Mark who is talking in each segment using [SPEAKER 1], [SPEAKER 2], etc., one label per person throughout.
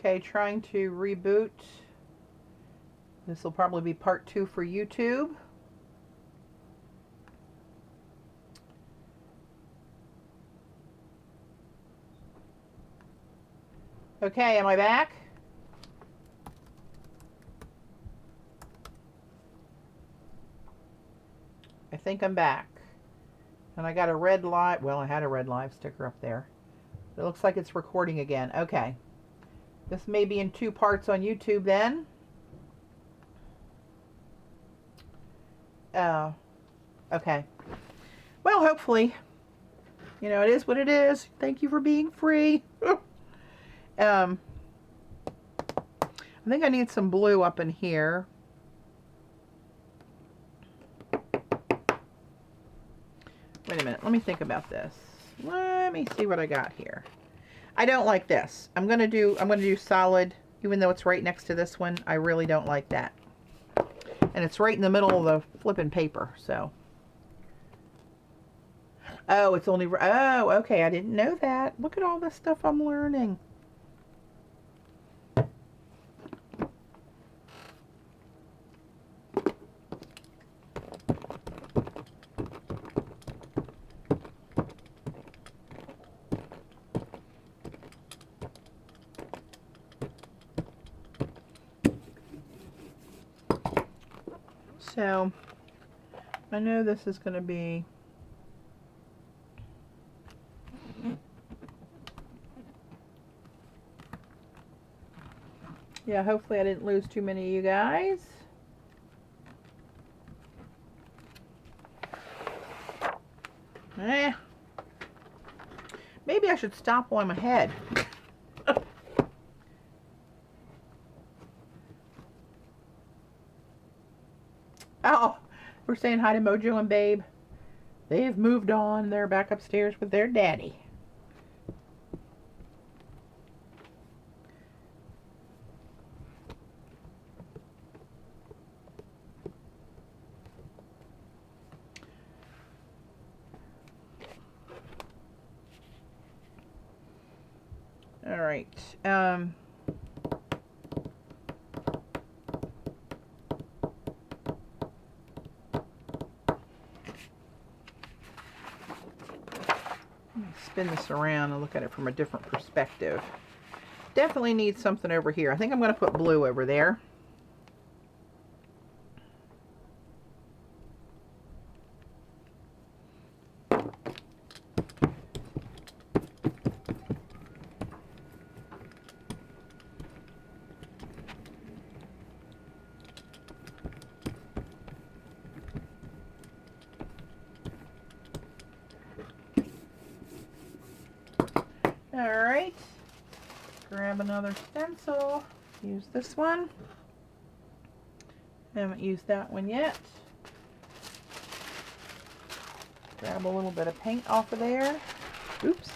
[SPEAKER 1] Okay, trying to reboot. This will probably be part 2 for YouTube. Okay, am I back? I think I'm back. And I got a red live, well, I had a red live sticker up there. It looks like it's recording again. Okay. This may be in 2 parts on YouTube then. Okay. Well, hopefully. You know, it is what it is. Thank you for being free. I think I need some blue up in here. Wait a minute. Let me think about this. Let me see what I got here. I don't like this. I'm gonna do solid, even though it's right next to this one. I really don't like that. And it's right in the middle of the flipping paper, so. Oh, it's only, oh, okay, I didn't know that. Look at all this stuff I'm learning. So, I know this is going to be yeah, hopefully I didn't lose too many of you guys. Maybe I should stop while I'm ahead. Oh, we're saying hi to Mojo and Babe. They've moved on. They're back upstairs with their daddy. All right. Spin this around and look at it from a different perspective. Definitely need something over here. I think I'm going to put blue over there. Alright, grab another stencil, use this one. Haven't used that one yet. Grab a little bit of paint off of there. Oops.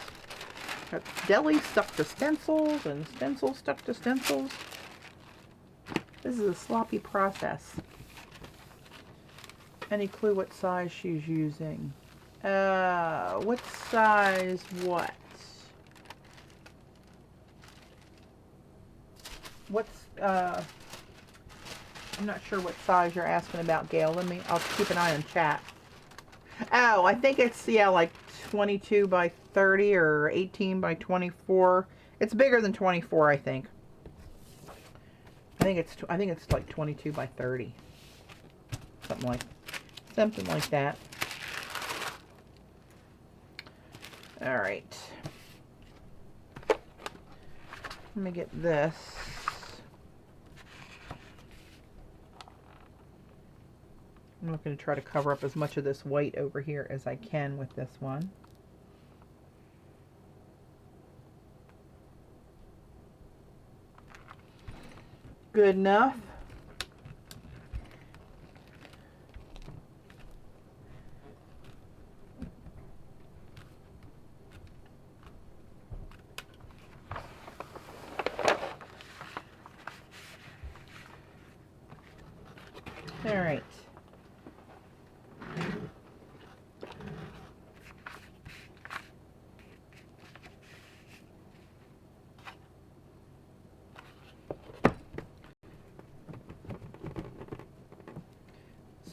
[SPEAKER 1] Got deli stuck to stencils and stencils stuck to stencils. This is a sloppy process. Any clue what size she's using? What size what? What's, I'm not sure what size you're asking about, Gail. I'll keep an eye on chat. Oh, I think it's, yeah, like 22 by 30 or 18 by 24. It's bigger than 24, I think. I think it's like 22 by 30. Something like that. All right. Let me get this. I'm going to try to cover up as much of this white over here as I can with this one. Good enough. All right.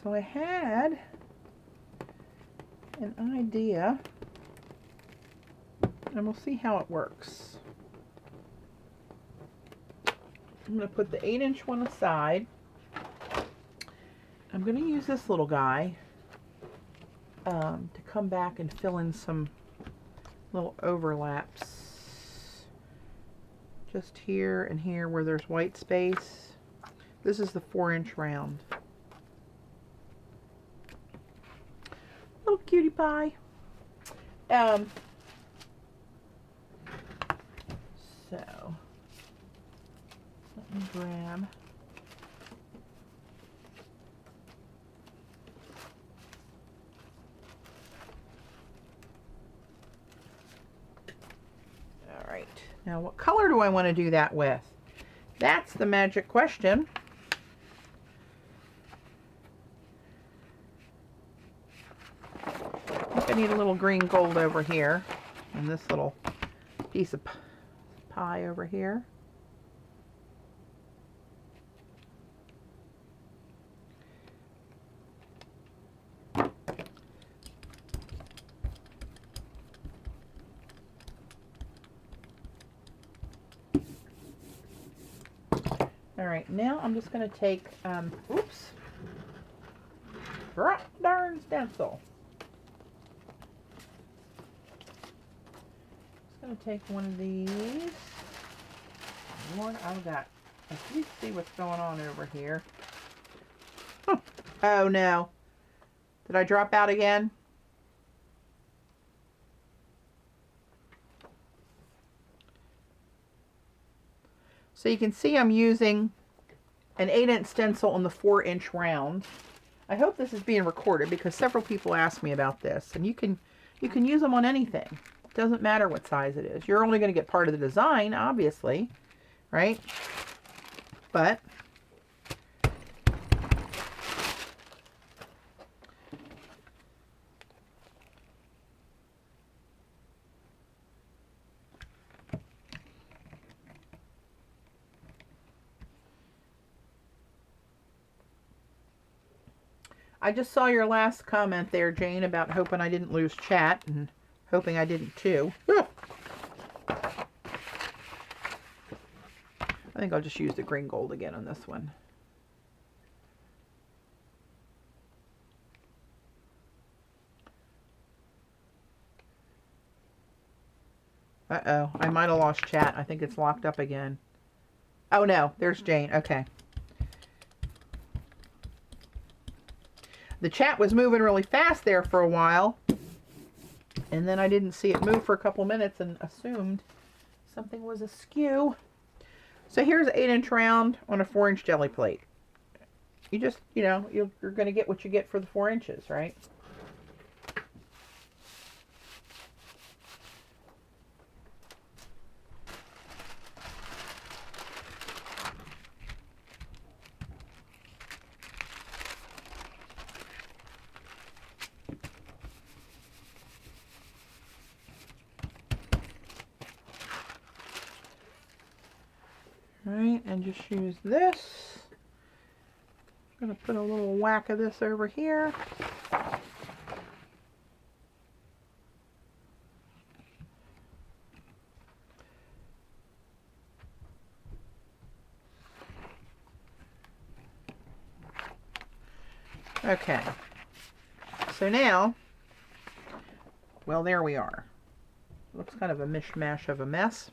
[SPEAKER 1] So I had an idea, and we'll see how it works. I'm going to put the 8-inch one aside. I'm going to use this little guy to come back and fill in some little overlaps. Just here and here where there's white space. This is the 4-inch round. Little cutie pie. So let me grab Alright, now what color do I want to do that with? That's the magic question. I think I need a little green gold over here, and this little piece of pie over here. Alright, now I'm just going to take, oops, darn stencil. Just going to take one of these. Lord, I've got, let's see what's going on over here. Oh no. Did I drop out again? So you can see I'm using an 8-inch stencil on the 4-inch round. I hope this is being recorded because several people asked me about this, and you can use them on anything. It doesn't matter what size it is. You're only going to get part of the design, obviously, right? But I just saw your last comment there, Jane, about hoping I didn't lose chat, and hoping I didn't too. I think I'll just use the green gold again on this one. Uh-oh, I might have lost chat. I think it's locked up again. Oh no, there's Jane. Okay. The chat was moving really fast there for a while, and then I didn't see it move for a couple minutes and assumed something was askew. So here's an 8-inch round on a 4-inch jelly plate. You just, you know, you're going to get what you get for the 4 inches, right? Right, and just use this. I'm going to put a little whack of this over here. Okay, so now, well, there we are. Looks kind of a mishmash of a mess.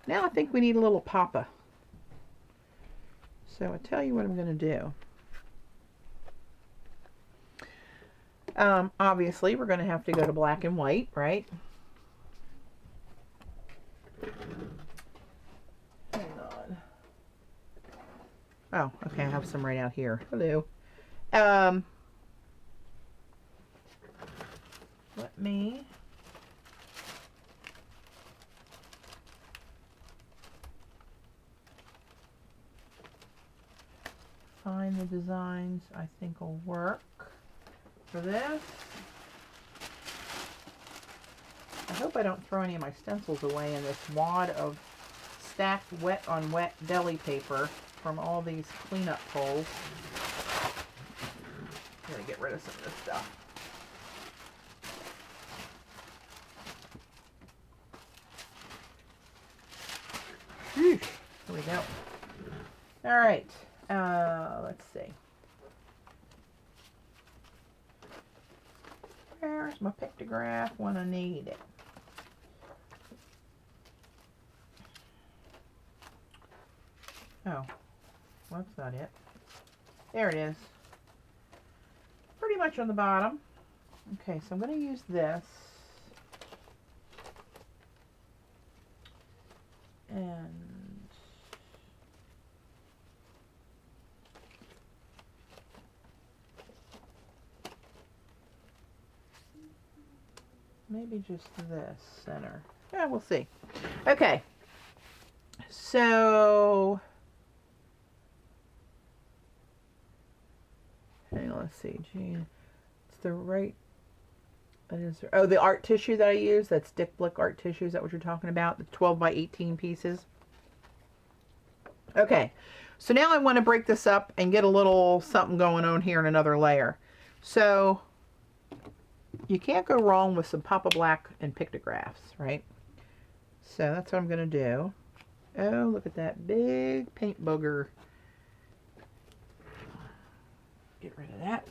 [SPEAKER 1] Now I think we need a little papa. So I'll tell you what I'm going to do. Obviously, we're going to have to go to black and white, right? Hang on. Oh, okay, I have some right out here. Hello. Let me... find the designs I think will work for this. I hope I don't throw any of my stencils away in this wad of stacked wet on wet deli paper. from all these cleanup pulls. I'm going to get rid of some of this stuff. Here we go. All right. Let's see. Where's my pictograph when I need it? Oh, well, that's not it. There it is. Pretty much on the bottom. Okay, so I'm going to use this. And maybe just this center. Yeah, we'll see. Okay. So, hang on, let's see. Gee, it's the right. Oh, the art tissue that I use, that's Dick Blick art tissue. Is that what you're talking about? The 12 by 18 pieces. Okay, so now I want to break this up and get a little something going on here in another layer. So you can't go wrong with some Papa Black and pictographs, right? So that's what I'm going to do. Oh, look at that big paint booger. Get rid of that.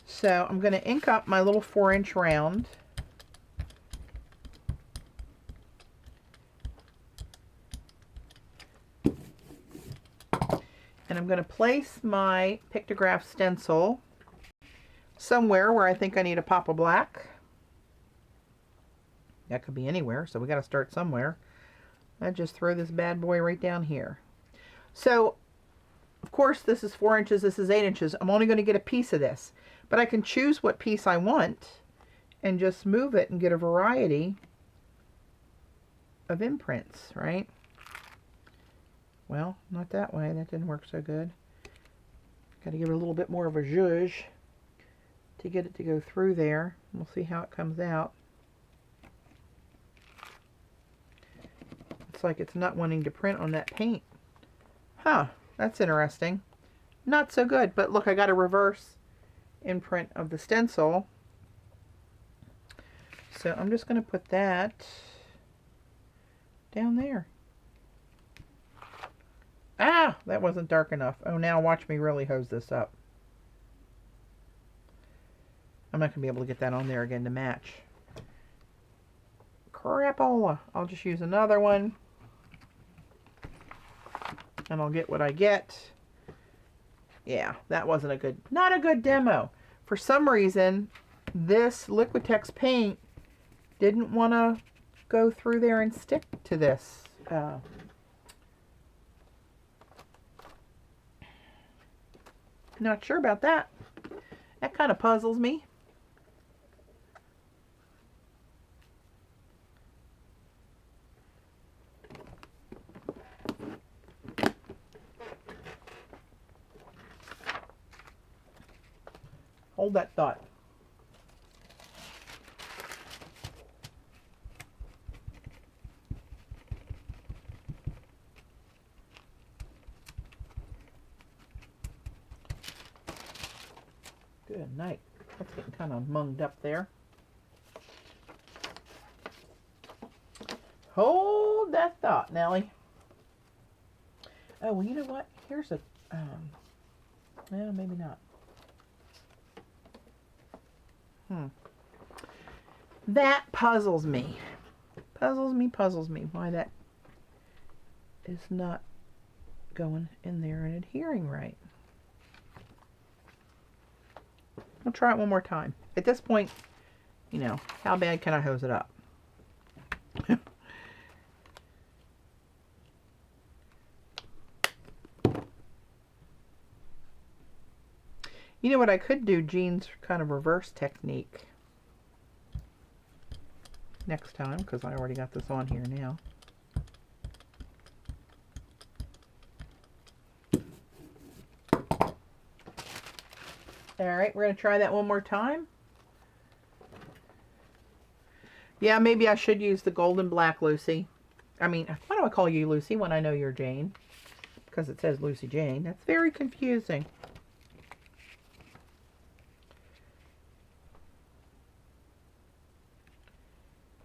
[SPEAKER 1] So I'm going to ink up my little 4-inch round. And I'm going to place my pictograph stencil somewhere where I think I need a Papa Black. That could be anywhere, so we got to start somewhere. I just throw this bad boy right down here. So, of course, this is 4 inches, this is 8 inches. I'm only going to get a piece of this. But I can choose what piece I want and just move it and get a variety of imprints, right? Well, not that way. That didn't work so good. Got to give it a little bit more of a zhuzh to get it to go through there. We'll see how it comes out. It's like it's not wanting to print on that paint. Huh, that's interesting. Not so good, but look, I got a reverse imprint of the stencil. So I'm just going to put that down there. Ah, that wasn't dark enough. Oh, now watch me really hose this up. I'm not going to be able to get that on there again to match. Crapola. I'll just use another one. And I'll get what I get. Yeah, that wasn't not a good demo. For some reason, this Liquitex paint didn't want to go through there and stick to this. Not sure about that. That kind of puzzles me. Hold that thought. Good night. That's getting kind of munged up there. Hold that thought, Nellie. Oh, well, you know what? Here's a, well, maybe not. That puzzles me. Puzzles me. Why that is not going in there and adhering right. I'll try it one more time. At this point, you know, how bad can I hose it up? You know what I could do, Jean's kind of reverse technique next time, because I already got this on here now. Alright, we're going to try that one more time. Yeah, maybe I should use the golden black, Lucy. I mean, why do I call you Lucy when I know you're Jane? Because it says Lucy Jane. That's very confusing.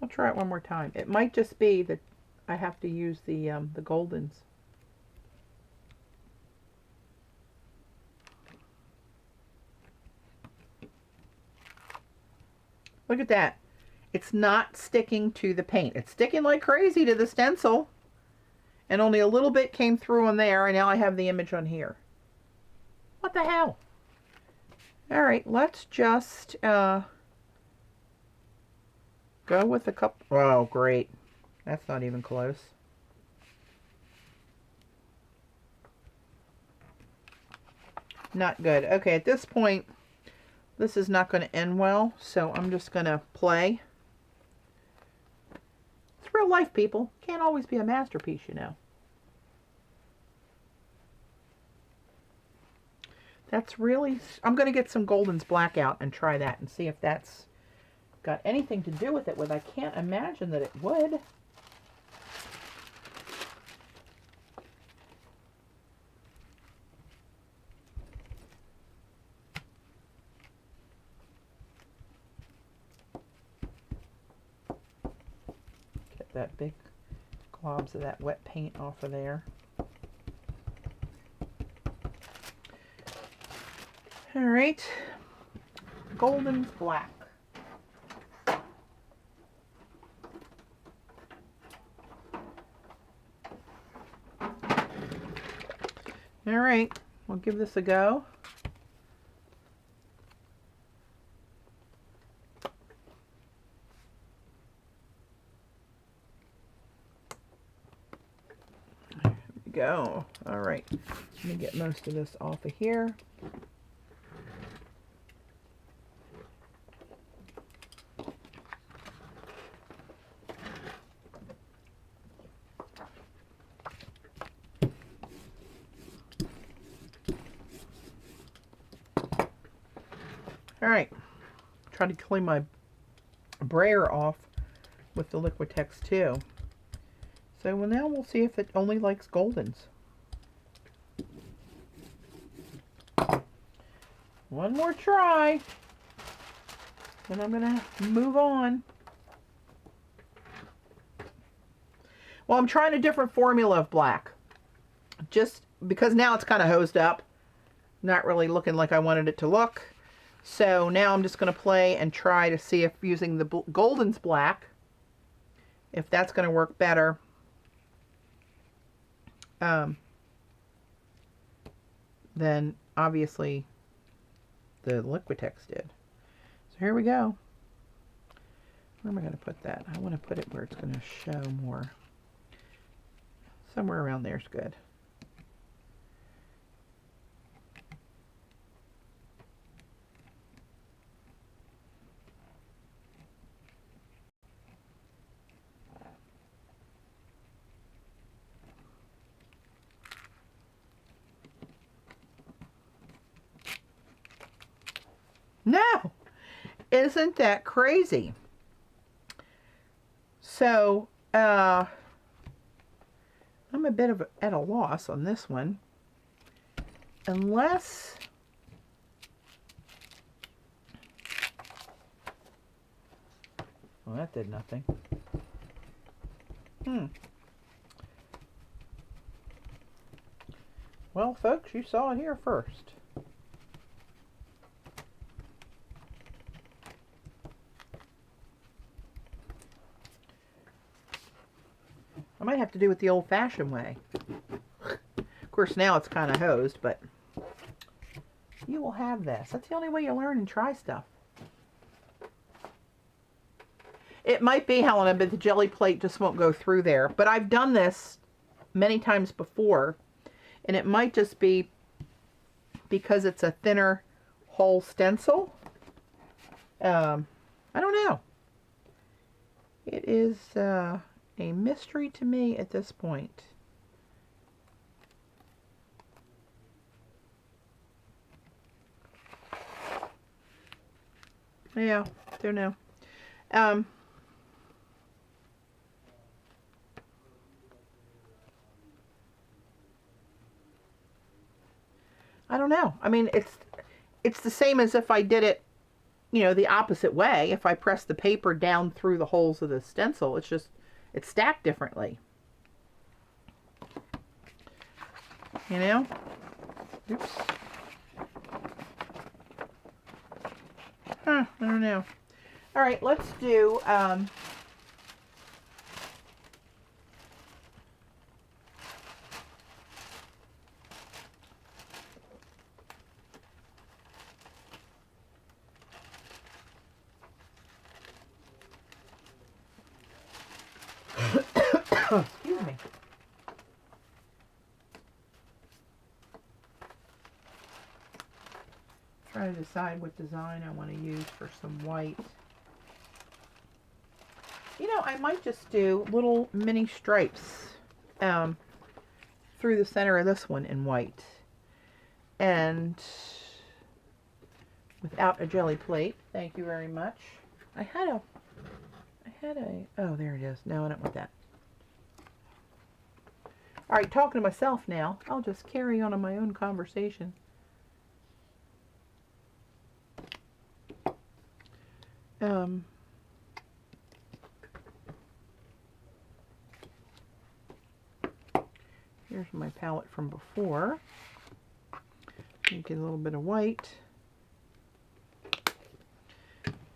[SPEAKER 1] I'll try it one more time. It might just be that I have to use the Goldens. Look at that. It's not sticking to the paint. It's sticking like crazy to the stencil. And only a little bit came through on there, and now I have the image on here. What the hell? Alright, let's just go with a couple. Oh, great. That's not even close. Not good. Okay, at this point, this is not going to end well, so I'm just going to play. It's real life, people. Can't always be a masterpiece, you know. That's really... I'm going to get some Golden's Black out and try that and see if that's got anything to do with it. I can't imagine that it would. Get that big globs of that wet paint off of there. All right, Golden's Black. All right, we'll give this a go. There we go. All right, let me get most of this off of here. Alright, try to clean my brayer off with the Liquitex too. So well, now we'll see if it only likes Goldens. One more try, then I'm going to move on. Well, I'm trying a different formula of black. Just because now it's kind of hosed up. Not really looking like I wanted it to look. So now I'm just going to play and try to see if using the Golden's Black, if that's going to work better. Than obviously the Liquitex did. So here we go. Where am I going to put that? I want to put it where it's going to show more. Somewhere around there is good. No! Isn't that crazy? So, I'm a bit at a loss on this one. Unless... Well, that did nothing. Well, folks, you saw it here first. I might have to do it the old-fashioned way. Of course, now it's kind of hosed, but you will have this. That's the only way you learn and try stuff. It might be, Helena, but the jelly plate just won't go through there. But I've done this many times before, and it might just be because it's a thinner whole stencil. I don't know. It is a mystery to me at this point. Yeah, don't know. know. I mean, it's the same as if I did it, you know, the opposite way. If I press the paper down through the holes of the stencil, it's just, it's stacked differently. You know? Oops. I don't know. All right, let's do, excuse me. Try to decide what design I want to use for some white. You know, I might just do little mini stripes through the center of this one in white. And without a jelly plate. Thank you very much. I had a, oh, there it is. No, I don't want that. All right, talking to myself now. I'll just carry on in my own conversation. Here's my palette from before. Get a little bit of white.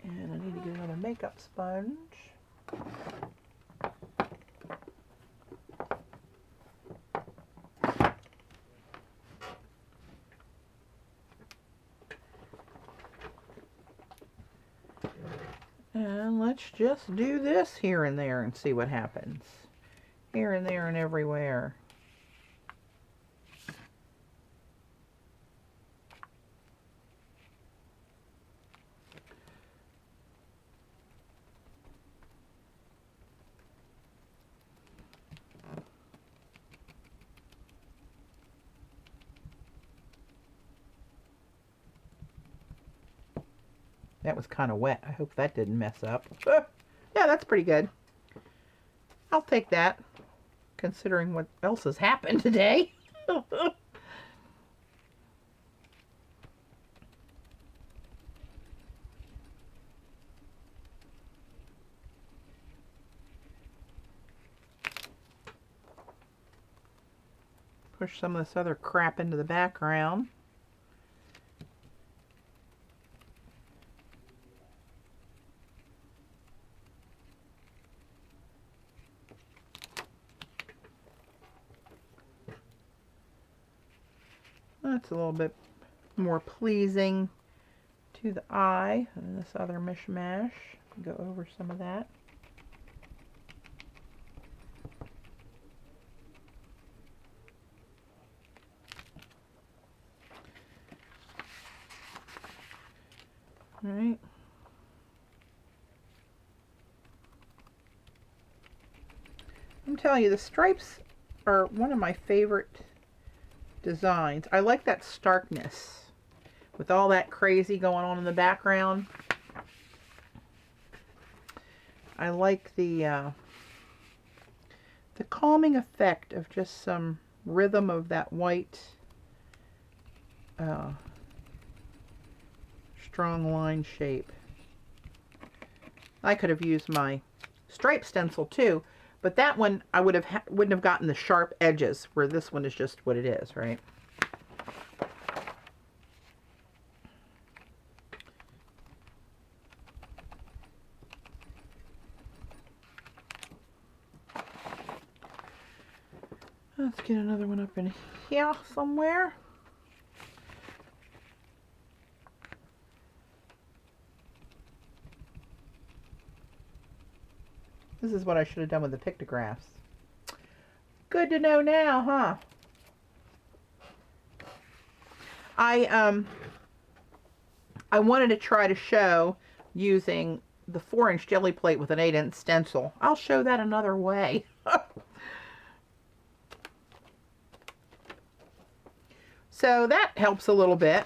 [SPEAKER 1] And I need to get another makeup sponge. And let's just do this here and there and see what happens. Here and there and everywhere. That was kind of wet. I hope that didn't mess up. Yeah, that's pretty good. I'll take that, considering what else has happened today. Push some of this other crap into the background. That's a little bit more pleasing to the eye than this other mishmash. Go over some of that. All right. I'm telling you, the stripes are one of my favorite designs. I like that starkness with all that crazy going on in the background. I like the calming effect of just some rhythm of that white strong line shape. I could have used my stripe stencil too, but that one I wouldn't have gotten the sharp edges, where this one is just what it is, right? Let's get another one up in here somewhere. This is what I should have done with the pictographs. Good to know now, huh? I wanted to try to show using the 4-inch jelly plate with an 8-inch stencil. I'll show that another way. So that helps a little bit.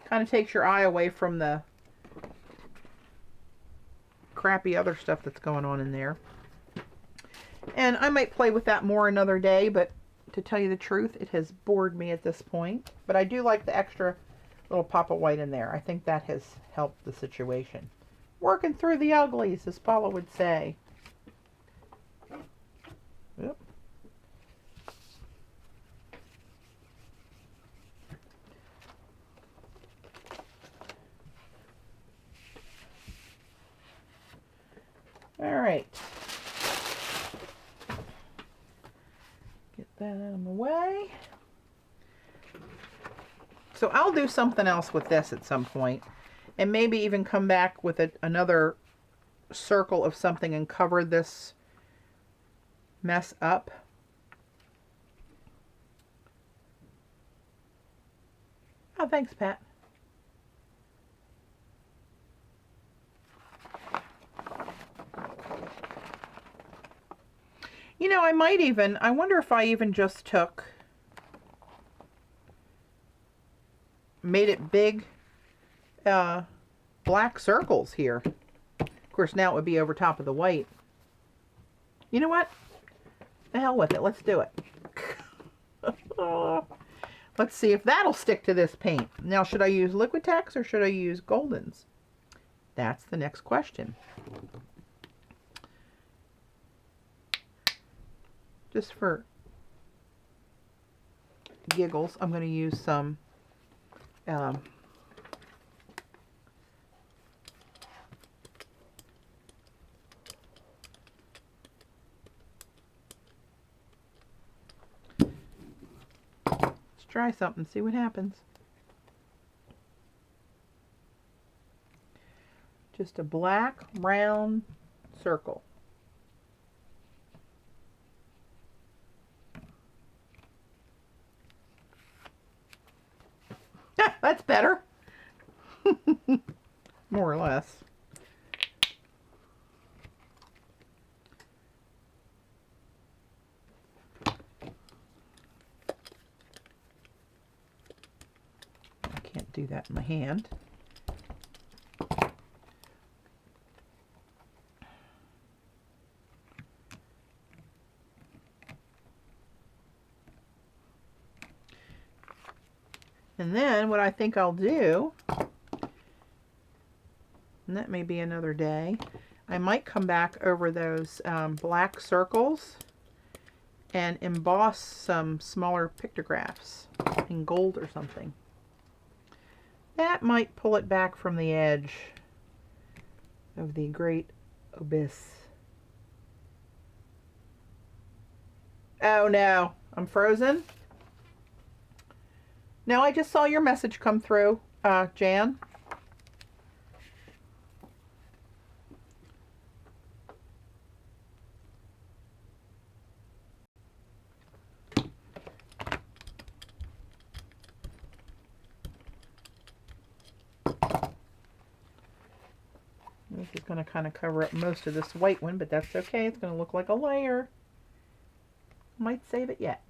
[SPEAKER 1] Kind of takes your eye away from the crappy other stuff that's going on in there. And I might play with that more another day, but to tell you the truth, it has bored me at this point. But I do like the extra little pop of white in there. I think that has helped the situation. Working through the uglies, as Paula would say. Oop. All right. Get that out of the way. So I'll do something else with this at some point, and maybe even come back with another circle of something and cover this mess up. Oh, thanks, Pat. You know, I wonder if I even just made it big black circles here. Of course, now it would be over top of the white. You know what? The hell with it. Let's do it. Let's see if that'll stick to this paint. Now, should I use Liquitex or should I use Goldens? That's the next question. Just for giggles, I'm going to use some let's try something, see what happens. Just a black round circle. That's better. More or less. I can't do that in my hand. And then what I think I'll do, and that may be another day, I might come back over those black circles and emboss some smaller pictographs in gold or something. That might pull it back from the edge of the great abyss. Oh no, I'm frozen. No, I just saw your message come through, Jan. This is going to kind of cover up most of this white one, but that's okay. It's going to look like a layer. Might save it yet.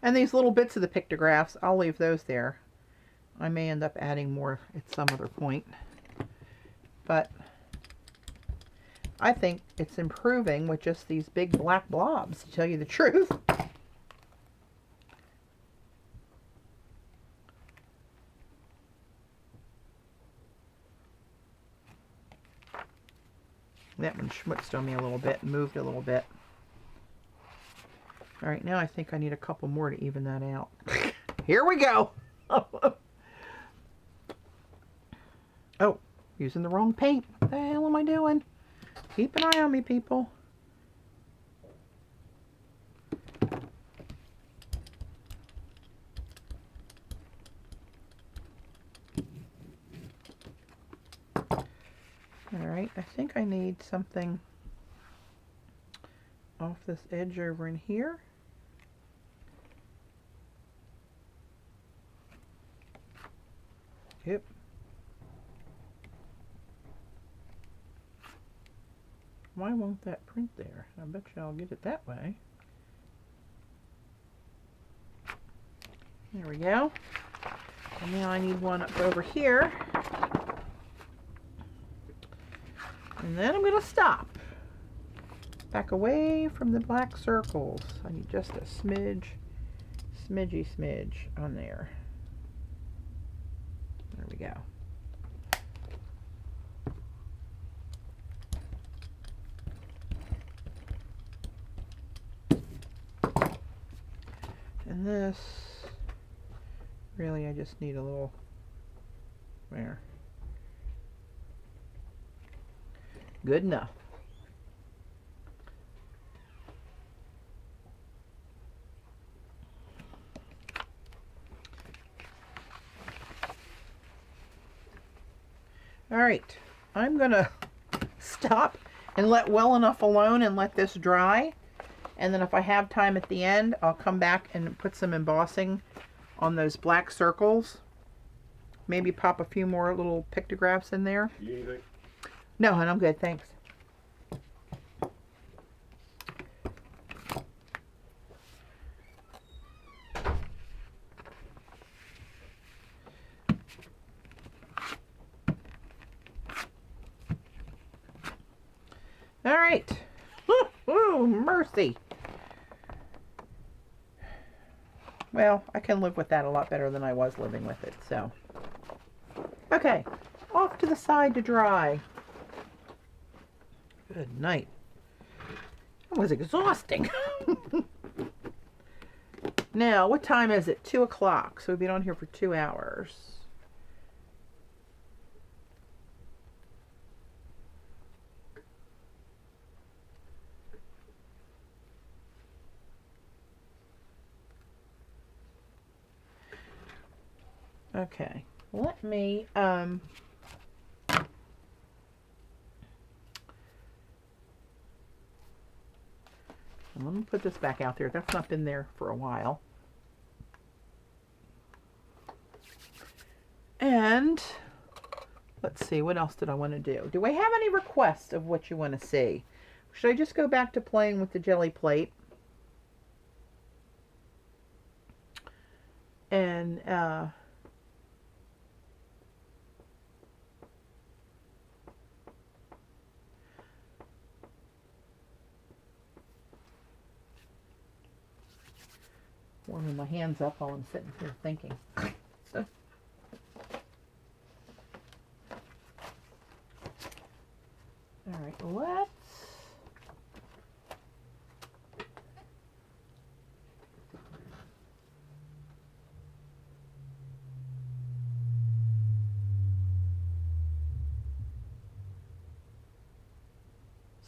[SPEAKER 1] And these little bits of the pictographs, I'll leave those there. I may end up adding more at some other point. But I think it's improving with just these big black blobs, to tell you the truth. That one schmutzed on me a little bit, moved a little bit. All right, now I think I need a couple more to even that out. Here we go. Oh, using the wrong paint. What the hell am I doing? Keep an eye on me, people. All right, I think I need something off this edge over in here. Yep. Why won't that print there? I bet you I'll get it that way. There we go. And now I need one up over here. And then I'm going to stop. Back away from the black circles. I need just a smidge, smidgy on there. There we go. And this, really I just need a little, there. Good enough. All right, I'm gonna stop and let well enough alone and let this dry. And then if I have time at the end, I'll come back and put some embossing on those black circles. Maybe pop a few more little pictographs in there.
[SPEAKER 2] You need anything?
[SPEAKER 1] No, hon, I'm good, thanks. All right. Ooh, mercy. Well, I can live with that a lot better than I was living with it, so. Okay, off to the side to dry. Good night. That was exhausting. Now, what time is it? 2 o'clock, so we've been on here for 2 hours. Okay, let me, I'm going to put this back out there. That's not been there for a while. And let's see, what else did I want to do? Do I have any requests of what you want to see? Should I just go back to playing with the jelly plate? And, warming my hands up while I'm sitting here thinking. So. All right, let's.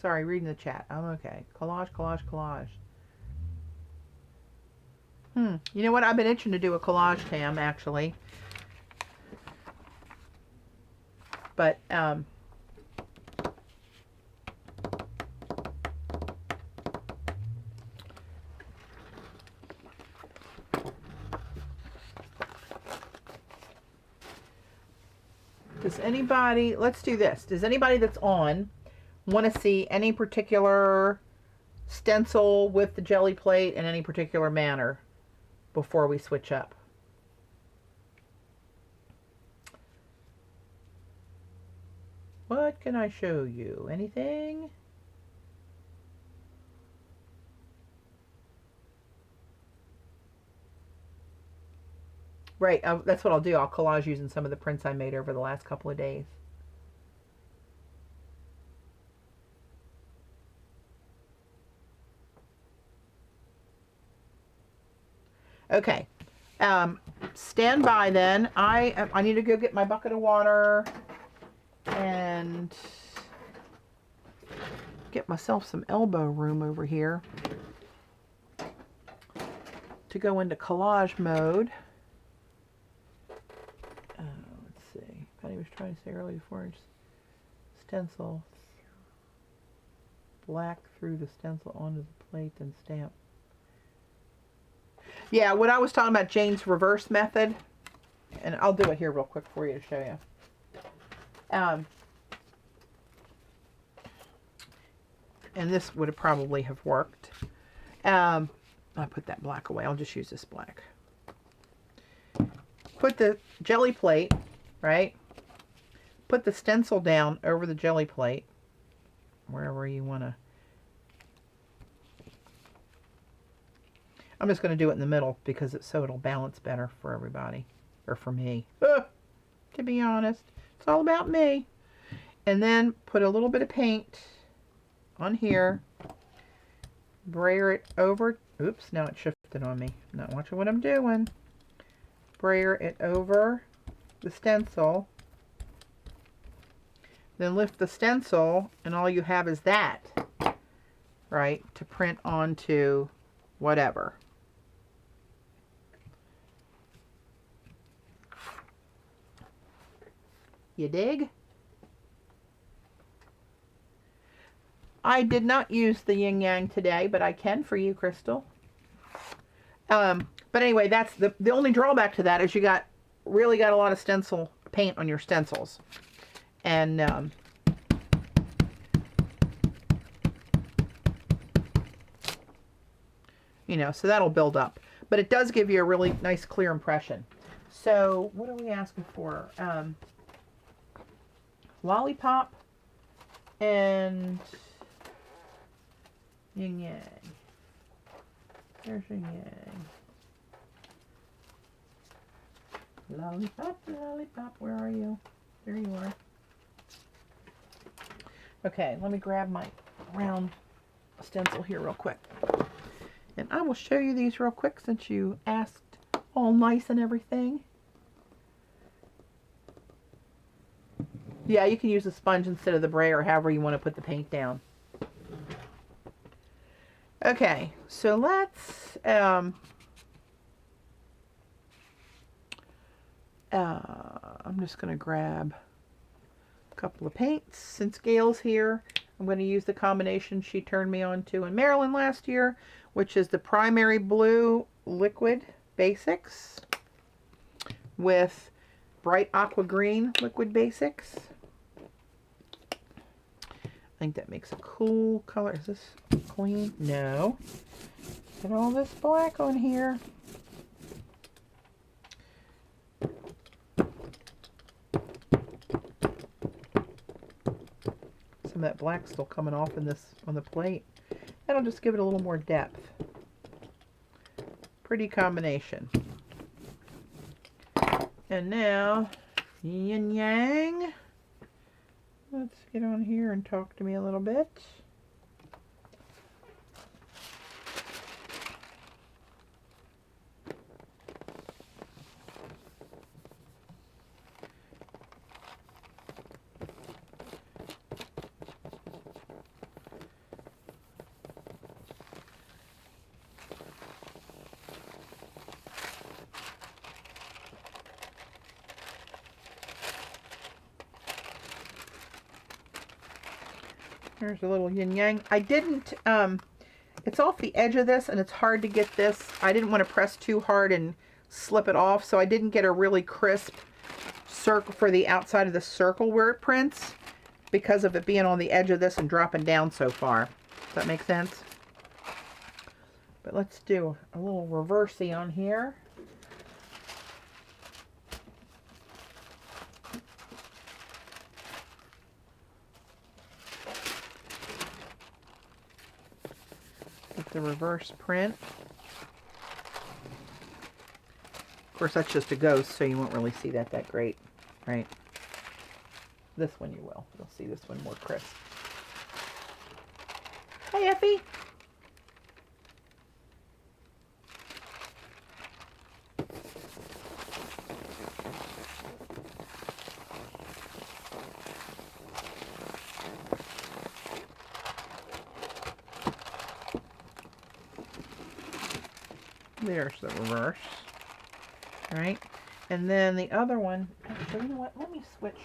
[SPEAKER 1] Sorry, reading the chat. I'm okay. Collage, collage, collage. You know what? I've been itching to do a collage, Tam, actually. But, does anybody, let's do this. Does anybody that's on want to see any particular stencil with the jelly plate in any particular manner before we switch up? What can I show you? Anything? Right, that's what I'll do. I'll collage using some of the prints I made over the last couple of days. Okay, stand by then. I need to go get my bucket of water and get myself some elbow room over here to go into collage mode. Let's see. Patty was trying to say earlier before stencil black through the stencil onto the plate and stamp. Yeah, what I was talking about, Jane's reverse method, and I'll do it here real quick for you to show you. And this would have probably have worked. I put that black away. I'll just use this black. put the jelly plate, right? Put the stencil down over the jelly plate, wherever you want to. I'm just going to do it in the middle because so it'll balance better for everybody, or for me. To be honest, it's all about me. And then put a little bit of paint on here. Brayer it over. Oops, now it shifted on me. I'm not watching what I'm doing. Brayer it over the stencil. Then lift the stencil, and all you have is that, right, to print onto whatever. You dig? I did not use the yin yang today, but I can for you, Crystal. But anyway, that's the only drawback to that is you really got a lot of stencil paint on your stencils. And you know, so that'll build up. But it does give you a really nice clear impression. So what are we asking for? Lollipop and yin yang. There's yin yang. Lollipop, lollipop, where are you? There you are. Okay, let me grab my round stencil here real quick. And I will show you these real quick since you asked all nice and everything. Yeah, you can use a sponge instead of the brayer, however you want to put the paint down. Okay, so let's I'm just going to grab a couple of paints. Since Gail's here, I'm going to use the combination she turned me on to in Maryland last year, which is the Primary Blue Liquid Basics with Bright Aqua Green Liquid Basics. I think that makes a cool color. Is this clean? No. Get all this black on here. Some of that black still coming off in this on the plate. That'll just give it a little more depth. Pretty combination. And now, yin yang. Let's get on here and talk to me a little bit. There's a little yin yang. I didn't, it's off the edge of this and it's hard to get this. I didn't want to press too hard and slip it off, so I didn't get a really crisp circle for the outside of the circle where it prints because of it being on the edge of this and dropping down so far. Does that make sense? But let's do a little reversey on here. The reverse print. Of course, that's just a ghost, so you won't really see that great, right? This one you will. You'll see this one more crisp. Hey, Effie. There's the reverse, right? And then the other one, actually, you know what? Let me switch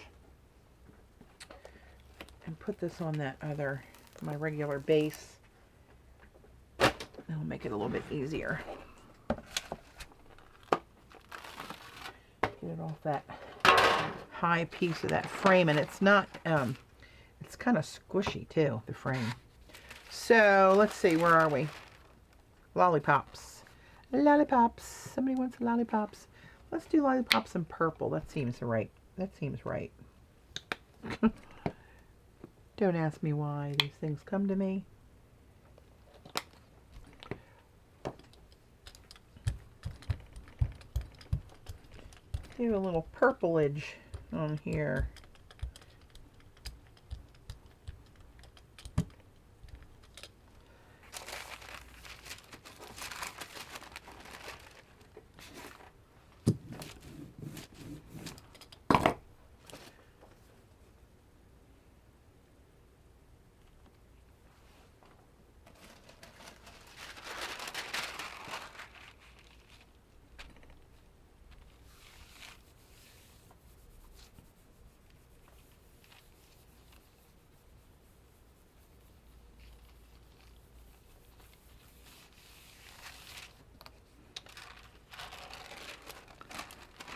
[SPEAKER 1] and put this on that other, my regular base. That'll make it a little bit easier. Get it off that high piece of that frame, and it's not, it's kind of squishy too, the frame. So let's see, where are we? Lollipops. Lollipops. Somebody wants lollipops. Let's do lollipops in purple. That seems right. That seems right. Don't ask me why these things come to me. Do a little purplage on here.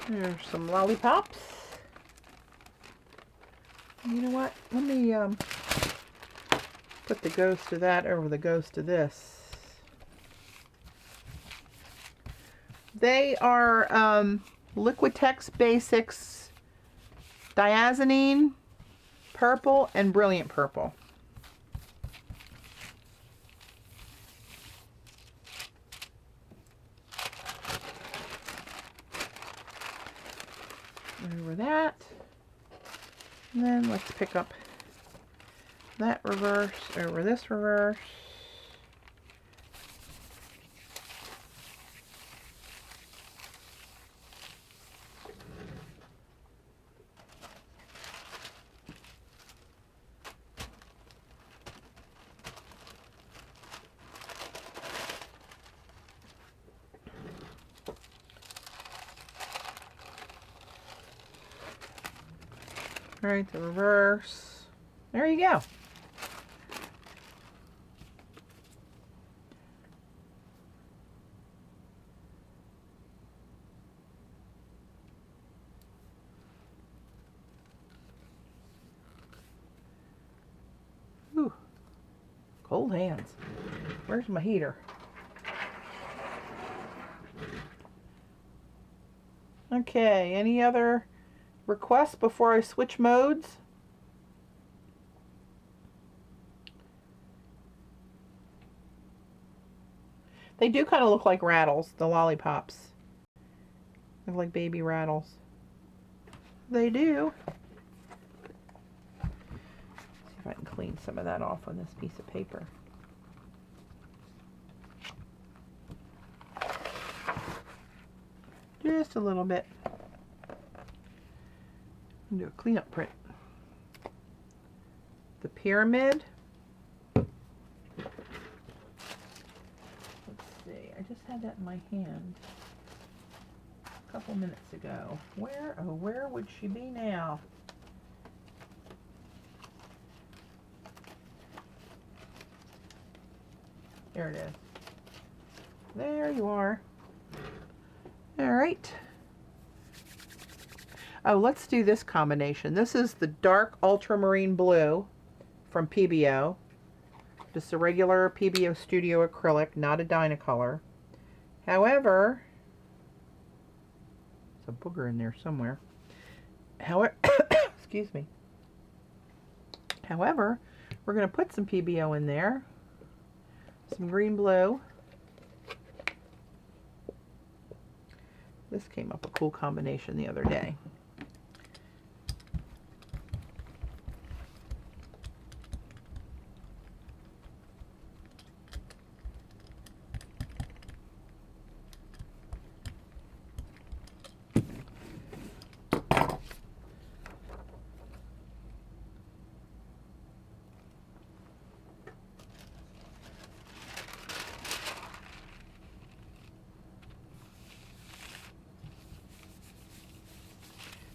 [SPEAKER 1] There's some lollipops. You know what? Let me put the ghost of that over the ghost of this. They are Liquitex Basics Diazonine Purple and Brilliant Purple. Over that. And then let's pick up that reverse over this reverse. Right, the reverse. There you go. Ooh, cold hands. Where's my heater? Okay, any other requests before I switch modes? They do kind of look like rattles, the lollipops. Look like baby rattles. They do. Let's see if I can clean some of that off on this piece of paper. Just a little bit. Do a cleanup print. The pyramid. Let's see. I just had that in my hand a couple minutes ago. Where, oh, where would she be now? There it is. There you are. All right. Oh, let's do this combination. This is the dark ultramarine blue from PBO. Just a regular PBO Studio acrylic, not a Dynacolor. However, there's a booger in there somewhere. However, excuse me. However, we're going to put some PBO in there. Some green blue. This came up a cool combination the other day.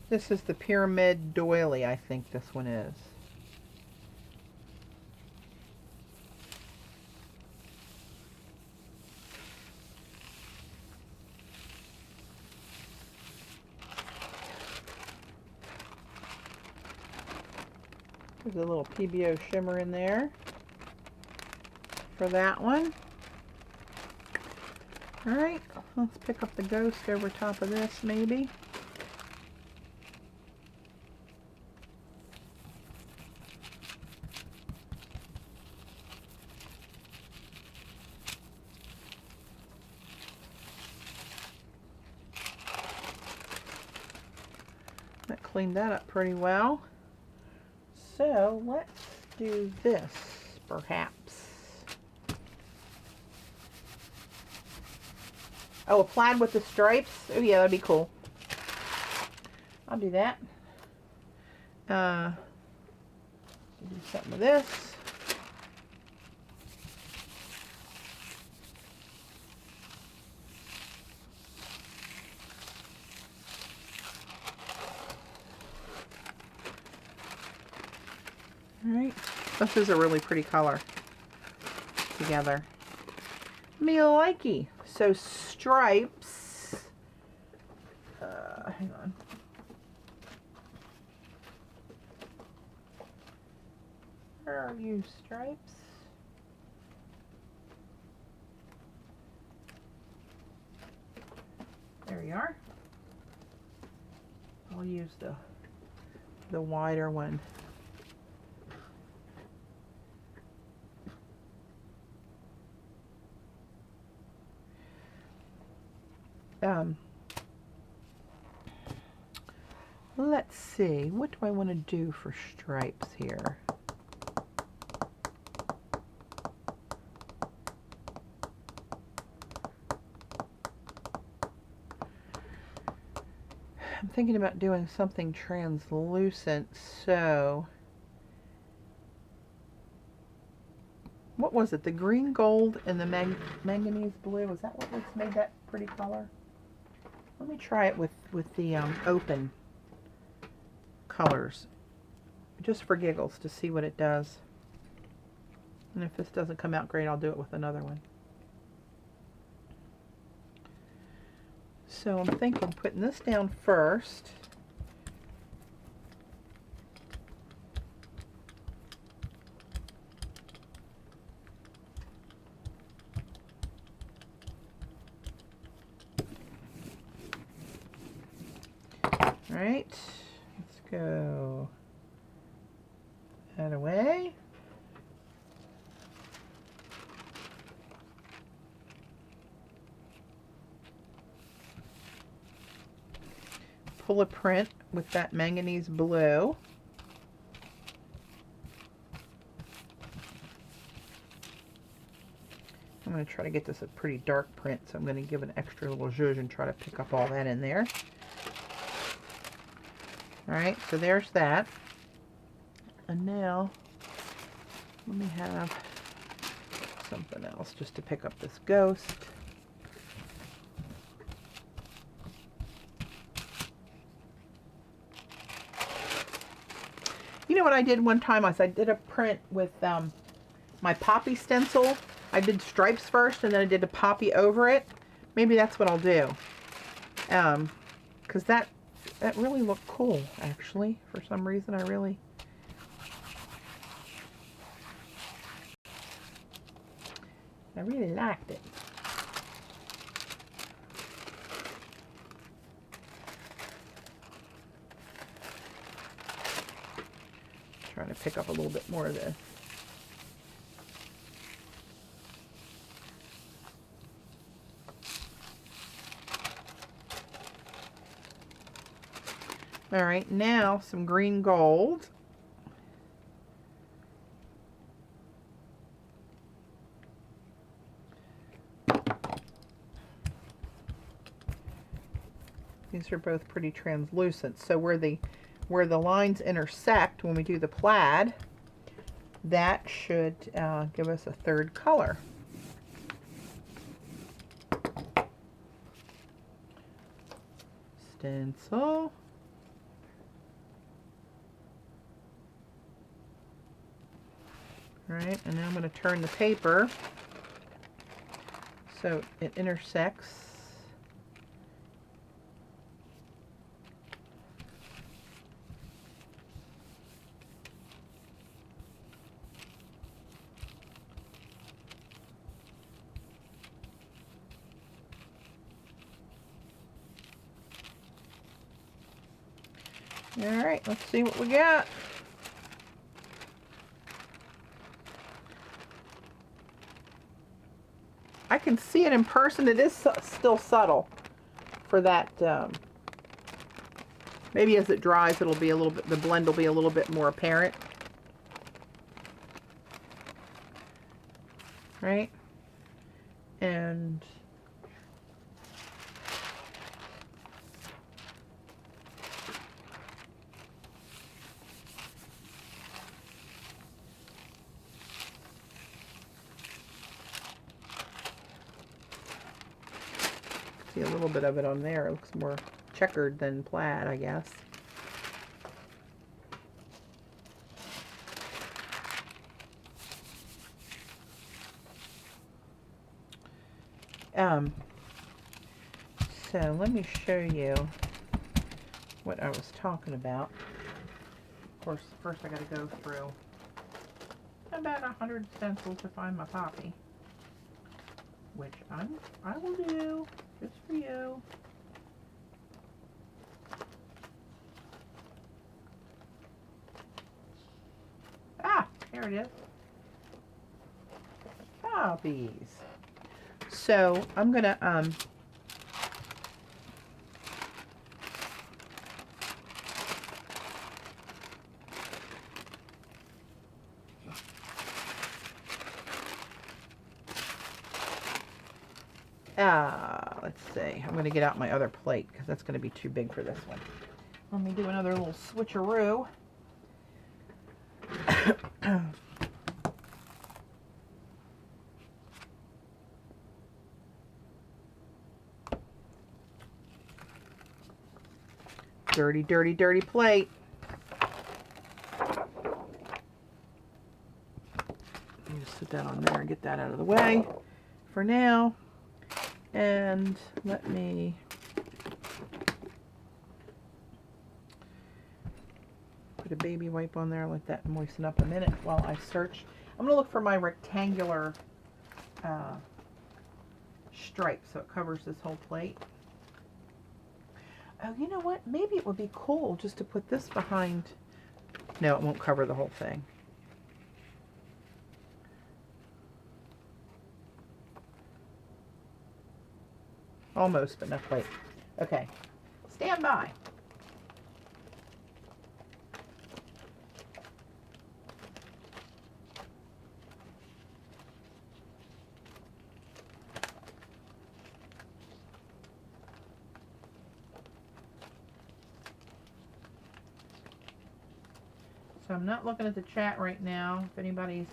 [SPEAKER 1] This is the Pyramid Doily, I think this one is. There's a little PBO shimmer in there for that one. All right. let's pick up the ghost over top of this maybe. That cleaned that up pretty well. So let's do this perhaps. Oh, a plaid with the stripes? Oh yeah, that'd be cool. I'll do that. Do something with this. Alright, this is a really pretty color together. Me likey. So stripes, hang on. Where are you, stripes? There you are. I'll use the wider one. Let's see, what do I want to do for stripes here? I'm thinking about doing something translucent, so what was it? The green gold and the manganese blue? Is that what made that pretty color? Let me try it with the open colors, just for giggles, to see what it does. And if this doesn't come out great, I'll do it with another one. So I'm thinking putting this down first. All right, let's go that away. Pull a print with that manganese blue. I'm going to try to get this a pretty dark print, so I'm going to give an extra little zhuzh and try to pick up all that in there. Alright, so there's that. And now, let me have something else just to pick up this ghost. You know what I did one time? I did a print with my poppy stencil. I did stripes first and then I did a poppy over it. Maybe that's what I'll do. Because that really looked cool, actually. For some reason, I really liked it. Trying to pick up a little bit more of this. All right, now some green gold. These are both pretty translucent. So where the lines intersect when we do the plaid, that should give us a third color. Stencil. Right, and now I'm going to turn the paper so it intersects. All right, let's see what we got. I can see it in person. It is still subtle for that. Maybe as it dries, it'll be a little bit, the blend will be a little bit more apparent. Right? And see a little bit of it on there. It looks more checkered than plaid, I guess. So let me show you what I was talking about. Of course, first I got to go through about 100 stencils to find my poppy, which I will do just for you. Ah, here it is. Poppies. So I'm gonna let's see. I'm going to get out my other plate because that's going to be too big for this one. Let me do another little switcheroo. Dirty, dirty, dirty plate. Let me just put that on there and get that out of the way for now. And let me put a baby wipe on there, let that moisten up a minute while I search. I'm going to look for my rectangular stripe so it covers this whole plate. Oh, you know what? Maybe it would be cool just to put this behind. No, it won't cover the whole thing. Almost, but not quite. Okay, stand by. So I'm not looking at the chat right now. If anybody's...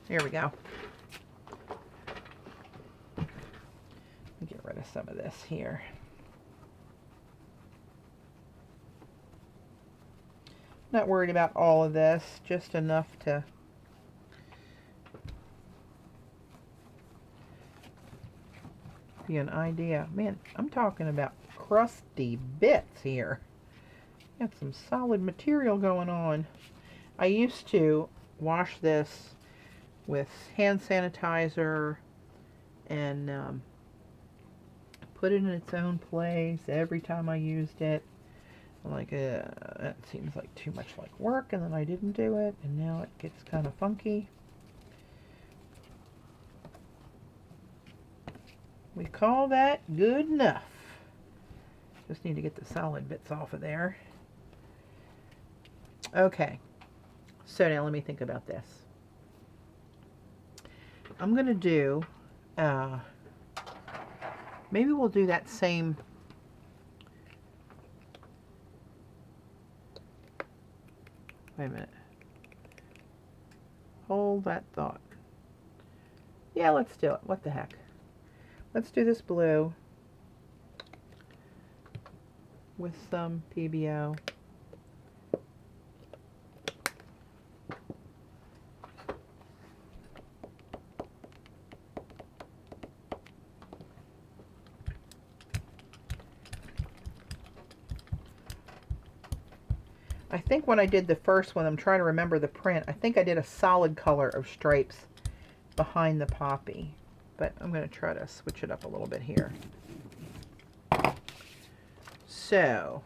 [SPEAKER 1] Here we go. Get rid of some of this here. Not worried about all of this, just enough to be an idea. Man, I'm talking about crusty bits here. Got some solid material going on. I used to wash this with hand sanitizer and put it in its own place every time I used it. Like, that seems like too much like work, and then I didn't do it, and now it gets kind of funky. We call that good enough. Just need to get the solid bits off of there. Okay, so now let me think about this. I'm going to do, maybe we'll do that same, wait a minute, hold that thought. Yeah, let's do it. What the heck. Let's do this blue with some PBO. I think when I did the first one, I'm trying to remember the print, I think I did a solid color of stripes behind the poppy. But I'm going to try to switch it up a little bit here. So,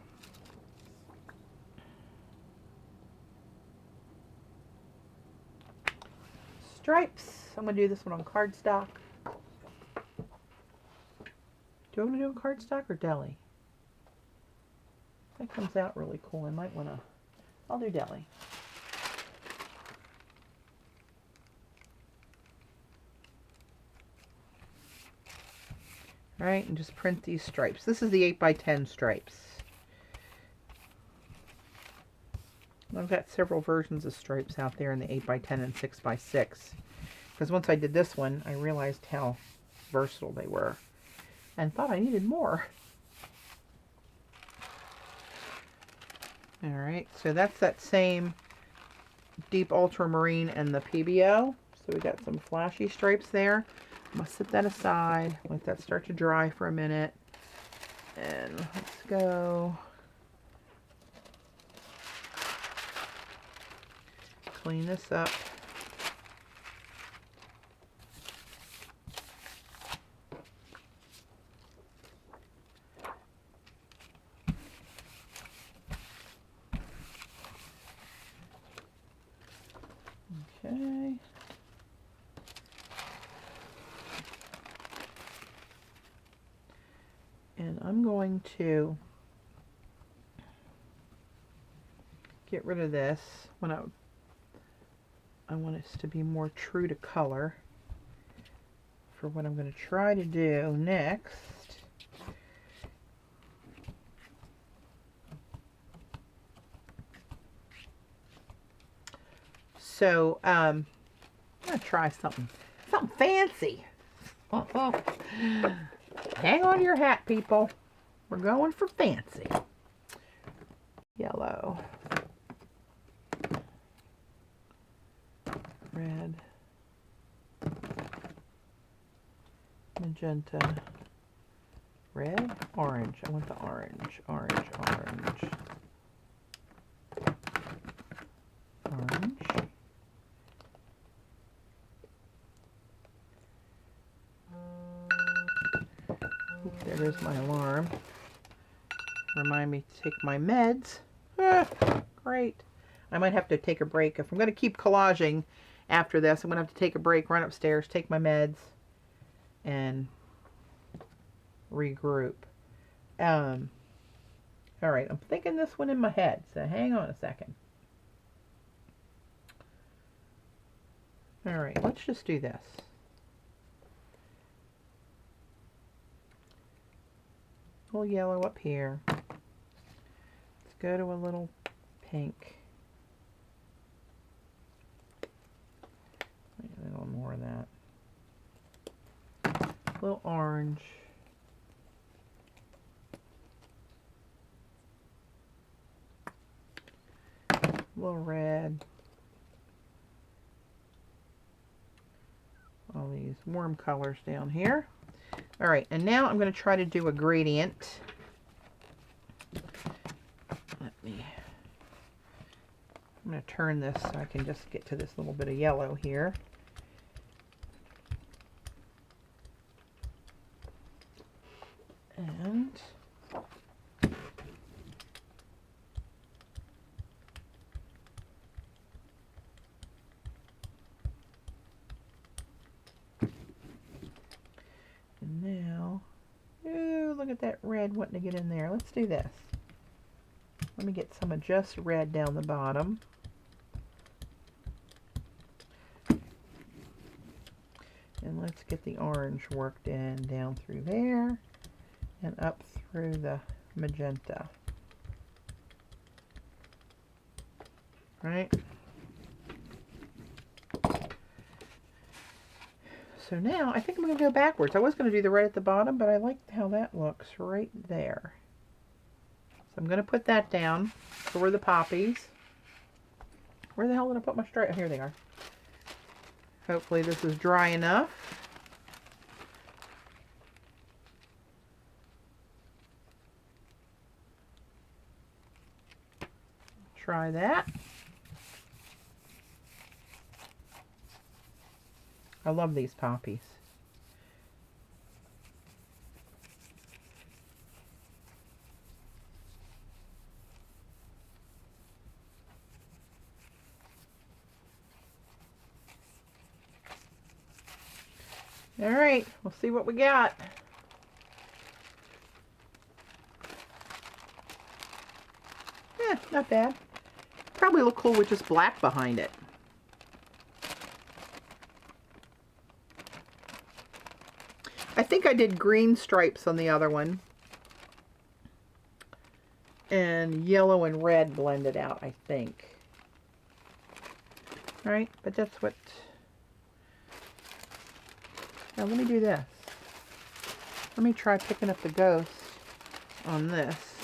[SPEAKER 1] stripes. I'm going to do this one on cardstock. Do I want to do a cardstock or deli? That comes out really cool. I might want to, I'll do deli. All right, and just print these stripes. This is the 8x10 stripes. I've got several versions of stripes out there in the 8x10 and 6x6. Because once I did this one, I realized how versatile they were. And thought I needed more. Alright, so that's that same deep ultramarine and the PBO. So we got some flashy stripes there. I'm going to set that aside. Let that start to dry for a minute. And let's go. Clean this up. Okay. And I'm going to get rid of this when I want us to be more true to color for what I'm going to try to do next. So, I'm going to try something fancy. Hang on to your hat, people. We're going for fancy. Yellow. Red. Magenta. Red. Orange. I want the orange. Orange. Orange. Orange. There goes my alarm. Remind me to take my meds. Great. I might have to take a break. If I'm going to keep collaging after this, I'm going to have to take a break, run upstairs, take my meds, and regroup. Alright, I'm thinking this one in my head, so hang on a second. Alright, let's just do this. A little yellow up here. Let's go to a little pink. A little more of that. A little orange. A little red. All these warm colors down here. All right, and now I'm going to try to do a gradient. I'm going to turn this so I can just get to this little bit of yellow here. And now, ooh, look at that red wanting to get in there. Let's do this. Let me get some of just red down the bottom. And let's get the orange worked in down through there and up through the magenta. Right? So now I think I'm going to go backwards. I was going to do the red at the bottom, but I like how that looks right there. So I'm going to put that down for the poppies. Where the hell did I put my stripe? Oh, here they are. Hopefully this is dry enough. Try that. I love these poppies. All right, we'll see what we got. Yeah, not bad. Probably look cool with just black behind it. I think I did green stripes on the other one. And yellow and red blended out, I think. Right, but that's what... Now let me do this. Let me try picking up the ghost on this.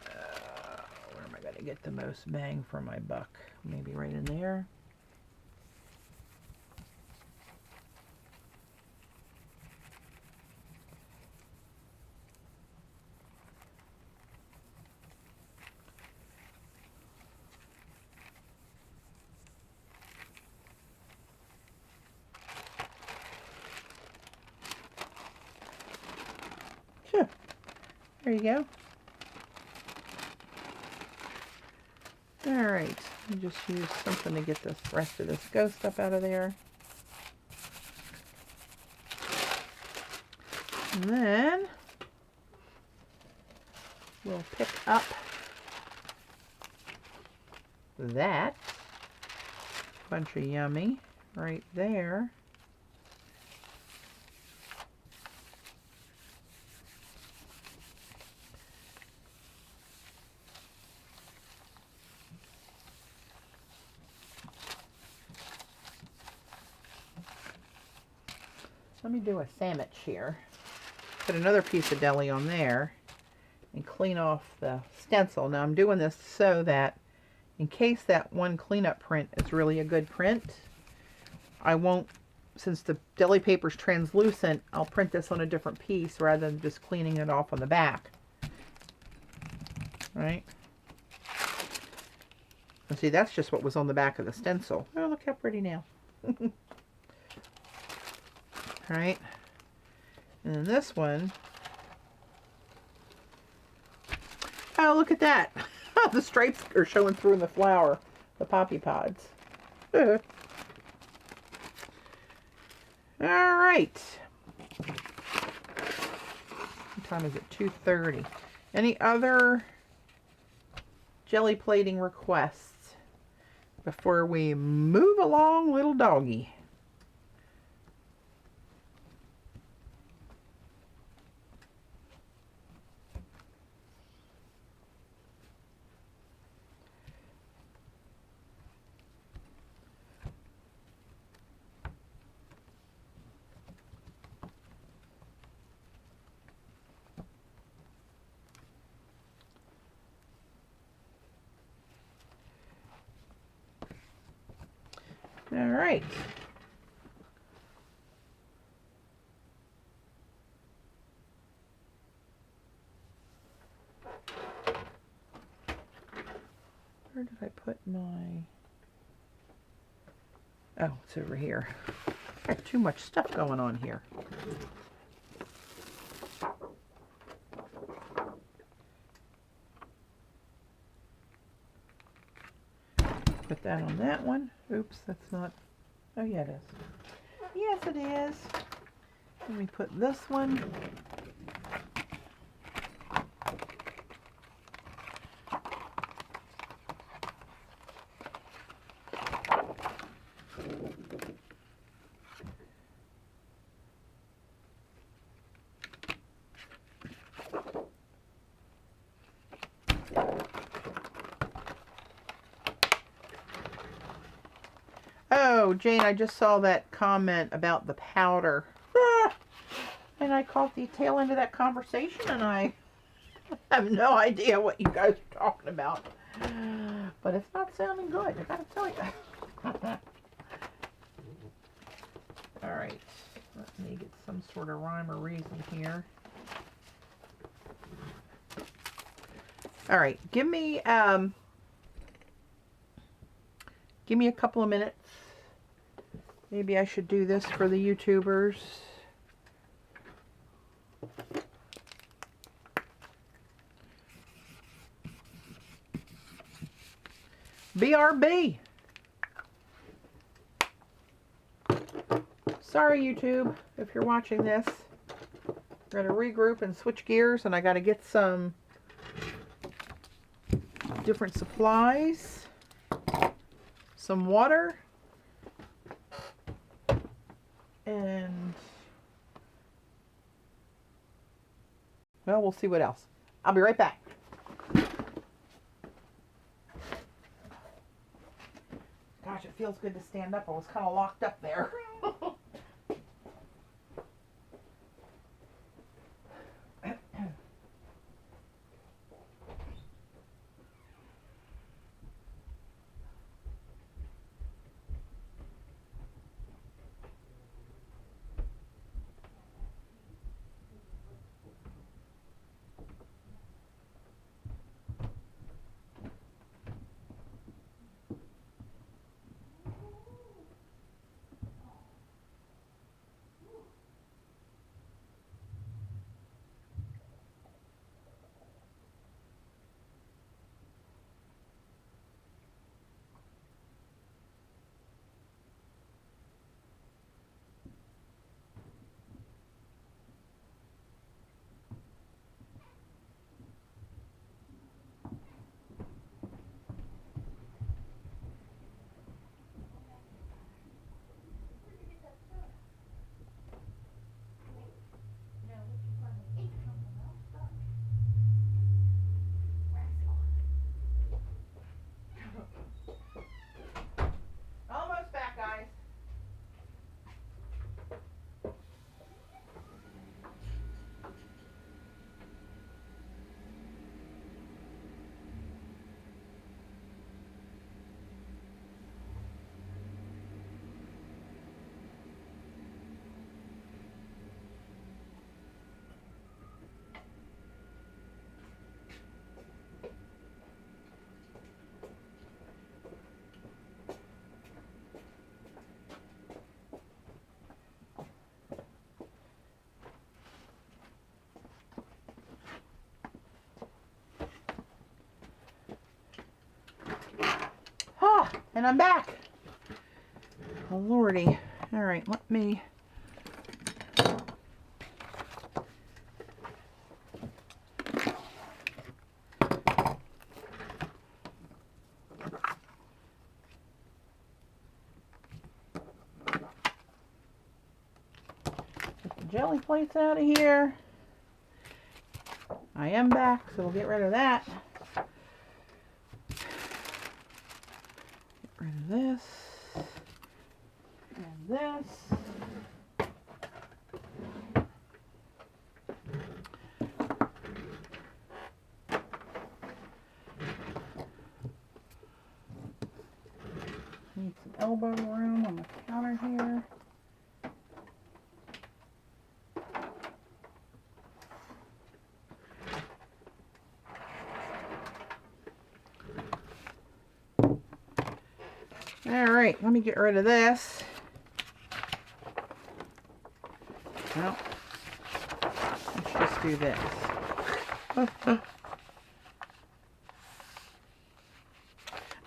[SPEAKER 1] Where am I going to get the most bang for my buck? Maybe right in there. Sure. There you go. Alright, let me just use something to get the rest of this ghost up out of there. And then we'll pick up that bunch of yummy right there. Let me do a sandwich here. Put another piece of deli on there and clean off the stencil. Now I'm doing this so that in case that one cleanup print is really a good print, I won't, since the deli paper is translucent, I'll print this on a different piece rather than just cleaning it off on the back. Right? And see, that's just what was on the back of the stencil. Oh, look how pretty now. Right? And then this one. Oh, look at that. The stripes are showing through in the flower. The poppy pods. All right. What time is it? 2:30. Any other jelly plating requests before we move along, little doggy? All right. Where did I put my... Oh, it's over here. I have too much stuff going on here. Put that on that one. Oops, that's not... Oh, yeah, it is. Yes, it is. Let me put this one. Oh, Jane, I just saw that comment about the powder. And I caught the tail end of that conversation, and I have no idea what you guys are talking about. But it's not sounding good, I gotta tell you. Alright, let me get some sort of rhyme or reason here. Alright, give me a couple of minutes. Maybe I should do this for the YouTubers. BRB. sorry YouTube, if you're watching this. We're going to regroup and switch gears, and I got to get some different supplies, some water, and well, we'll see what else. I'll be right back. Gosh, it feels good to stand up. I was kind of locked up there. Almost back, guys. And I'm back. Oh lordy. All right, let me get the jelly plates out of here. I am back, so we'll get rid of that. This and this. Need some elbow room on the counter here. Alright, let me get rid of this. Well, let's just do this.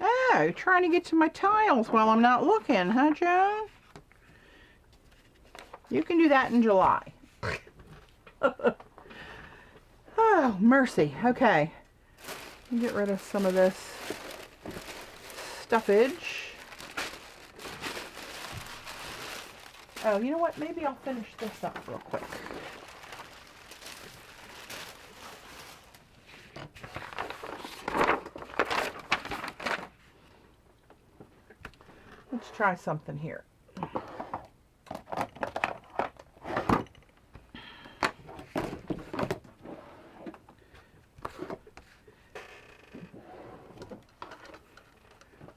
[SPEAKER 1] Oh, you're trying to get to my tiles while I'm not looking, huh, Joan? You can do that in July. Oh, mercy. Okay. Let me get rid of some of this stuffage. Oh, you know what? Maybe I'll finish this up real quick. Let's try something here.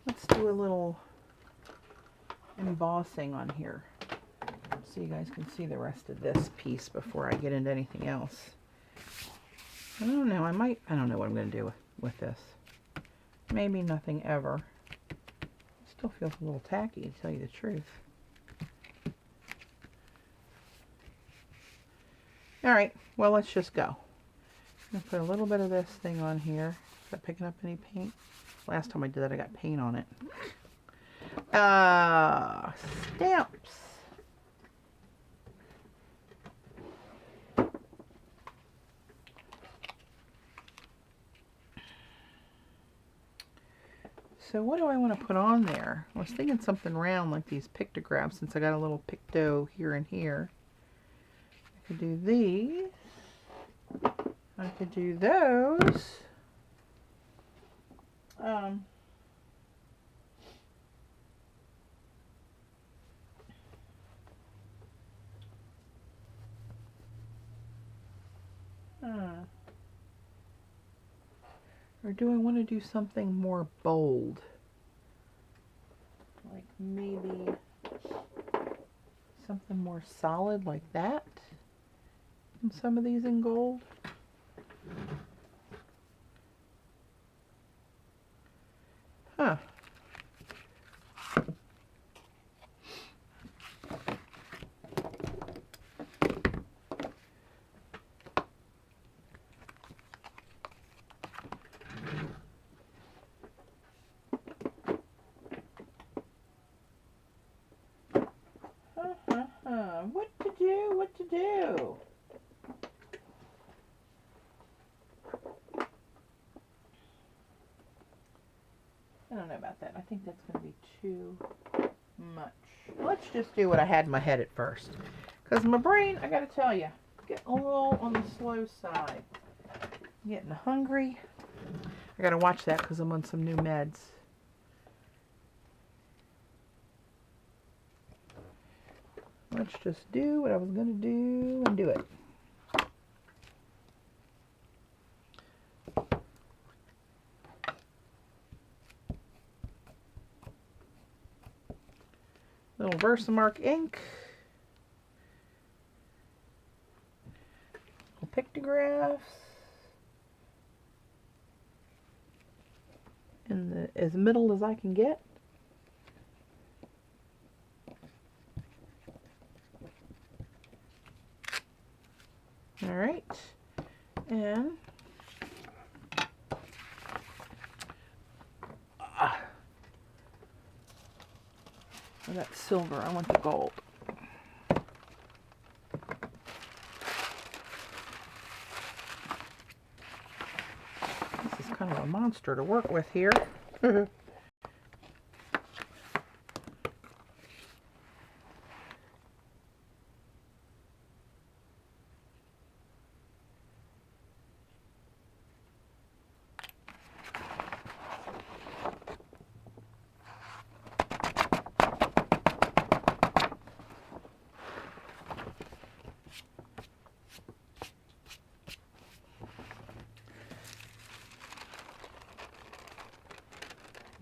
[SPEAKER 1] Let's do a little embossing on here, so you guys can see the rest of this piece before I get into anything else. I don't know, I don't know what I'm going to do with this. Maybe nothing ever. It still feels a little tacky, to tell you the truth. Alright, well, let's just go. I'm going to put a little bit of this thing on here. Is that picking up any paint? Last time I did that, I got paint on it. Stamps. so what do I want to put on there? I was thinking something round like these pictographs, since I got a little picto here and here. I could do these. I could do those. Or do I want to do something more bold? Like maybe something more solid like that? And some of these in gold? Huh. What to do? I don't know about that. I think that's going to be too much. Let's just do what I had in my head at first. Because my brain, I got to tell you, getting a little on the slow side. I'm getting hungry. I got to watch that because I'm on some new meds. Let's just do what I was going to do and do it. Little Versamark ink. Little pictographs. And as middle as I can get. All right, and that's silver. I want the gold. This is kind of a monster to work with here.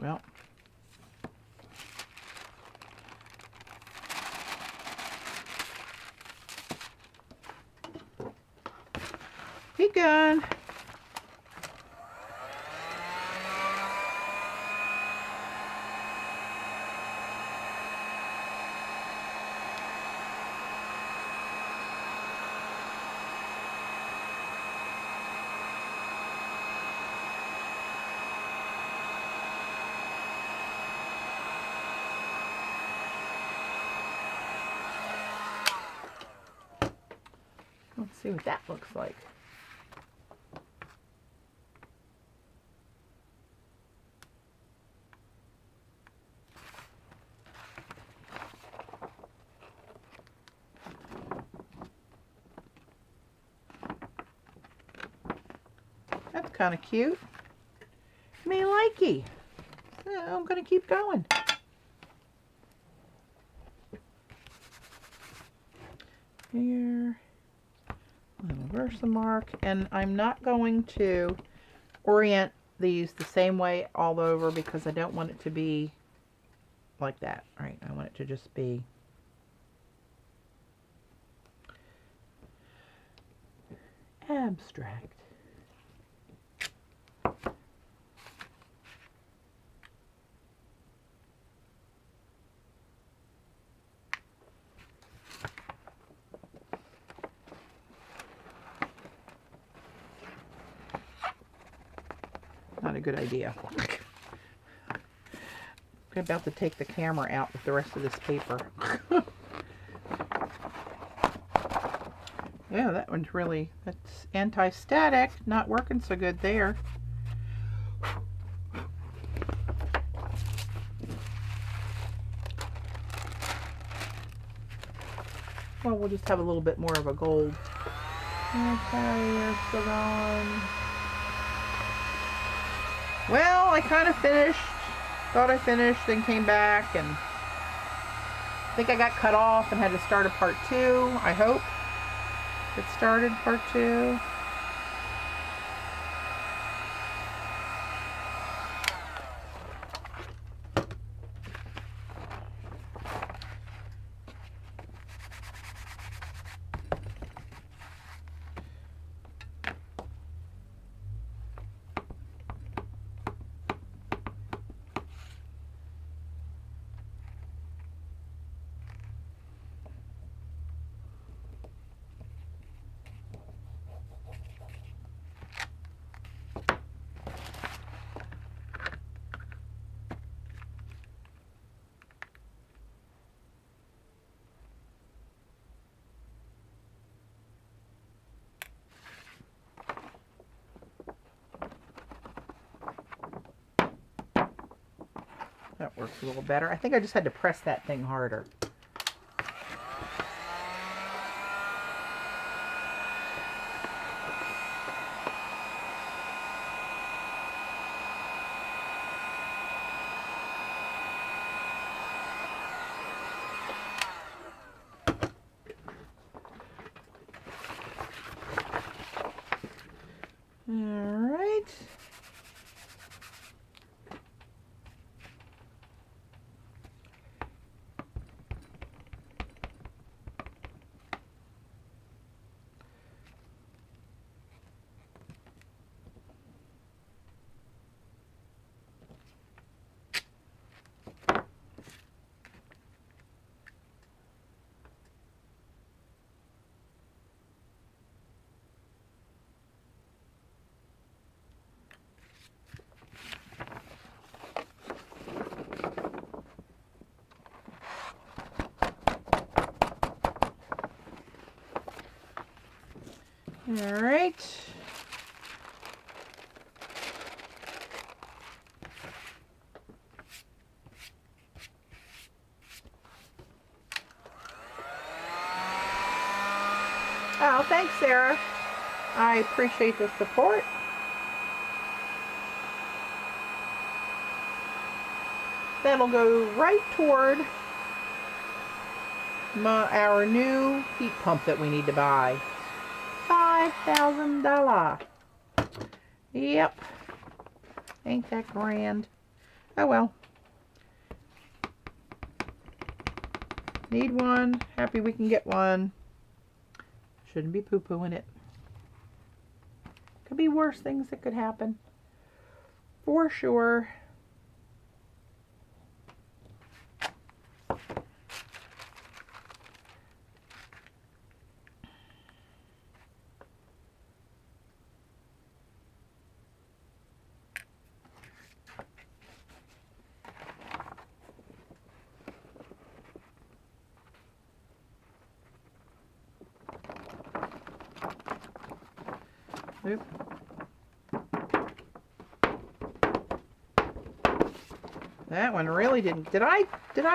[SPEAKER 1] Well, keep going. Let's see what that looks like. That's kind of cute. Me likey. I'm going to keep going. Here. Little Versamark, and I'm not going to orient these the same way all over because I don't want it to be like that. All right, I want it to just be abstract. Not a good idea. I'm about to take the camera out with the rest of this paper. Yeah, that one's really, that's anti-static. Not working so good there. Well, we'll just have a little bit more of a gold. Okay, you're still gone. Well, I kind of finished. Thought I finished, then came back, and I think I got cut off and had to start a part 2. I hope it started part 2. That works a little better. I think I just had to press that thing harder. All right. All right. Oh, thanks, Sarah. I appreciate the support. That'll go right toward our new heat pump that we need to buy. $5,000. Yep. Ain't that grand? Oh well. Need one. Happy we can get one. Shouldn't be poo-pooing it. Could be worse things that could happen. For sure. Oop. That one really didn't. Did I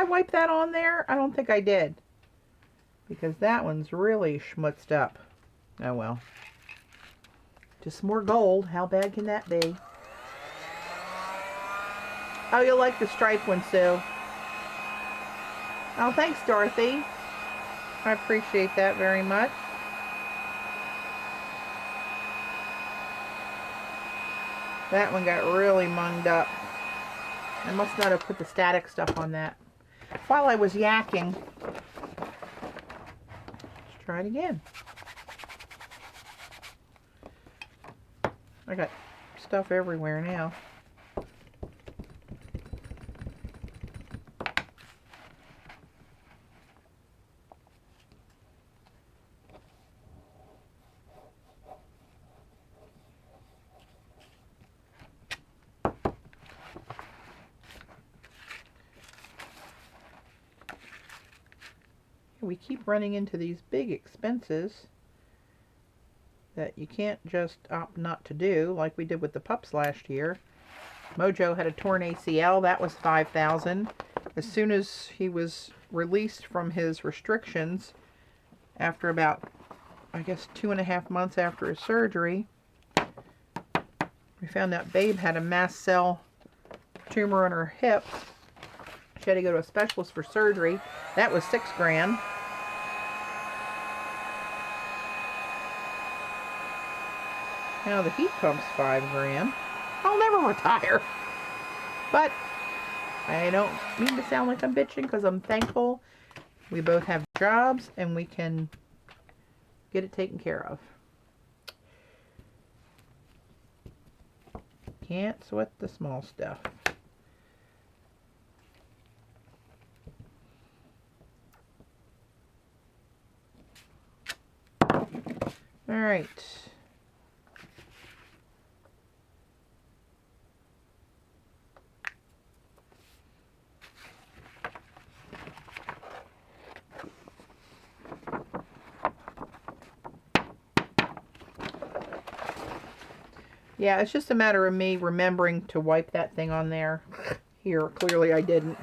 [SPEAKER 1] wipe that on there? I don't think I did. Because that one's really schmutzed up. Oh well. Just more gold. How bad can that be? Oh, you'll like the stripe one, Sue. Oh, thanks, Dorothy. I appreciate that very much. That one got really munged up. I must not have put the static stuff on that while I was yakking. Let's try it again. I got stuff everywhere now. We keep running into these big expenses that you can't just opt not to do, like we did with the pups last year. Mojo had a torn ACL. That was $5,000. As soon as he was released from his restrictions, after about, I guess, 2.5 months after his surgery. We found out Babe had a mast cell tumor on her hip. She had to go to a specialist for surgery. That was $6 grand. Now the heat pump's $5 grand. I'll never retire. But I don't mean to sound like I'm bitching, because I'm thankful we both have jobs and we can get it taken care of. Can't sweat the small stuff. All right. Yeah, it's just a matter of me remembering to wipe that thing on there. Here, clearly I didn't.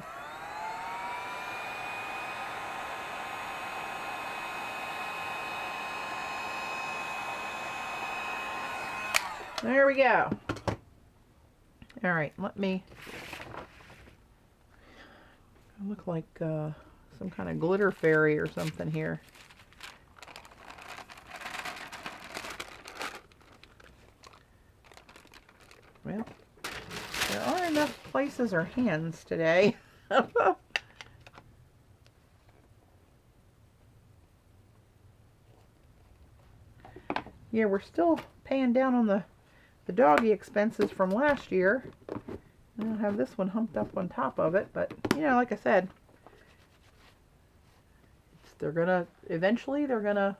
[SPEAKER 1] There we go. All right, let me... I look like some kind of glitter fairy or something here. Well, there aren't enough places or hands today. Yeah, we're still paying down on the doggy expenses from last year. I don't have this one humped up on top of it, but, you know, like I said, eventually they're gonna,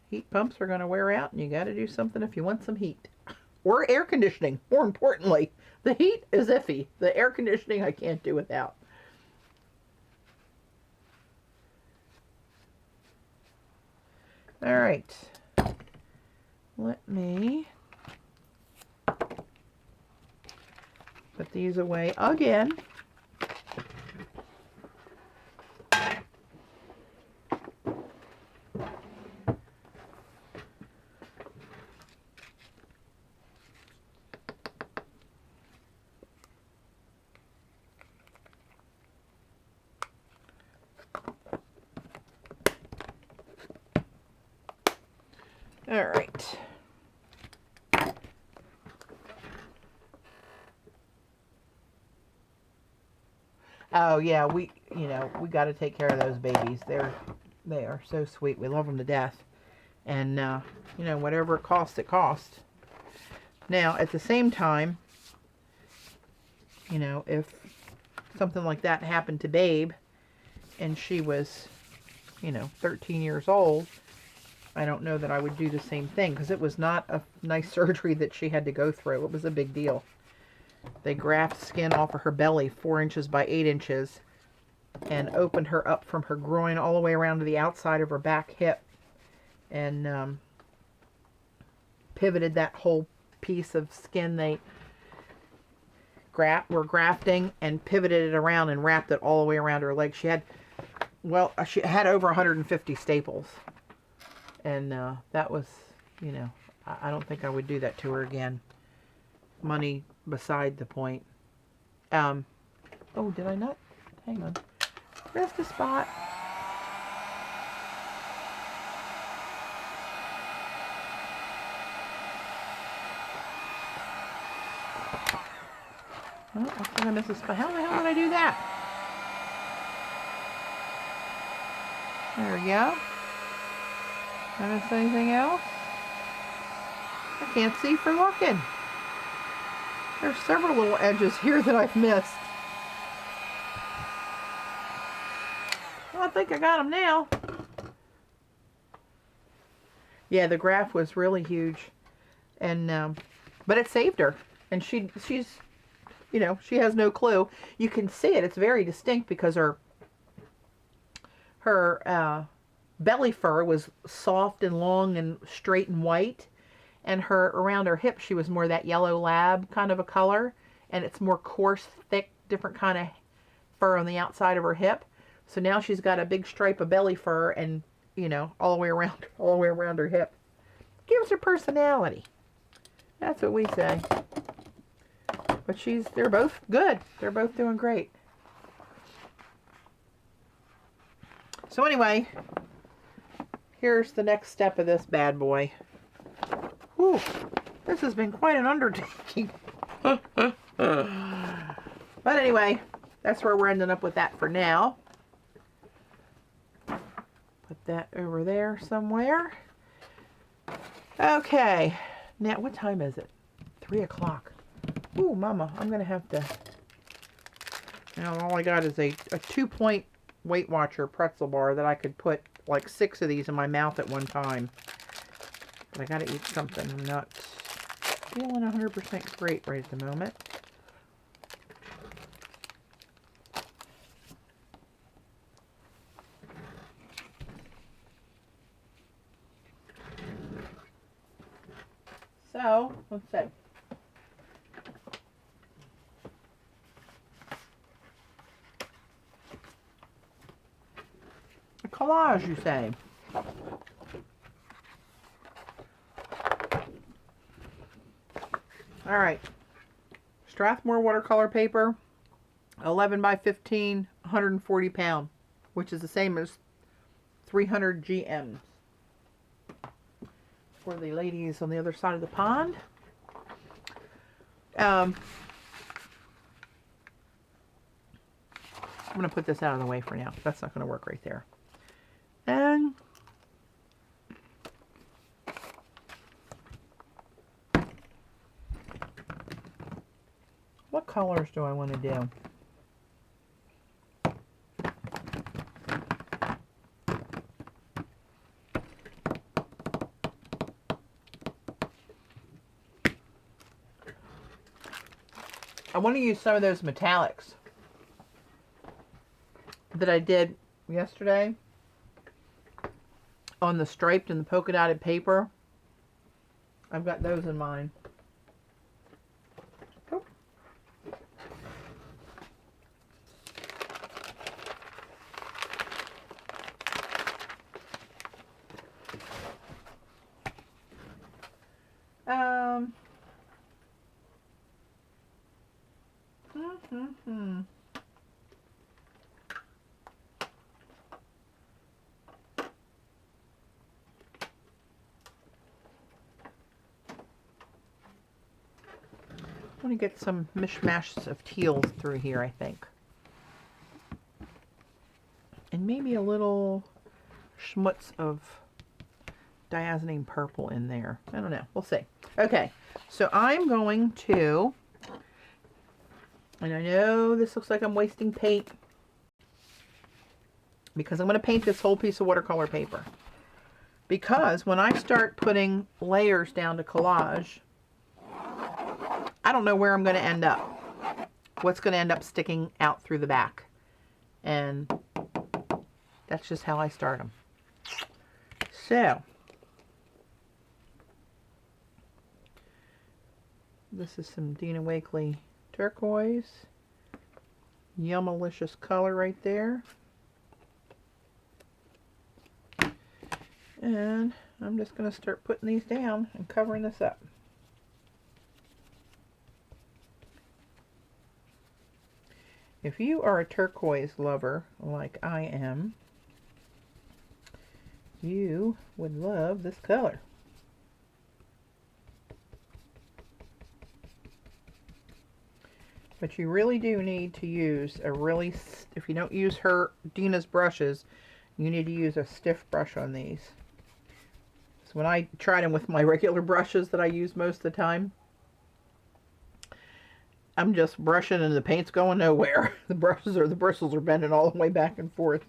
[SPEAKER 1] heat pumps are gonna wear out, and you gotta do something if you want some heat. Or air conditioning, more importantly. The heat is iffy. The air conditioning I can't do without. All right. Let me put these away again. All right. Oh yeah, we got to take care of those babies. They are so sweet. We love them to death. And whatever it costs, it costs. Now, at the same time, if something like that happened to Babe and she was, 13 years old, I don't know that I would do the same thing, because it was not a nice surgery that she had to go through. It was a big deal. They grafted skin off of her belly 4 inches by 8 inches and opened her up from her groin all the way around to the outside of her back hip, and pivoted that whole piece of skin they were grafting and pivoted it around and wrapped it all the way around her leg. She had over 150 staples. And that was, I don't think I would do that to her again. Money beside the point. Oh, did I not? Hang on. Where's the spot? Oh, I think I missed a spot. How the hell did I do that? There we go. Did I miss anything else? I can't see for looking. There's several little edges here that I've missed. Well, I think I got them now. Yeah, the graft was really huge, and but it saved her. And she's, she has no clue. You can see it. It's very distinct because her belly fur was soft and long and straight and white, and around her hip she was more that yellow lab kind of a color, and it's more coarse, thick, different kind of fur on the outside of her hip. So now she's got a big stripe of belly fur, and you know, all the way around her hip. Gives her personality. That's what we say. But they're both good. They're both doing great. So anyway, here's the next step of this bad boy. Whew, this has been quite an undertaking. But anyway, that's where we're ending up with that for now. Put that over there somewhere. Okay, now what time is it? 3 o'clock. Ooh, mama, I'm gonna have to, you know, all I got is a 2-point Weight Watcher pretzel bar that I could put like 6 of these in my mouth at one time. But I gotta eat something. I'm not feeling 100% great right at the moment. So, let's see. A collage, you say? All right. Strathmore watercolor paper, 11 by 15, 140 pound, which is the same as 300 GMs. For the ladies on the other side of the pond. I'm going to put this out of the way for now. That's not going to work right there. And what colors do I want to do? I want to use some of those metallics that I did yesterday on the striped and the polka dotted paper. I've got those in mind. Oh. I want to get some mishmashes of teals through here, I think. And maybe a little schmutz of diazonine purple in there. I don't know. We'll see. Okay, so I'm going to, and I know this looks like I'm wasting paint because I'm going to paint this whole piece of watercolor paper. Because when I start putting layers down to collage, I don't know where I'm going to end up. What's going to end up sticking out through the back. And that's just how I start them. So, this is some Dina Wakley turquoise. Yummalicious color right there. And I'm just going to start putting these down and covering this up. If you are a turquoise lover like I am, you would love this color. But you really do need to use a really, if you don't use Dina's brushes, you need to use a stiff brush on these. So when I tried them with my regular brushes that I use most of the time, I'm just brushing and the paint's going nowhere. The bristles are bending all the way back and forth.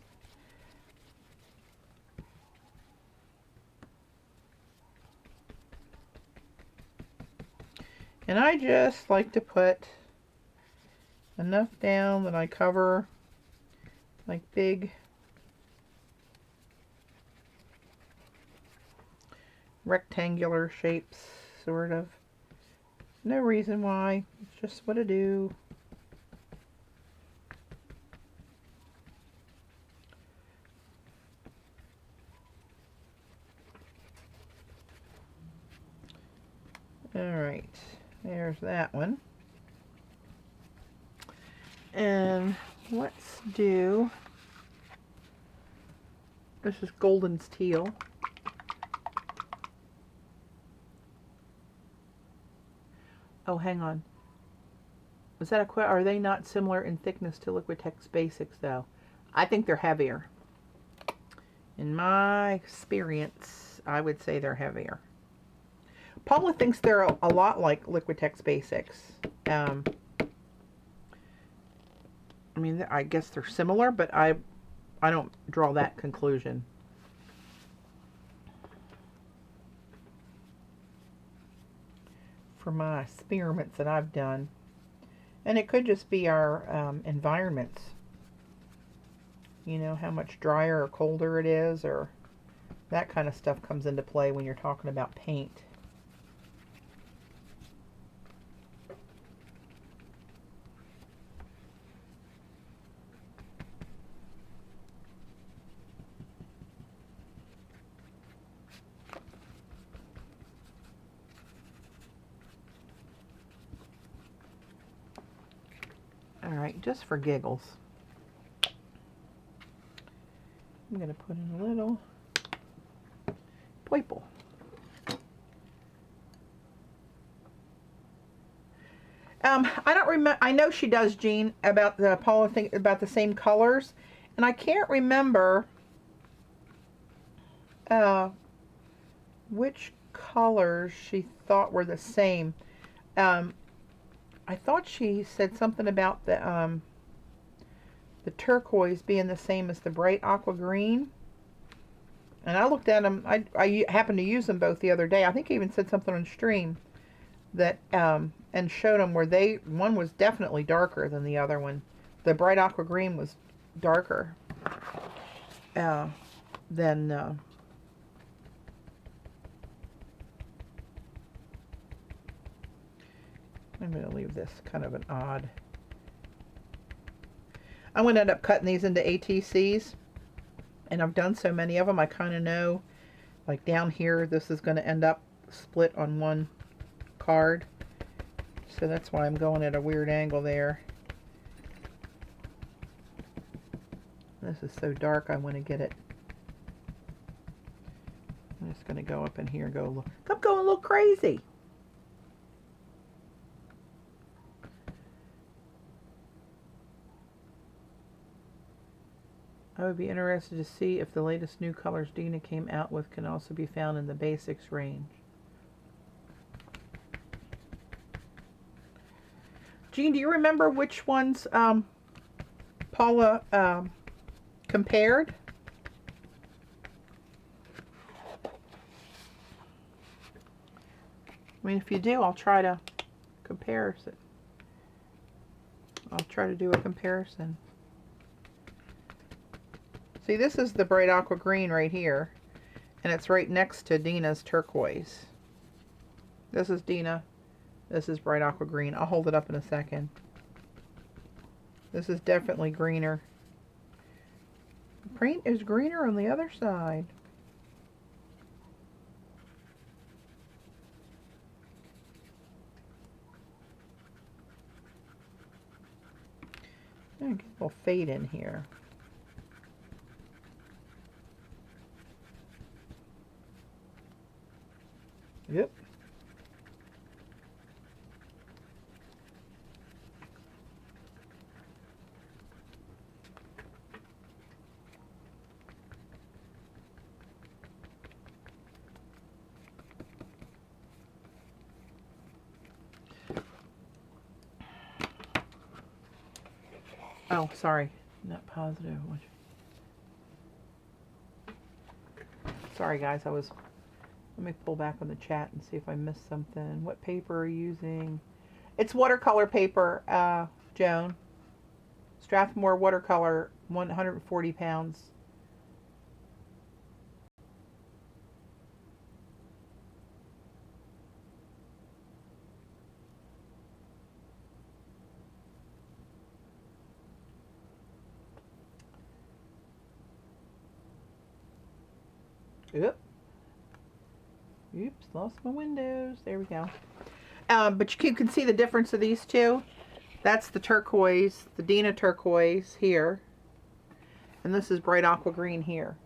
[SPEAKER 1] And I just like to put enough down that I cover like big rectangular shapes, sort of. No reason why, it's just what I do. Alright, there's that one. And let's do, this is Golden's Teal. Oh, hang on. Was that a are they not similar in thickness to Liquitex Basics though? I think they're heavier. In my experience, I would say they're heavier. Paula thinks they're a lot like Liquitex Basics. I mean, I guess they're similar, but I don't draw that conclusion. For my experiments that I've done. And it could just be our environments. You know, how much drier or colder it is, or that kind of stuff comes into play when you're talking about paint. Alright, just for giggles, I'm going to put in a little purple. I don't remember, I know she does, Jean, about the Paula thing, about the same colors, and I can't remember which colors she thought were the same. I thought she said something about the turquoise being the same as the bright aqua green. And I looked at them. I happened to use them both the other day. I think I even said something on stream that and showed them where one was definitely darker than the other one. The bright aqua green was darker than. I'm going to leave this kind of an odd. I'm going to end up cutting these into ATCs. And I've done so many of them, I kind of know, like down here, this is going to end up split on one card. So that's why I'm going at a weird angle there. This is so dark, I want to get it. I'm just going to go up in here and go, look. I'm going a little crazy. I would be interested to see if the latest new colors Dina came out with can also be found in the basics range. Jean, do you remember which ones Paula compared? I mean, if you do, I'll try to compare it. I'll try to do a comparison. See, this is the bright aqua green right here, and it's right next to Dina's turquoise. This is Dina. This is bright aqua green. I'll hold it up in a second. This is definitely greener. The paint is greener on the other side. I'm gonna get a little fade in here. Yep. Oh, sorry. Not positive. Sorry, guys. Let me pull back on the chat and see if I missed something. What paper are you using? It's watercolor paper, Joan. Strathmore watercolor, 140 pounds. Oop. Oops, lost my windows. There we go. But you can see the difference of these two. That's the turquoise, the Dina turquoise here. And this is bright aqua green here.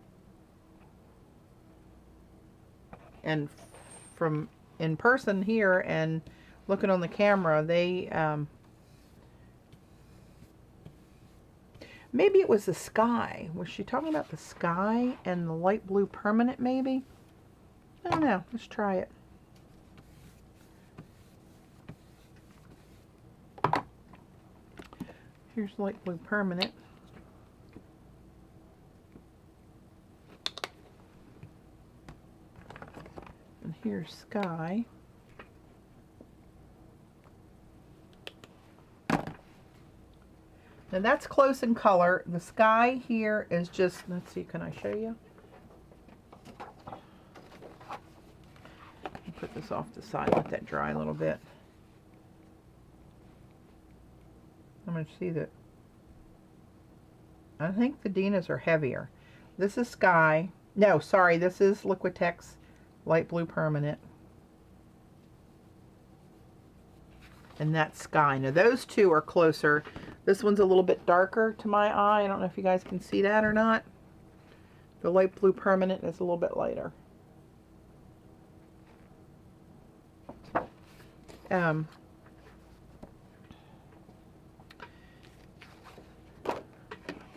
[SPEAKER 1] And from in person here and looking on the camera, they, maybe it was the sky. Was she talking about the sky and the light blue permanent maybe? I don't know. Let's try it. Here's light blue permanent. And here's sky. Now that's close in color. The sky here is just, let's see, can I show you? Put this off the side, let that dry a little bit. I'm going to see that. I think the Dinas are heavier. This is sky. No, sorry, this is Liquitex light blue permanent. And that's sky. Now those two are closer. This one's a little bit darker to my eye. I don't know if you guys can see that or not. The light blue permanent is a little bit lighter. I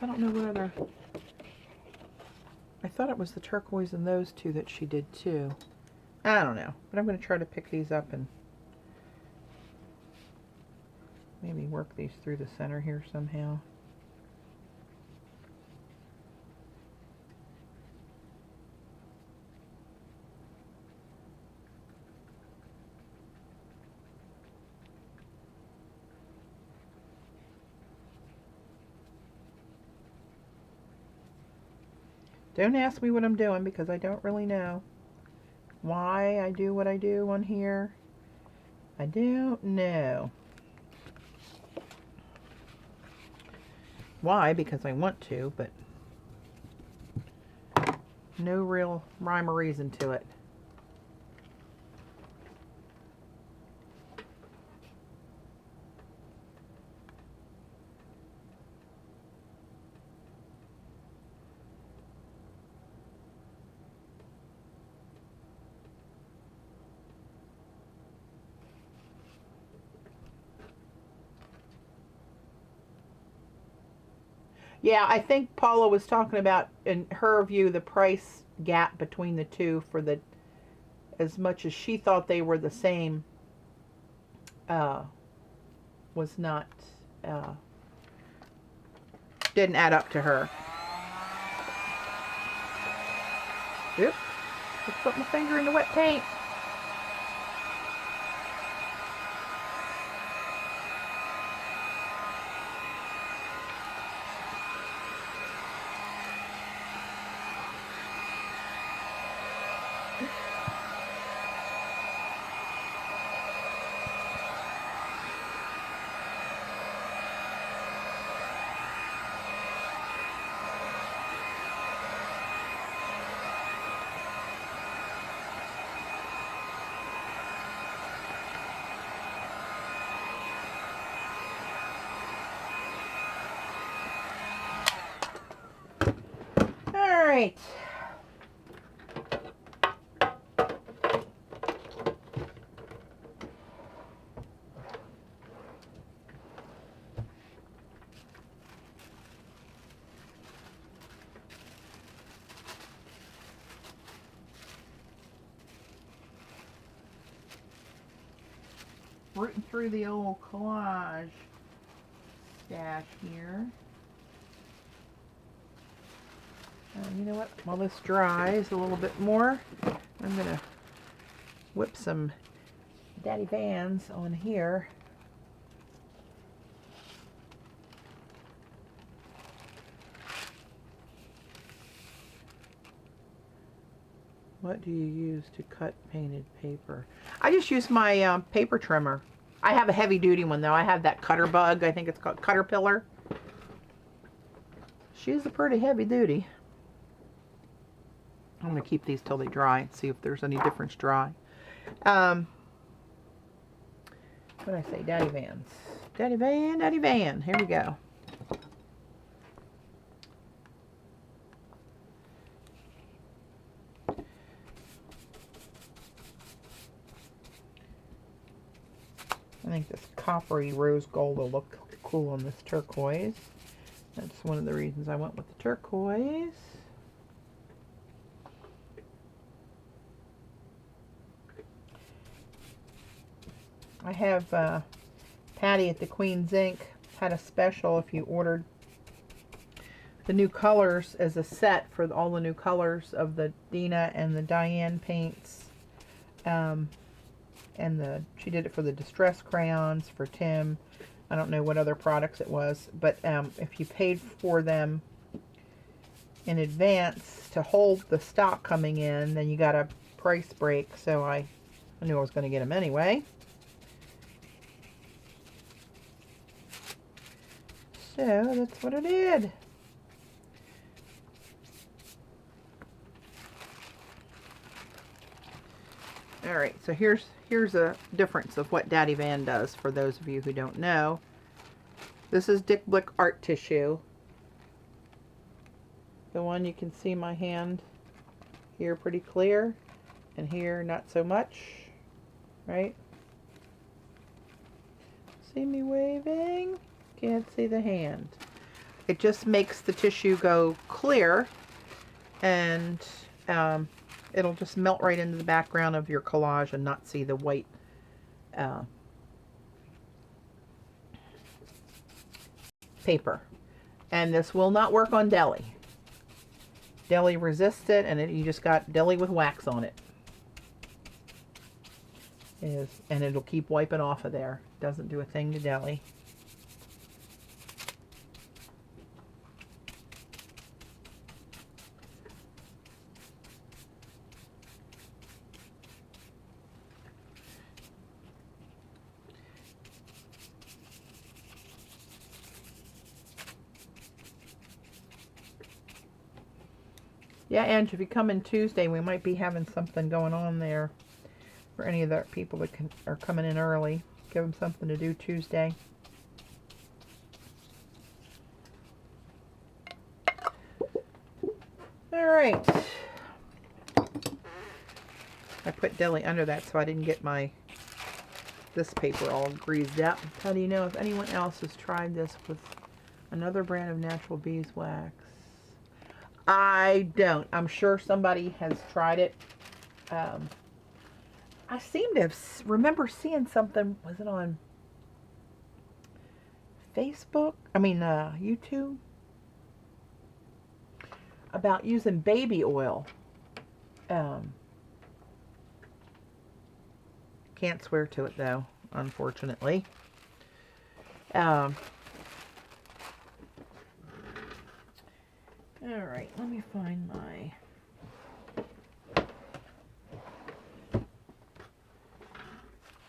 [SPEAKER 1] don't know what other... I thought it was the turquoise in those two that she did too. I don't know. But I'm going to try to pick these up and maybe work these through the center here somehow. Don't ask me what I'm doing because I don't really know why I do what I do on here. I don't know. Why? Because I want to, but no real rhyme or reason to it. Yeah, I think Paula was talking about, in her view, the price gap between the two for the, as much as she thought they were the same, was not, didn't add up to her. Yep, just put my finger in the wet paint. Right. Rooting through the old collage stash here. You know what? While this dries a little bit more, I'm going to whip some Daddy Vans on here. What do you use to cut painted paper? I just use my paper trimmer. I have a heavy duty one though. I have that Cutter Bug. I think it's called Caterpillar. She's a pretty heavy duty. I'm going to keep these till they dry and see if there's any difference dry. What did I say? Daddy Vans. Daddy Van, Daddy Van. Here we go. I think this coppery rose gold will look cool on this turquoise. That's one of the reasons I went with the turquoise. I have Patti at the Queen's Ink had a special if you ordered the new colors as a set for all the new colors of the Dina and the Diane paints. And she did it for the Distress crayons for Tim. I don't know what other products it was, but if you paid for them in advance to hold the stock coming in, then you got a price break. So I knew I was going to get them anyway. So that's what I did. Alright, so here's a difference of what Daddy Van does for those of you who don't know. This is Dick Blick art tissue. The one you can see my hand here pretty clear, and here not so much, right? See me waving? Can't see the hand. It just makes the tissue go clear, and it'll just melt right into the background of your collage and not see the white paper. And this will not work on deli. Deli resists it, and you just got deli with wax on it. And it'll keep wiping off of there. Doesn't do a thing to deli. Yeah, Ange, if you come in Tuesday, we might be having something going on there for any of the people that are coming in early. Give them something to do Tuesday. All right. I put deli under that so I didn't get this paper all greased up. How do you know if anyone else has tried this with another brand of natural beeswax? I don't. I'm sure somebody has tried it. I seem to remember seeing something. Was it on Facebook? I mean, YouTube? About using baby oil. Can't swear to it, though, unfortunately. Alright, let me find my...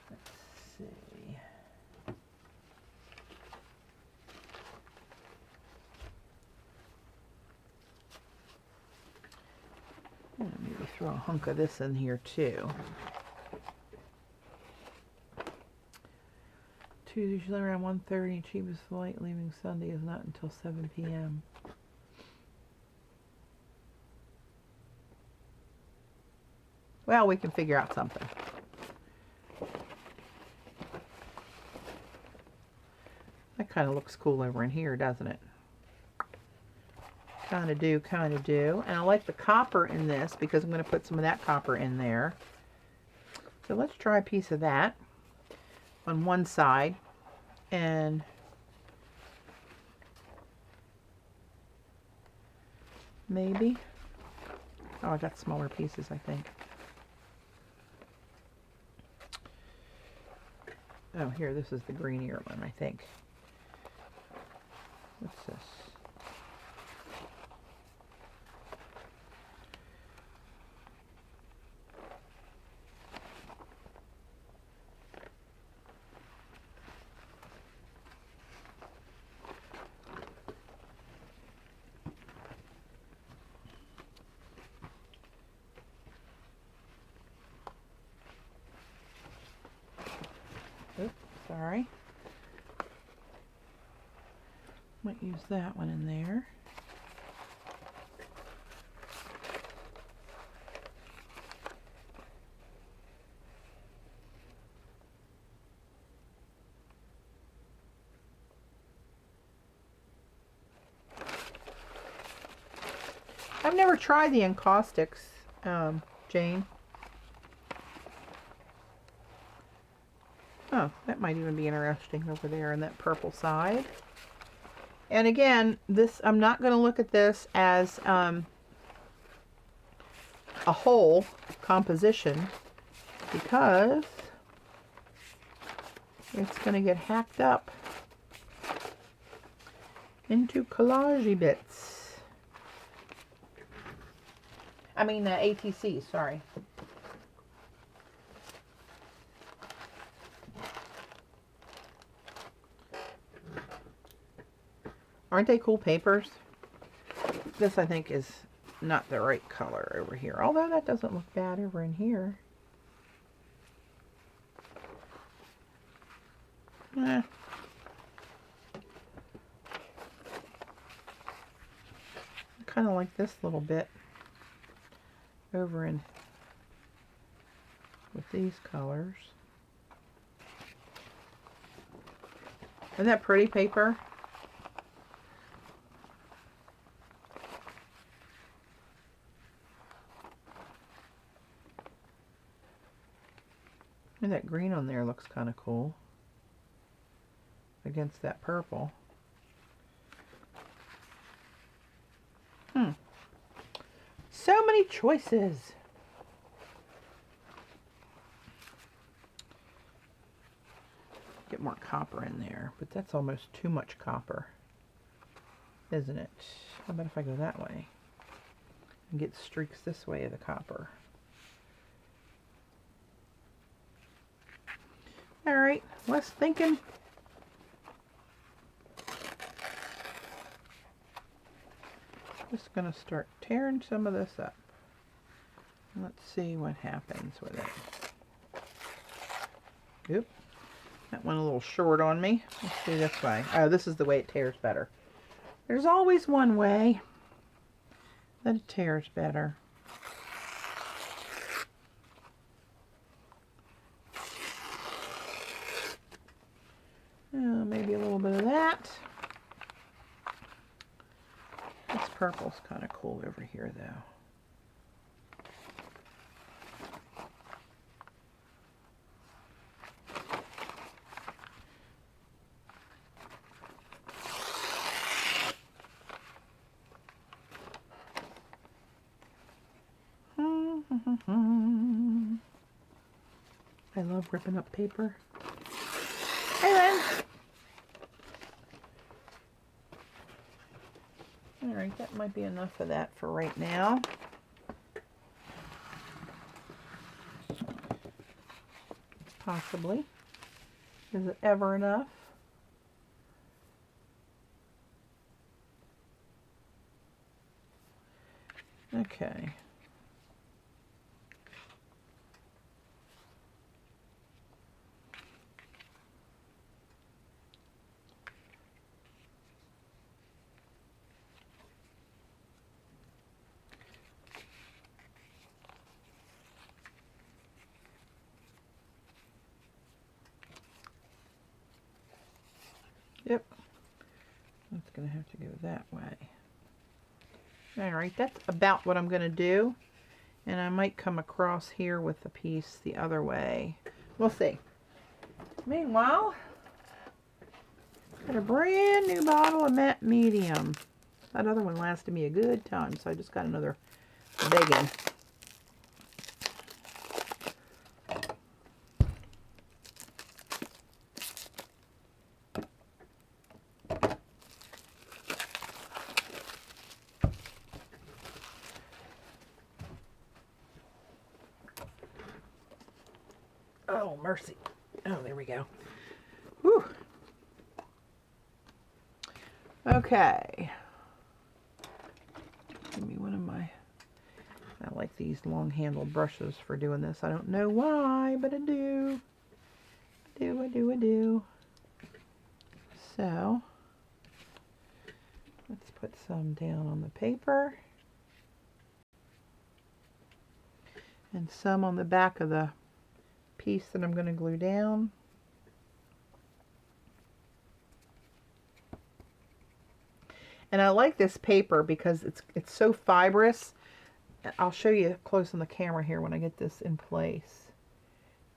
[SPEAKER 1] Let's see. Maybe throw a hunk of this in here, too. Tuesday, usually around 1:30, cheapest flight leaving Sunday is not until 7 p.m. Well, we can figure out something. That kind of looks cool over in here, doesn't it? Kind of do, kind of do. And I like the copper in this because I'm going to put some of that copper in there. So let's try a piece of that on one side. And maybe... Oh, I got smaller pieces, I think. Oh, here, this is the greenier one, I think. What's this? Oops. sorry. Might use that one in there. I've never tried the encaustics, Jane. Oh, that might even be interesting over there in that purple side. And again, this, I'm not going to look at this as a whole composition because it's going to get hacked up into collage bits. I mean, ATC, sorry. Aren't they cool papers? This, I think, is not the right color over here. Although that doesn't look bad over in here. I kind of like this little bit over in with these colors. Isn't that pretty paper? And that green on there looks kind of cool against that purple. So many choices. Get more copper in there, but that's almost too much copper, isn't it? How about if I go that way and get streaks this way of the copper? All right, less thinking. Just gonna start tearing some of this up. Let's see what happens with it. Oop, that went a little short on me. Let's see this way. Oh, this is the way it tears better. There's always one way that it tears better. Maybe a little bit of that. This purple's kind of cool over here, though. I love ripping up paper. Hey, Lynn. Alright, that might be enough of that for right now. Possibly. Is it ever enough? Okay. Yep, that's going to have to go that way. Alright, that's about what I'm going to do. And I might come across here with the piece the other way. We'll see. Meanwhile, got a brand new bottle of matte medium. That other one lasted me a good time, so I just got another big one. Oh, mercy. Oh, there we go. Whew. Okay. Give me one of my... I like these long-handled brushes for doing this. I don't know why, but I do. do. So, let's put some down on the paper. And some on the back of the piece that I'm going to glue down. And I like this paper because it's so fibrous. I'll show you close on the camera here when I get this in place.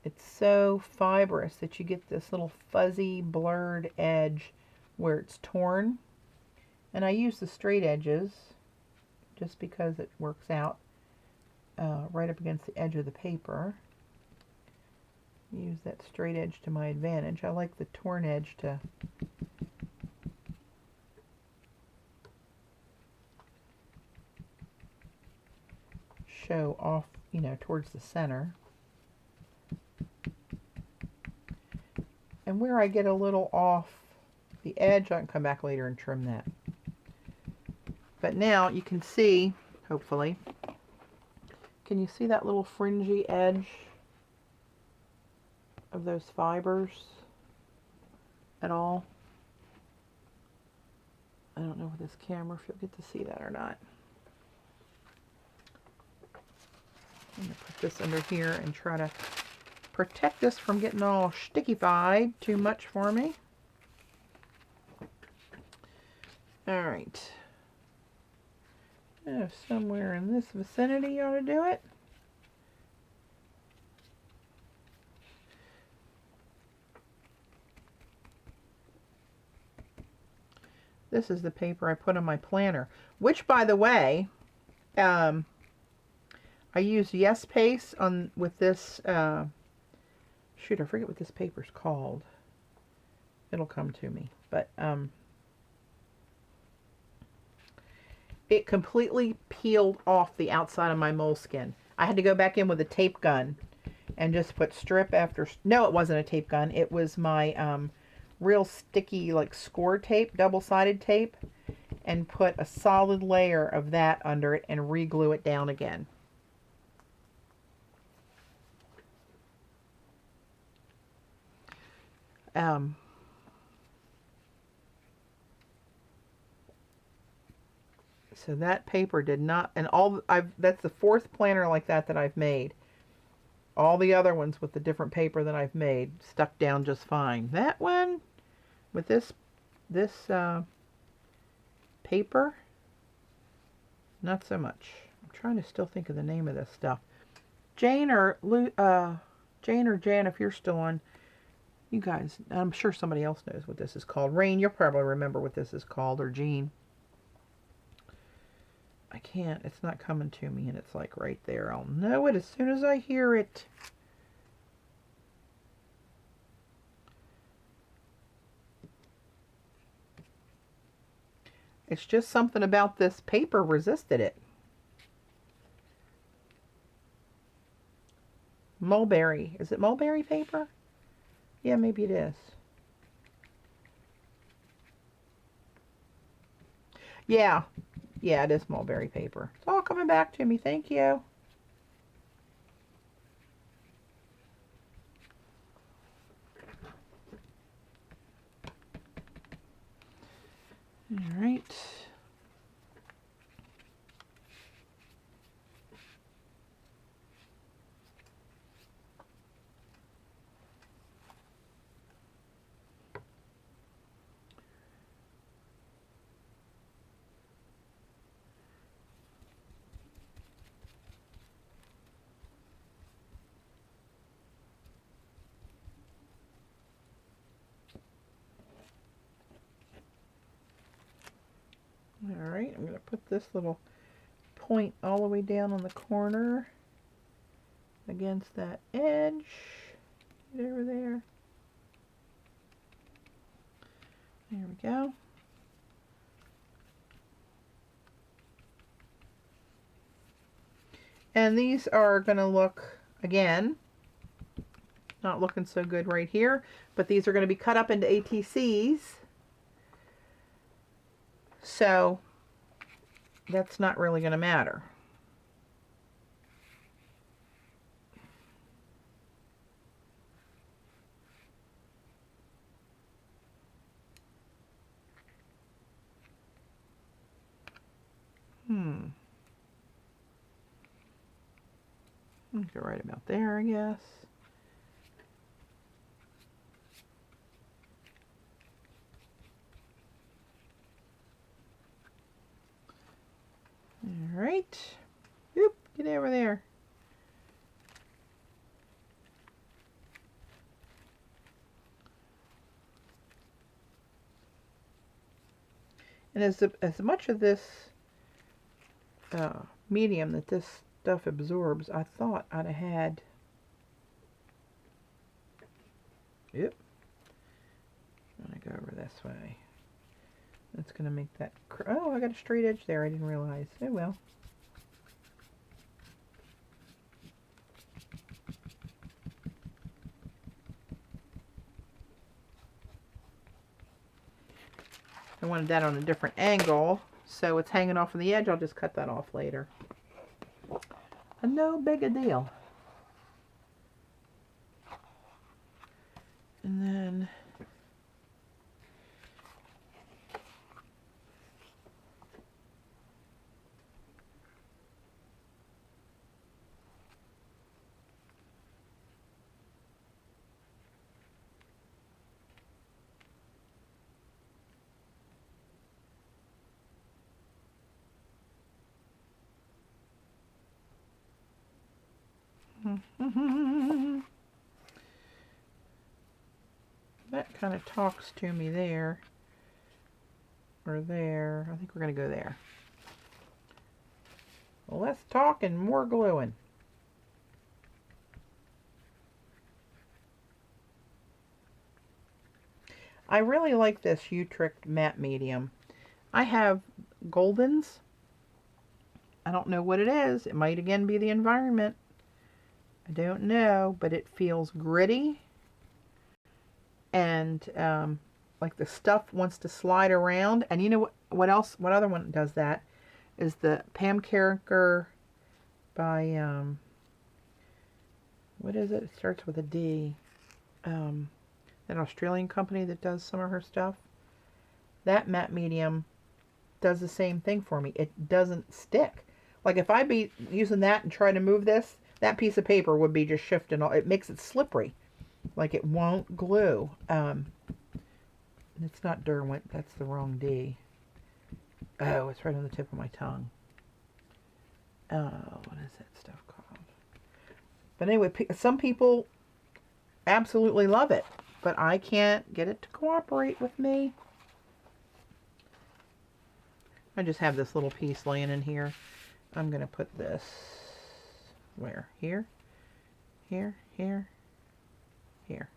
[SPEAKER 1] It's so fibrous that you get this little fuzzy blurred edge where it's torn. And I use the straight edges just because it works out right up against the edge of the paper. Use that straight edge to my advantage. I like the torn edge to show off, you know, towards the center. And where I get a little off the edge, I can come back later and trim that. But now you can see, hopefully, can you see that little fringy edge of those fibers at all? I don't know with this camera if you'll get to see that or not. I'm going to put this under here and try to protect this from getting all stickified too much for me. Alright. Somewhere in this vicinity you ought to do it. This is the paper I put on my planner, which, by the way, I used Yes Paste on with this. Shoot, I forget what this paper's called. It'll come to me, but it completely peeled off the outside of my moleskin. I had to go back in with a tape gun and just put strip after. No, it wasn't a tape gun. It was my real sticky, like, score tape, double-sided tape, and put a solid layer of that under it and re-glue it down again. So that paper did not, and that's the fourth planner like that I've made. All the other ones with the different paper that I've made stuck down just fine. That one with this paper, not so much. I'm trying to still think of the name of this stuff. Jane or Jan, if you're still on, you guys, I'm sure somebody else knows what this is called. Rain, you'll probably remember what this is called, or Jean. I can't, it's not coming to me, and it's like right there. I'll know it as soon as I hear it. It's just something about this paper resisted it. Mulberry. Is it mulberry paper? Yeah, maybe it is. Yeah. Yeah, it is mulberry paper. It's all coming back to me. Thank you. All right. Alright, I'm going to put this little point all the way down on the corner against that edge. Get over there. There we go. And these are going to look, again, not looking so good right here, but these are going to be cut up into ATCs. So that's not really going to matter. Go right about there, I guess. All right. Oop, get over there. And as much of this medium that this stuff absorbs, I thought I'd have had. Yep. I'm gonna go over this way. That's gonna make that. Oh, I got a straight edge there. I didn't realize. Oh well. I wanted that on a different angle, so it's hanging off on the edge. I'll just cut that off later. No big a deal. And then that kind of talks to me there, or there. I think we're going to go there. Well, less talk and more gluing. I really like this U-Trick matte medium. I have Goldens. I don't know what it is. It might again be the environment. I don't know, but it feels gritty. And like the stuff wants to slide around. And you know what else? What other one does that? Is the Pam Carricker by, what is it? It starts with a D. An Australian company that does some of her stuff. That matte medium does the same thing for me. It doesn't stick. Like if I be using that and try to move this, that piece of paper would be just shifting. It makes it slippery. Like it won't glue. It's not Derwent. That's the wrong D. Oh, it's right on the tip of my tongue. Oh, what is that stuff called? But anyway, some people absolutely love it, but I can't get it to cooperate with me. I just have this little piece laying in here. I'm going to put this where? Here? Here? Here? Here.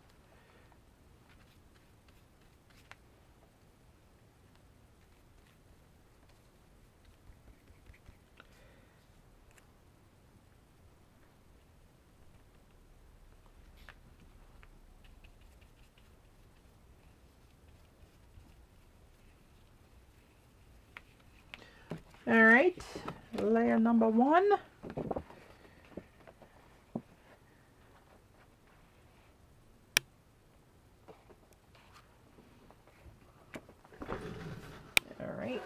[SPEAKER 1] All right, layer number 1. All right.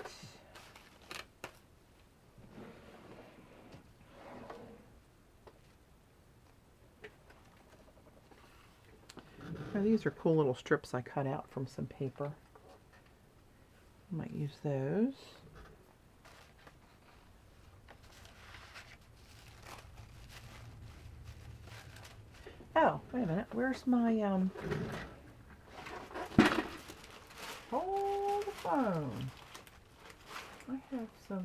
[SPEAKER 1] Oh, these are cool little strips I cut out from some paper. I might use those. Oh, wait a minute. Where's my, hold the phone. I have some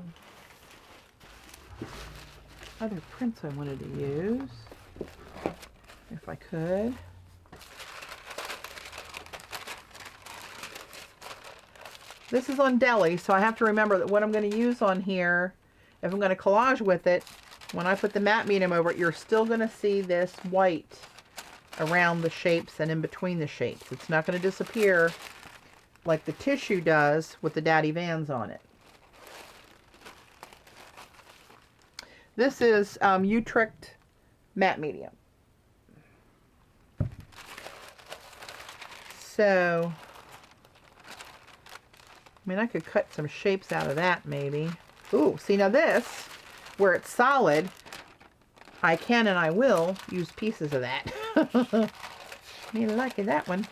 [SPEAKER 1] other prints I wanted to use, if I could. This is on deli, so I have to remember that what I'm going to use on here, if I'm going to collage with it, when I put the matte medium over it, you're still going to see this white around the shapes and in between the shapes. It's not going to disappear like the tissue does with the Daddy Vans on it. This is U-Trick matte medium. So, I mean, I could cut some shapes out of that maybe. Ooh, see now this, where it's solid, I can and I will use pieces of that. Me like that one.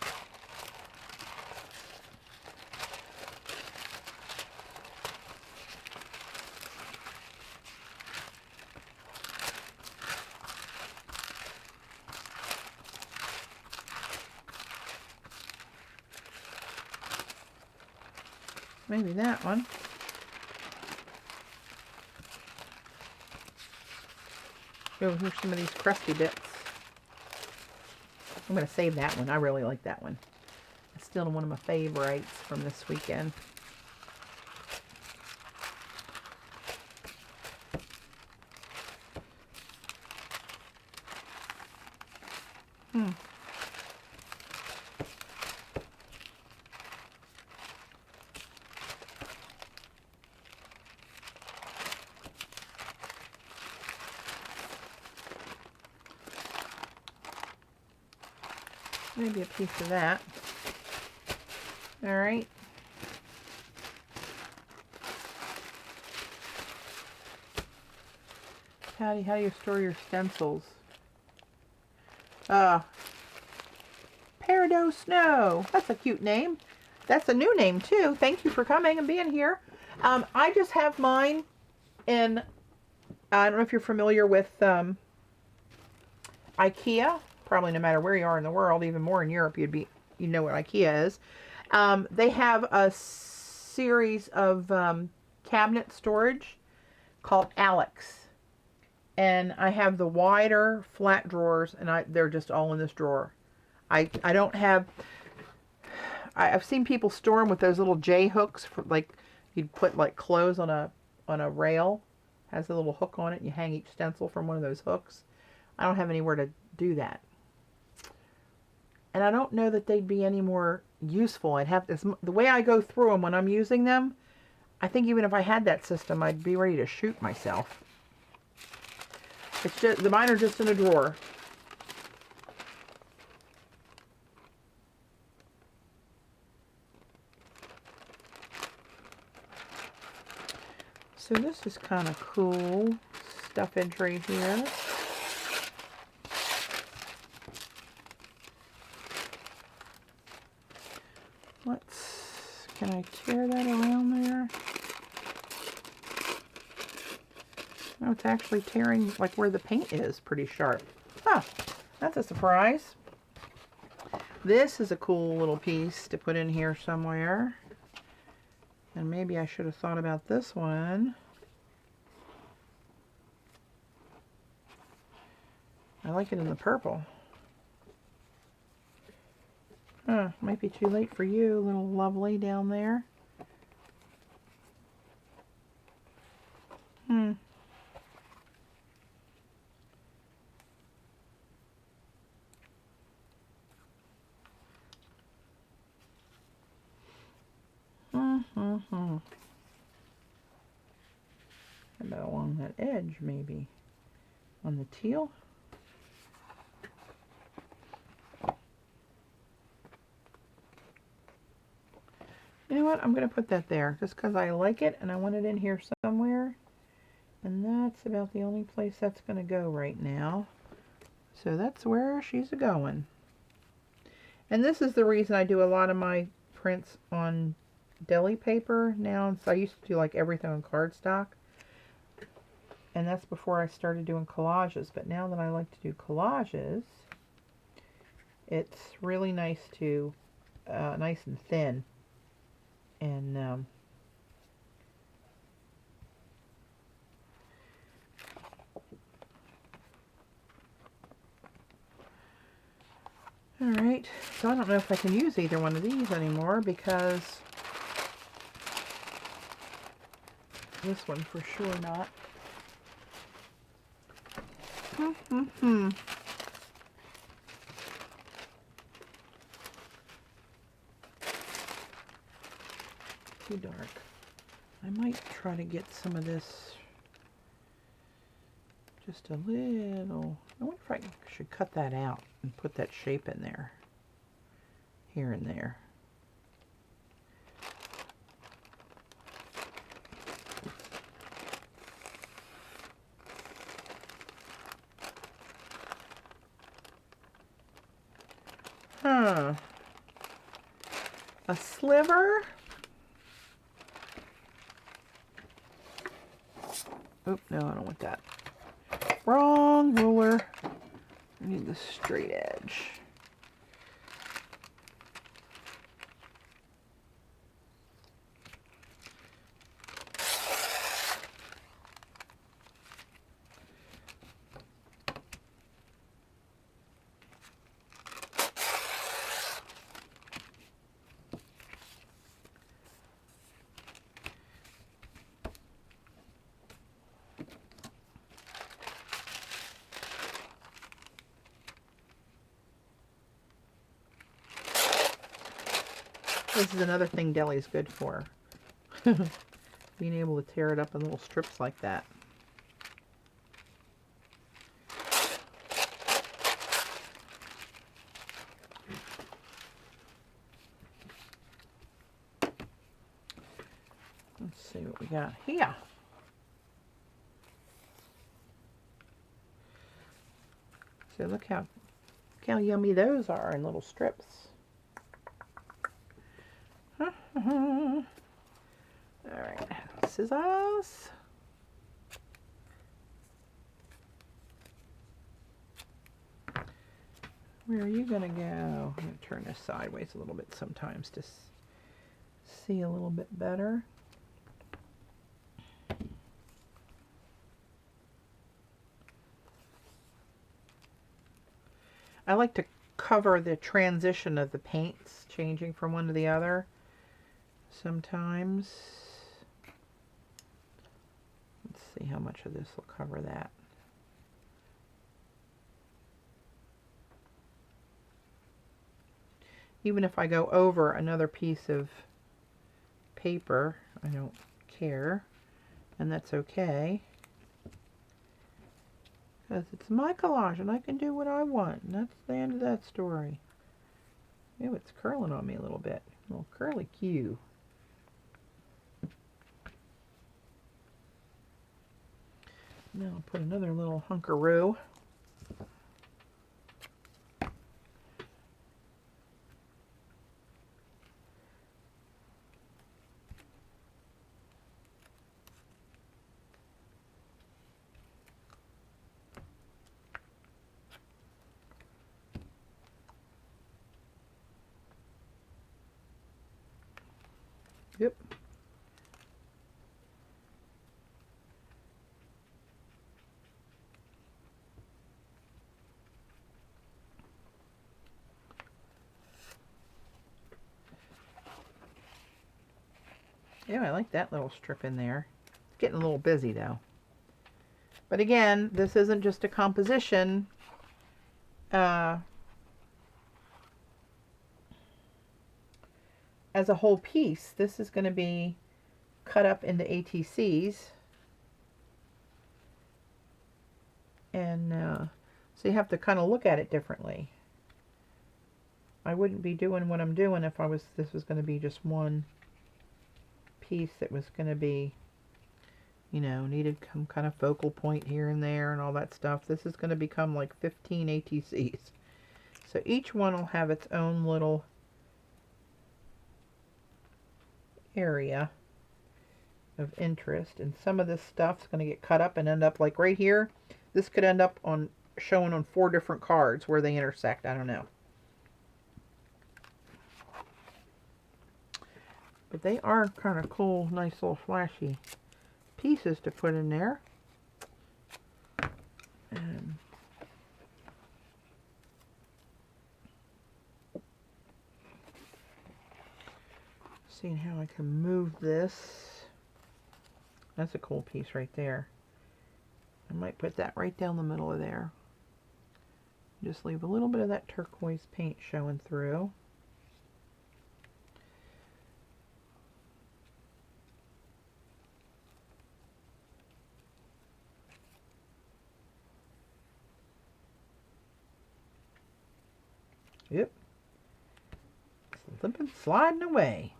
[SPEAKER 1] Maybe that one. Oh, here's some of these crusty bits. I'm going to save that one. I really like that one. It's still one of my favorites from this weekend. Maybe a piece of that. All right. Patty, how do you store your stencils? Peridot Snow. That's a cute name. That's a new name too. Thank you for coming and being here. I just have mine in, I don't know if you're familiar with IKEA. Probably no matter where you are in the world, even more in Europe, you know what IKEA is. They have a series of cabinet storage called Alex. And I have the wider flat drawers, and they're just all in this drawer. I don't have, I've seen people store them with those little J hooks, for, like you'd put like clothes on a rail, has a little hook on it, and you hang each stencil from one of those hooks. I don't have anywhere to do that. And I don't know that they'd be any more useful. I'd have this, the way I go through them when I'm using them, I think even if I had that system, I'd be ready to shoot myself. It's just, the mine are just in a drawer. So this is kind of cool stuffage right here. Can I tear that around there? No, it's actually tearing like where the paint is pretty sharp. Huh, that's a surprise. This is a cool little piece to put in here somewhere. And maybe I should have thought about this one. I like it in the purple. Might be too late for you, little lovely down there. About along that edge, maybe. On the teal. You know what? I'm going to put that there just because I like it and I want it in here somewhere. And that's about the only place that's going to go right now. So that's where she's going. And this is the reason I do a lot of my prints on deli paper now. So I used to do like everything on cardstock. And that's before I started doing collages. But now that I like to do collages, it's really nice to, nice and thin. And all right, so I don't know if I can use either one of these anymore because this one for sure not. Too dark. I might try to get some of this just a little. I wonder if I should cut that out and put that shape in there, here and there. A sliver. Oop, no, I don't want that. Wrong ruler. I need the straight edge. This is another thing deli's good for. Being able to tear it up in little strips like that. Let's see what we got here. So look how yummy those are in little strips. Alright, scissors. Where are you gonna go? I'm gonna turn this sideways a little bit sometimes to see a little bit better. I like to cover the transition of the paints changing from one to the other sometimes. Let's see how much of this will cover that. Even if I go over another piece of paper, I don't care, and that's okay. Because it's my collage and I can do what I want, and that's the end of that story. Ew, it's curling on me a little bit. A little curly Q. Now I'll put another little hunkaroo. Yep. Yeah, I like that little strip in there. It's getting a little busy though. But again, this isn't just a composition. As a whole piece, this is going to be cut up into ATCs. And so you have to kind of look at it differently. I wouldn't be doing what I'm doing if this was going to be just one piece that was going to be, you know, needed some kind of focal point here and there and all that stuff. This is going to become like 15 ATCs. So each one will have its own little area of interest, and some of this stuff's going to get cut up and end up like right here. This could end up on showing on 4 different cards where they intersect. I don't know. But they are kind of cool, nice little flashy pieces to put in there. And seeing how I can move this. That's a cool piece right there. I might put that right down the middle of there. Just leave a little bit of that turquoise paint showing through. Yep. Slipping, sliding away.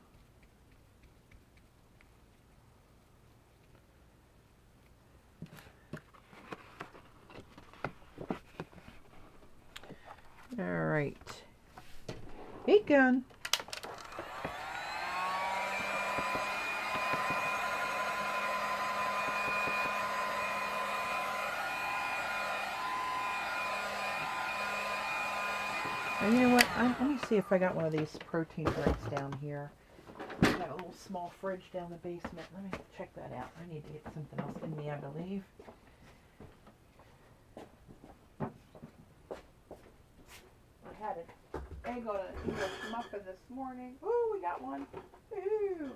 [SPEAKER 1] All right. Heat gun. And you know what? Let me see if I got one of these protein drinks down here. I got a little small fridge down the basement. Let me check that out. I need to get something else in me, I believe. I had an egg on an English muffin this morning. Ooh, we got one. Ooh.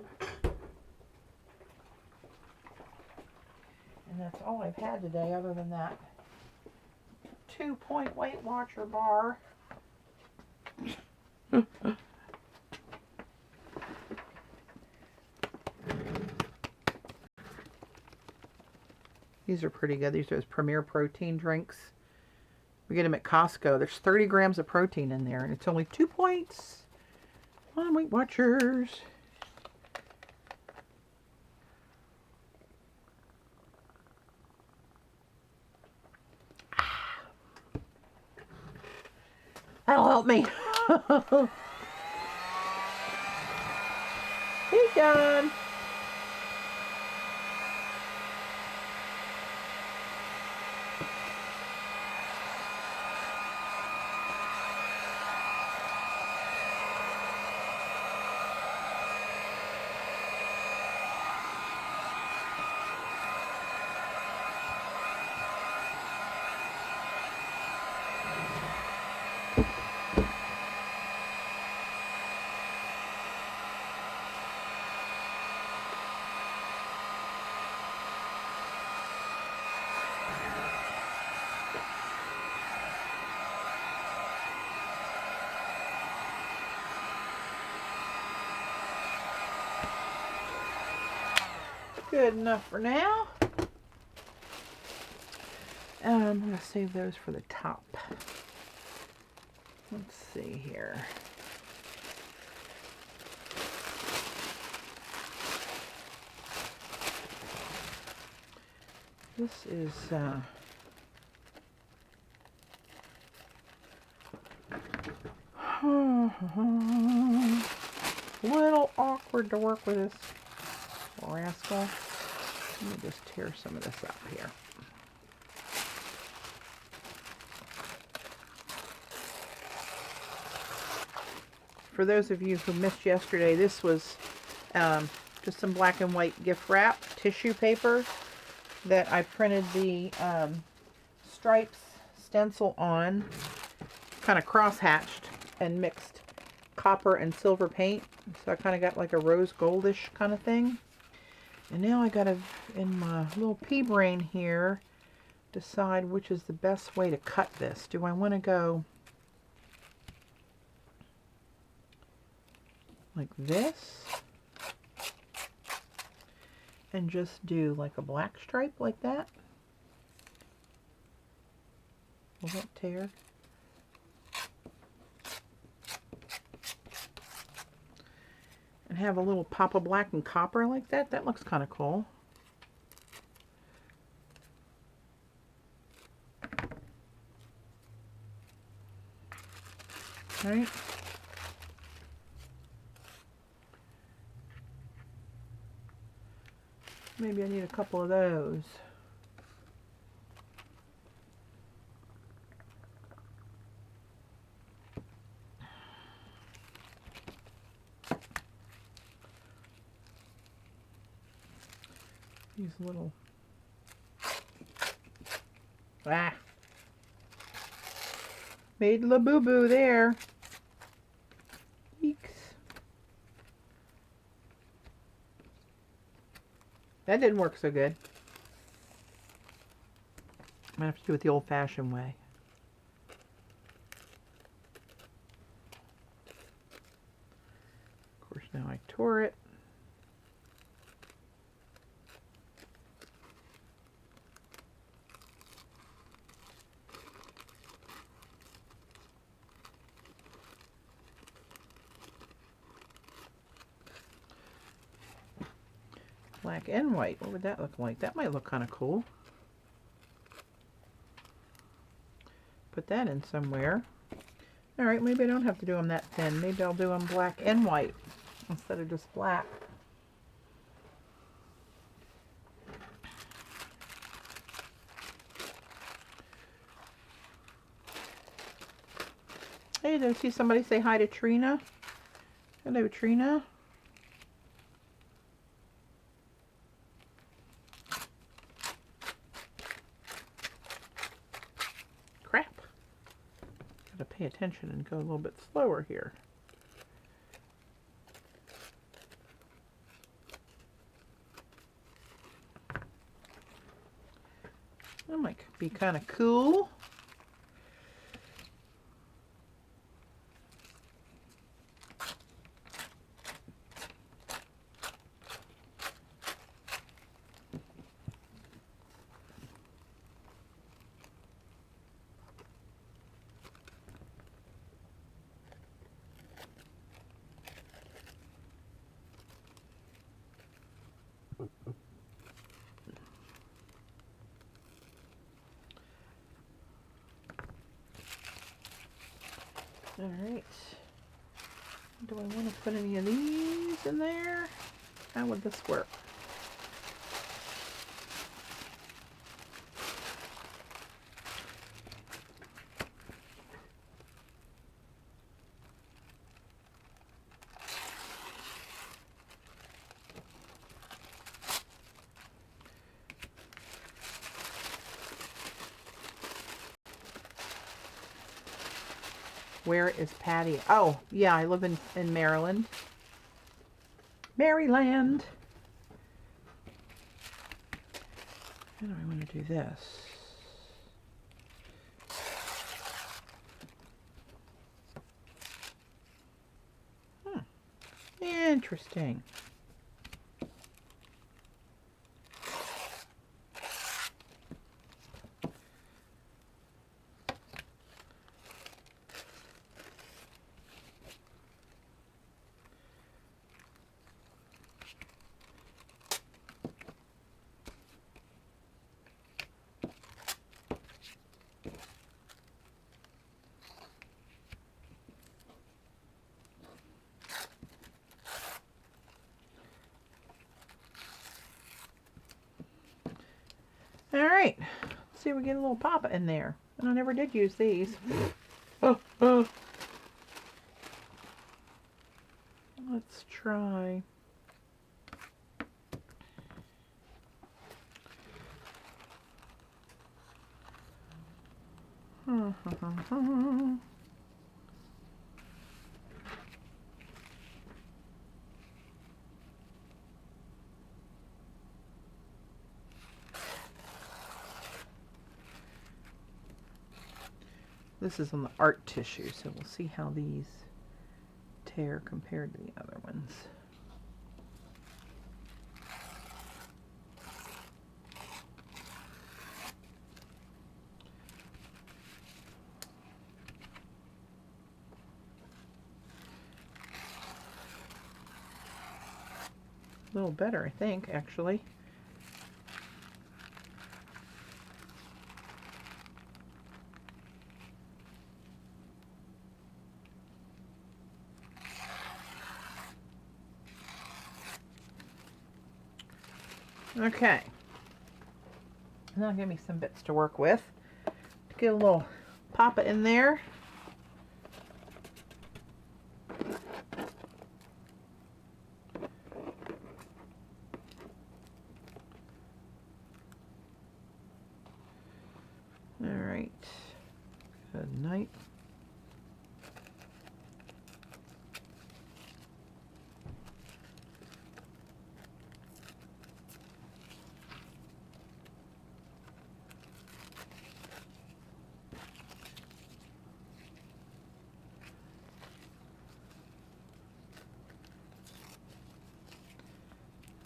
[SPEAKER 1] And that's all I've had today other than that 2-point Weight Watcher bar. These are pretty good. These are Premier Protein drinks. We get them at Costco. There's 30 grams of protein in there, and it's only 2 points on Weight Watchers. That'll help me. Hey, John. Good enough for now. I'm going to save those for the top. Let's see here. This is a little awkward to work with this rascal. Let me just tear some of this up here. For those of you who missed yesterday, this was just some black and white gift wrap tissue paper that I printed the stripes stencil on, kind of cross-hatched and mixed copper and silver paint. So I kind of got like a rose goldish kind of thing. And now I gotta, in my little pea brain here, decide which is the best way to cut this. Do I want to go like this and just do like a black stripe like that? Will that tear? And have a little pop of black and copper like that. That looks kind of cool. All right. Maybe I need a couple of those. These little, made la boo boo there. Eeks. That didn't work so good. I'm gonna have to do it the old-fashioned way. Of course, now I tore it. Black and white. What would that look like? That might look kind of cool. Put that in somewhere. All right, maybe I don't have to do them that thin. Maybe I'll do them black and white instead of just black. Hey, did I see somebody say hi to Trina? Hello, Trina. Crap. Gotta pay attention and go a little bit slower here. That might be kind of cool. All right. Do I want to put any of these in there? How would this work? Where is Patty? Oh, yeah, I live in Maryland. Maryland. How do I want to do this? Interesting. All right, let's see if we get a little pop in there. And I never did use these. Let's try. This is on the art tissue, so we'll see how these tear compared to the other ones. A little better, I think, actually. Okay, that'll give me some bits to work with. Get a little pop it in there. All right, good night.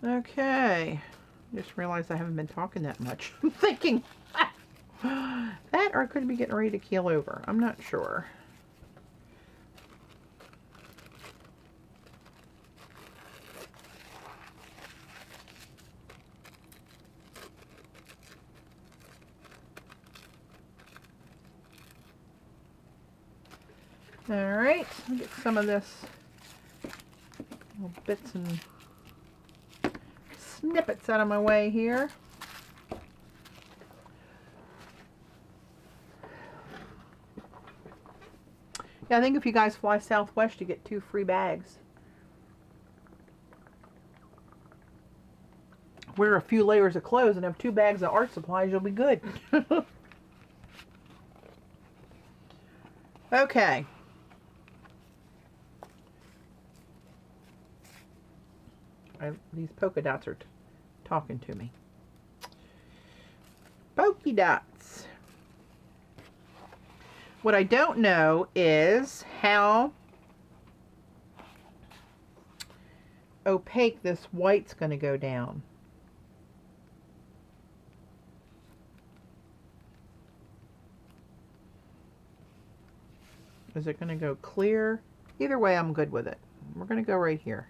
[SPEAKER 1] Okay, just realized I haven't been talking that much. I'm thinking that, or I could be getting ready to keel over. I'm not sure. Alright, let me get some of this little bits and snippets out of my way here. Yeah, I think if you guys fly Southwest, you get 2 free bags. Wear a few layers of clothes and have 2 bags of art supplies, you'll be good. Okay. These polka dots are talking to me. Polka dots. What I don't know is how opaque this white's going to go down. Is it going to go clear? Either way, I'm good with it. We're going to go right here.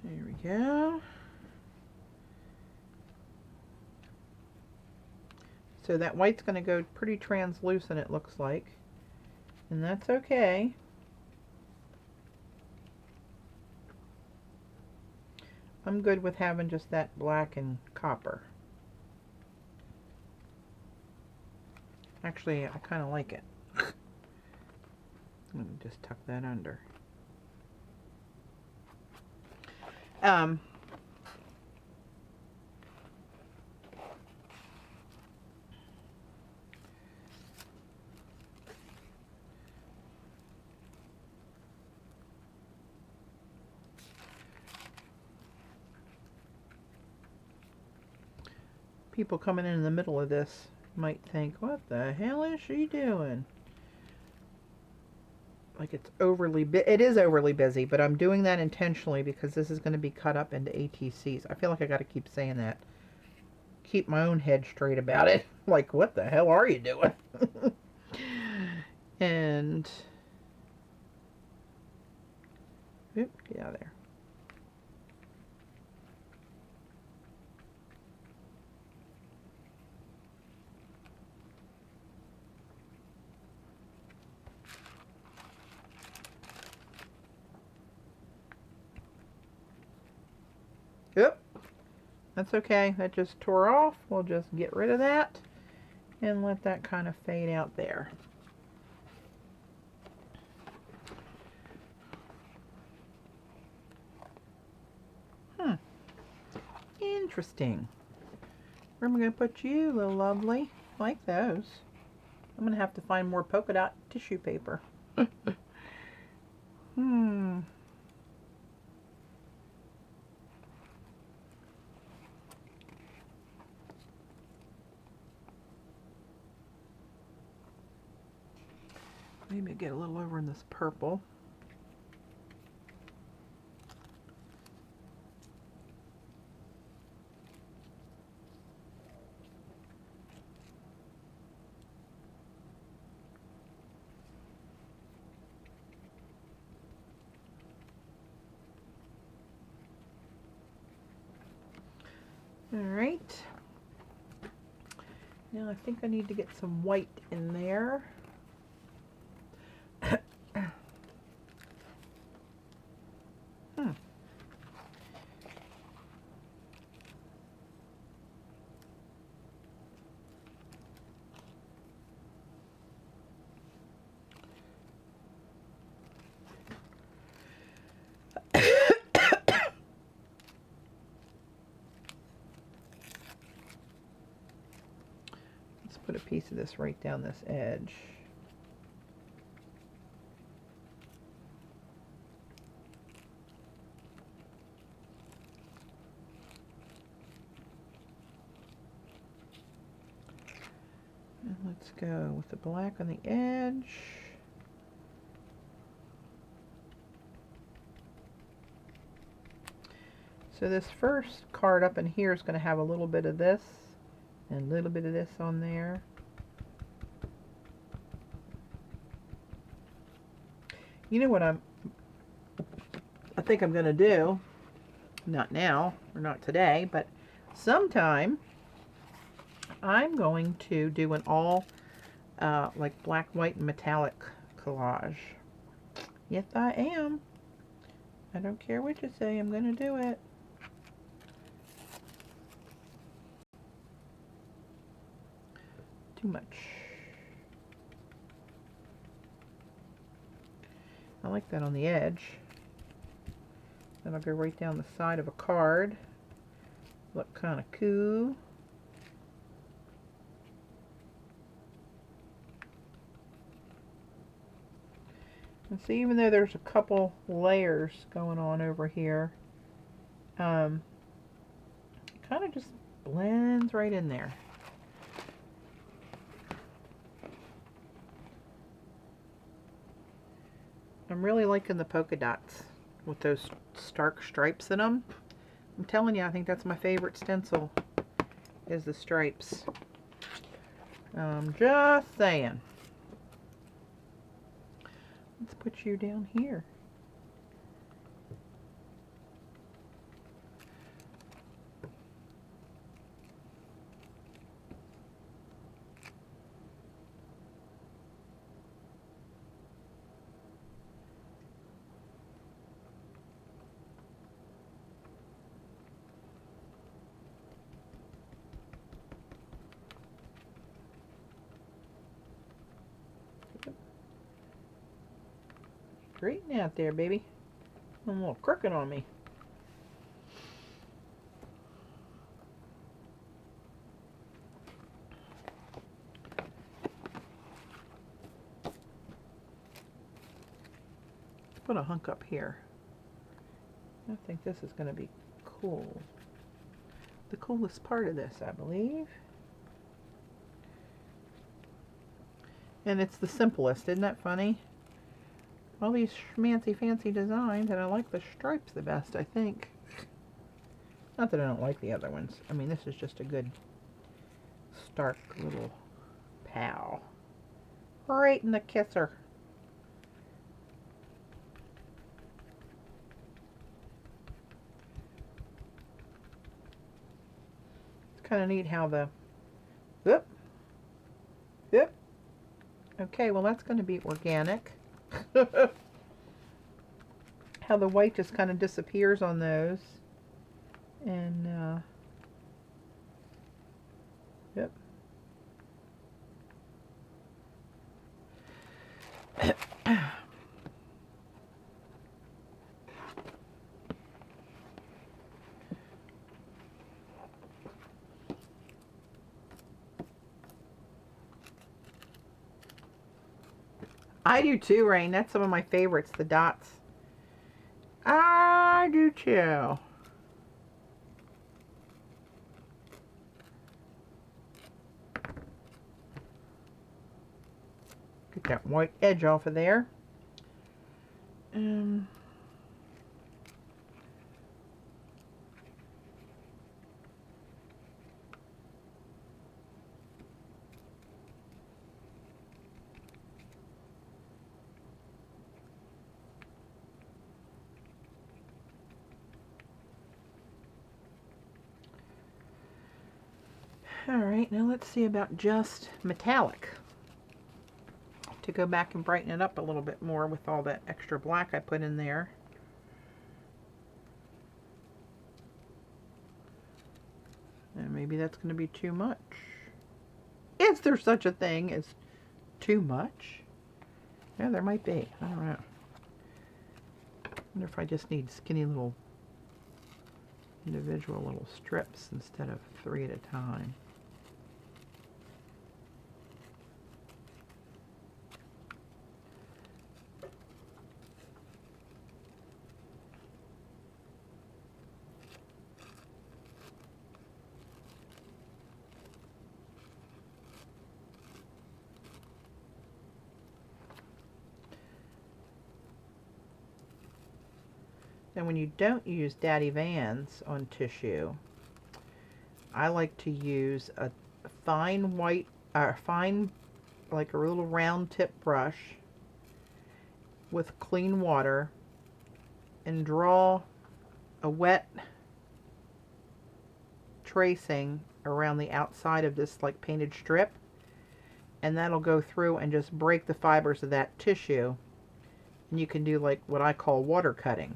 [SPEAKER 1] There we go. So that white's going to go pretty translucent, it looks like. And that's okay. I'm good with having just that black and copper. Actually, I kind of like it. Let me just tuck that under. People coming in the middle of this might think, what the hell is she doing? Like it's overly it is overly busy, but I'm doing that intentionally because this is going to be cut up into ATCs. I feel like I got to keep saying that. Keep my own head straight about it. Like, what the hell are you doing? And oop, get out of there. Yep, that's okay. That just tore off. We'll just get rid of that and let that kind of fade out there. Interesting. Where am I going to put you, little lovely? Like those. I'm going to have to find more polka dot tissue paper. Maybe get a little over in this purple. All right. Now I think I need to get some white in there. Put a piece of this right down this edge. And let's go with the black on the edge. So this first card up in here is going to have a little bit of this and a little bit of this on there. You know what I'm I think I'm going to do, not now or not today, but sometime I'm going to do an all like black, white, and metallic collage. Yes, I am. I don't care what you say, I'm going to do it. Too much. I like that on the edge. Then I'll go right down the side of a card. Look kind of cool. And see, even though there's a couple layers going on over here, it kind of just blends right in there. I'm really liking the polka dots with those stark stripes in them. I'm telling you, I think that's my favorite stencil, is the stripes. Just saying. Let's put you down here. Straighten out there, baby. I'm a little crooked on me. Let's put a hunk up here. I think this is going to be cool. The coolest part of this, I believe. And it's the simplest. Isn't that funny? All these fancy designs, and I like the stripes the best, I think. Not that I don't like the other ones. I mean, this is just a good, stark little pow. Right in the kisser. It's kind of neat how the, whoop, whoop. Okay, well that's going to be organic. How the white just kind of disappears on those. And yep. I do too, Rain. That's some of my favorites, the dots. I do too. Get that white edge off of there. Alright, now let's see about just metallic. To go back and brighten it up a little bit more with all that extra black I put in there. And maybe that's going to be too much. Is there such a thing as too much? Yeah, there might be. I don't know. I wonder if I just need skinny little individual little strips instead of 3 at a time. And when you don't use Daddy Vans on tissue, I like to use a fine white, like a little round tip brush with clean water, and draw a wet tracing around the outside of this like painted strip, and that'll go through and just break the fibers of that tissue, and you can do like what I call water cutting.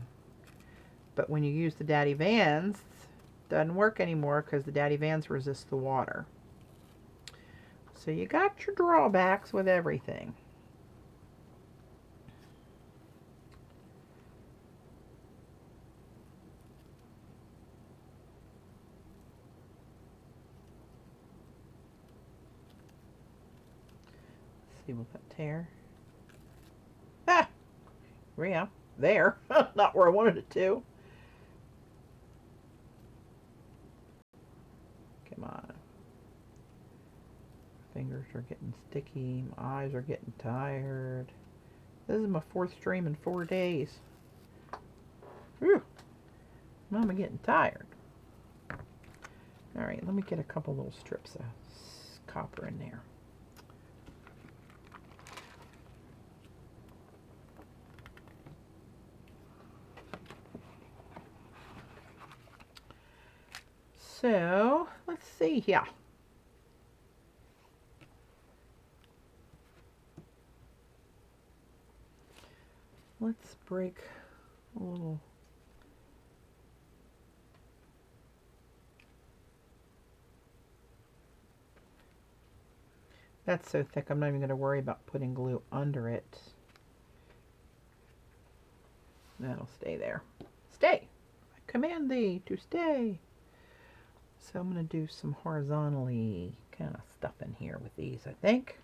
[SPEAKER 1] But when you use the Daddy Vans, it doesn't work anymore because the Daddy Vans resist the water. So you got your drawbacks with everything. See with that tear. Ah! Yeah, there. Not where I wanted it to. Come on. Fingers are getting sticky. My eyes are getting tired. This is my 4th stream in 4 days. Whew. Mama getting tired. Alright, let me get a couple little strips of copper in there. So, let's see here. Let's break a little. That's so thick, I'm not even going to worry about putting glue under it. That'll stay there. Stay! I command thee to stay. So I'm going to do some horizontally kind of stuff in here with these, I think.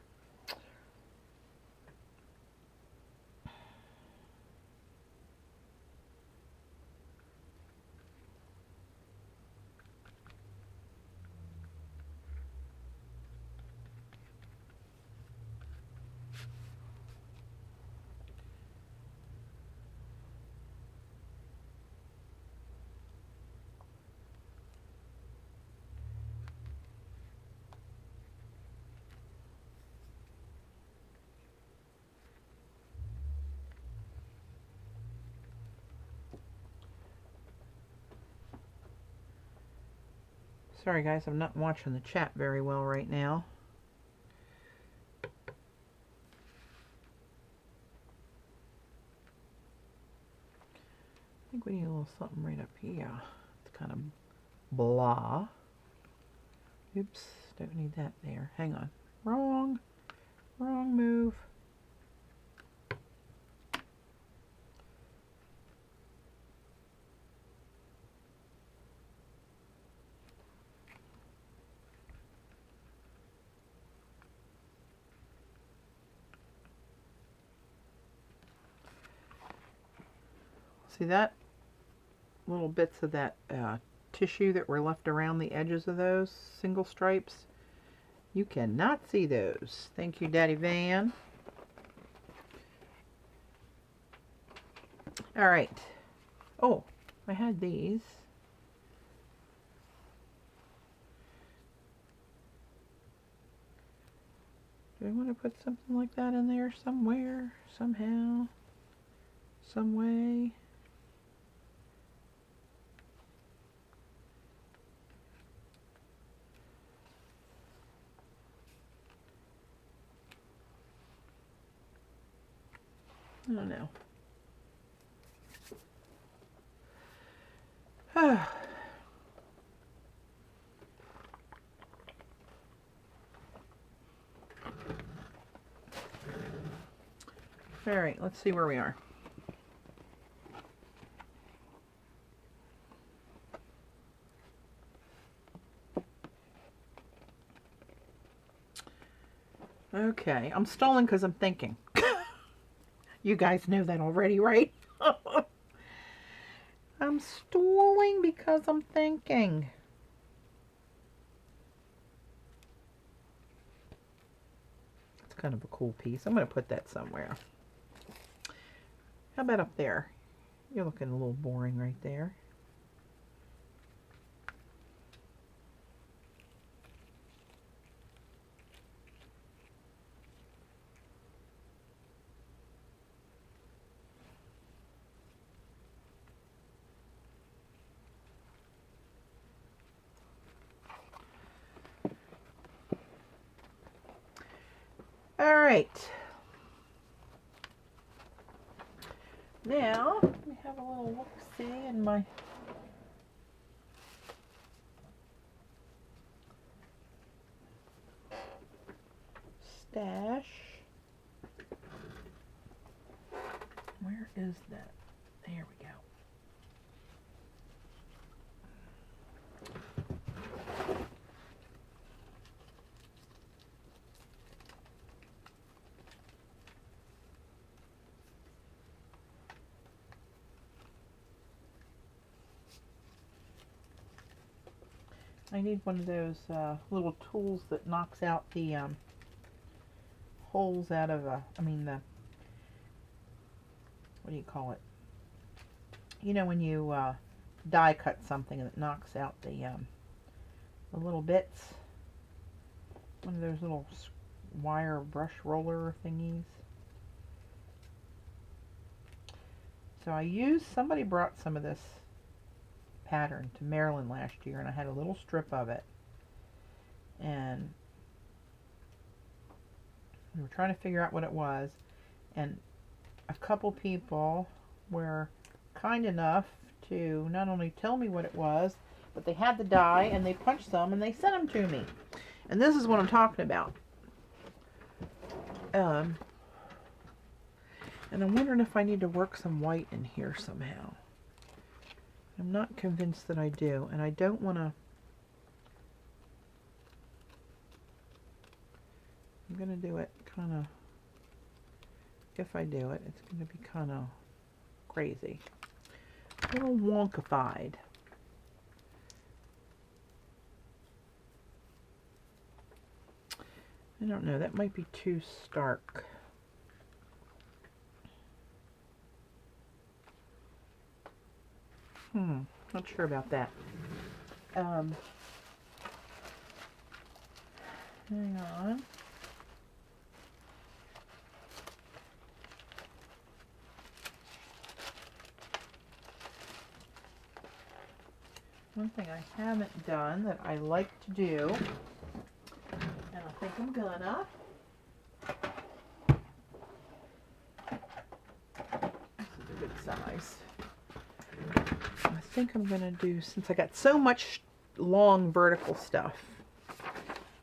[SPEAKER 1] Sorry guys, I'm not watching the chat very well right now. I think we need a little something right up here. It's kind of blah. Oops, don't need that there. Hang on. Wrong move. See that? Little bits of that tissue that were left around the edges of those single stripes. You cannot see those. Thank you, Daddy Van. All right. Oh, I had these. Do I want to put something like that in there somewhere, somehow, some way? I don't know. All right, let's see where we are. Okay, I'm stalling because I'm thinking. You guys know that already, right? I'm stalling because I'm thinking. It's kind of a cool piece. I'm going to put that somewhere. How about up there? You're looking a little boring right there. right. Now, let me have a little look-see in my stash. Where is that? There we go. I need one of those little tools that knocks out the holes out of what do you call it? You know when you die cut something and it knocks out the little bits? One of those little wire brush roller thingies. So somebody brought some of this pattern to Maryland last year, and I had a little strip of it, and we were trying to figure out what it was, and a couple people were kind enough to not only tell me what it was, but they had the die and they punched some and they sent them to me, and this is what I'm talking about. And I'm wondering if I need to work some white in here somehow. I'm not convinced that I do, and I don't want to. I'm going to do it kind of, if I do it, it's going to be kind of crazy. A little wonkified. I don't know, that might be too stark. Not sure about that. Hang on. One thing I haven't done that I like to do, and I think I'm gonna, this is a good size. I think I'm gonna do, since I got so much long vertical stuff,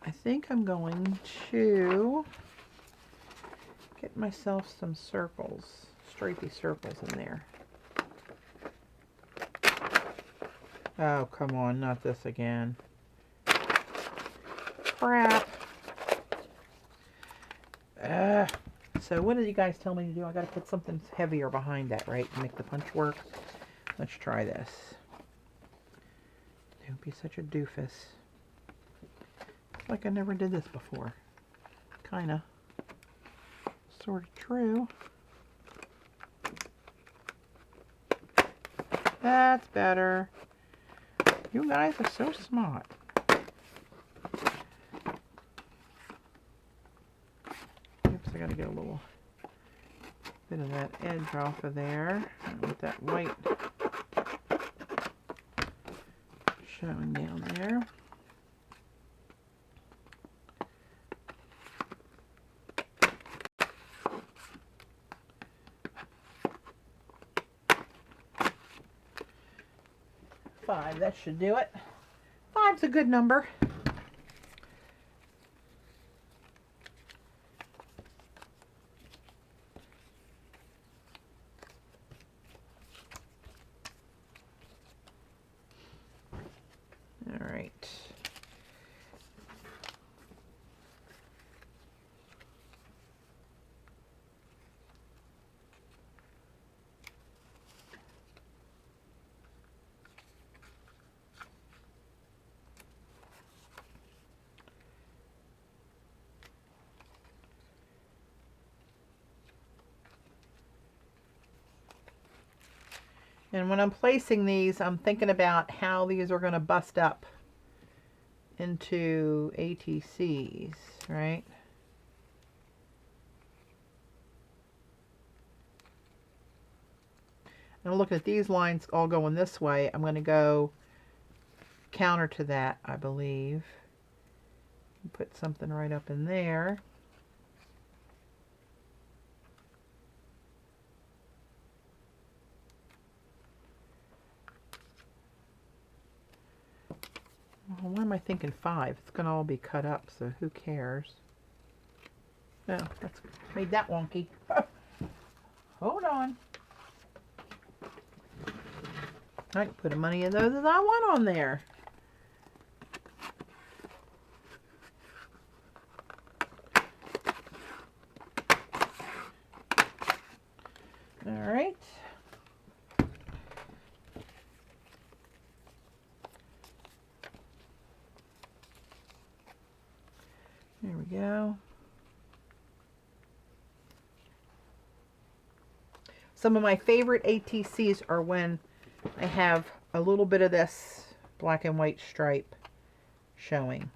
[SPEAKER 1] I think I'm going to get myself some circles, stripey circles in there. Oh, come on, not this again. Crap. So what did you guys tell me to do? I gotta put something heavier behind that, right, to make the punch work. Let's try this. Don't be such a doofus. It's like I never did this before. Kinda. Sort of true. That's better. You guys are so smart. Oops, I gotta get a little bit of that edge off of there. With that white showing down there. Five, that should do it. Five's a good number. All right. And when I'm placing these, I'm thinking about how these are going to bust up into ATCs, right? And looking at these lines all going this way, I'm going to go counter to that, I believe. Put something right up in there. Well, why am I thinking 5? It's going to all be cut up, so who cares? Oh, that's made that wonky. Hold on. I can put as many of those as I want on there. All right. There we go. Some of my favorite ATCs are when I have a little bit of this black and white stripe showing.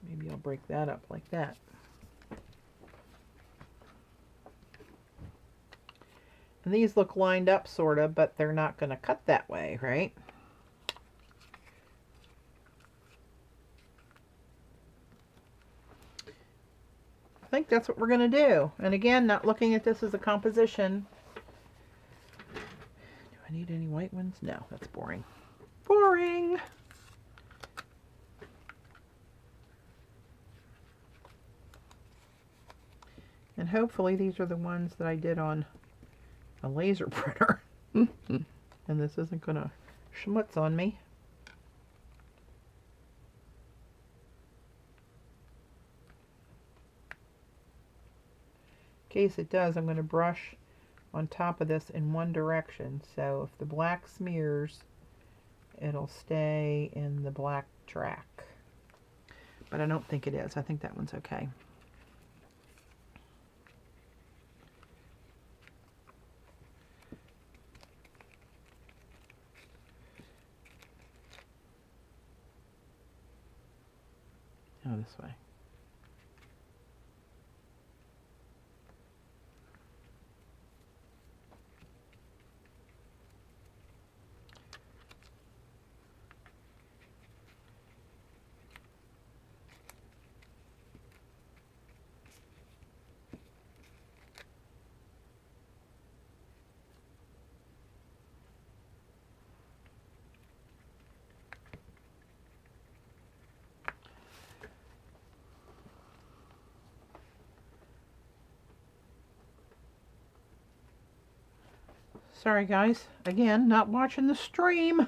[SPEAKER 1] Maybe I'll break that up like that. And these look lined up sort of, but they're not going to cut that way, right? I think that's what we're going to do. And again, not looking at this as a composition. Do I need any white ones? No, that's boring. Boring! And hopefully these are the ones that I did on a laser printer. And this isn't going to schmutz on me. In case it does, I'm going to brush on top of this in one direction. So if the black smears, it'll stay in the black track. But I don't think it is. I think that one's okay. Oh, this way. Sorry guys, again, not watching the stream.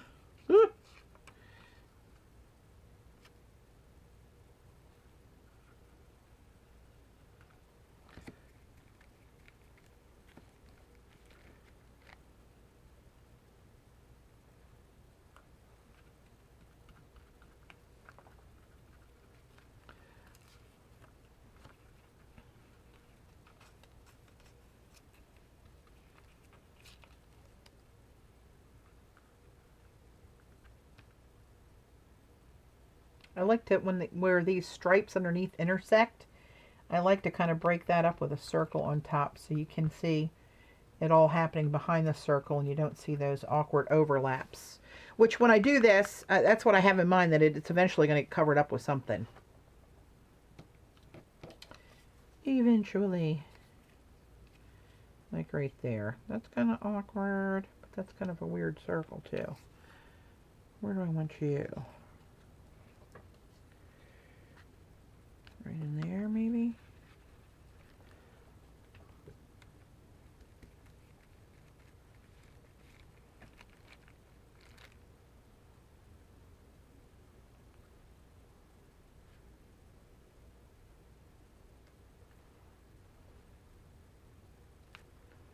[SPEAKER 1] I like to, where these stripes underneath intersect, I like to kind of break that up with a circle on top so you can see it all happening behind the circle and you don't see those awkward overlaps. Which when I do this, that's what I have in mind, that it's eventually going to get covered up with something. Eventually. Like right there. That's kind of awkward, but that's kind of a weird circle too. Where do I want you? Right in there, maybe?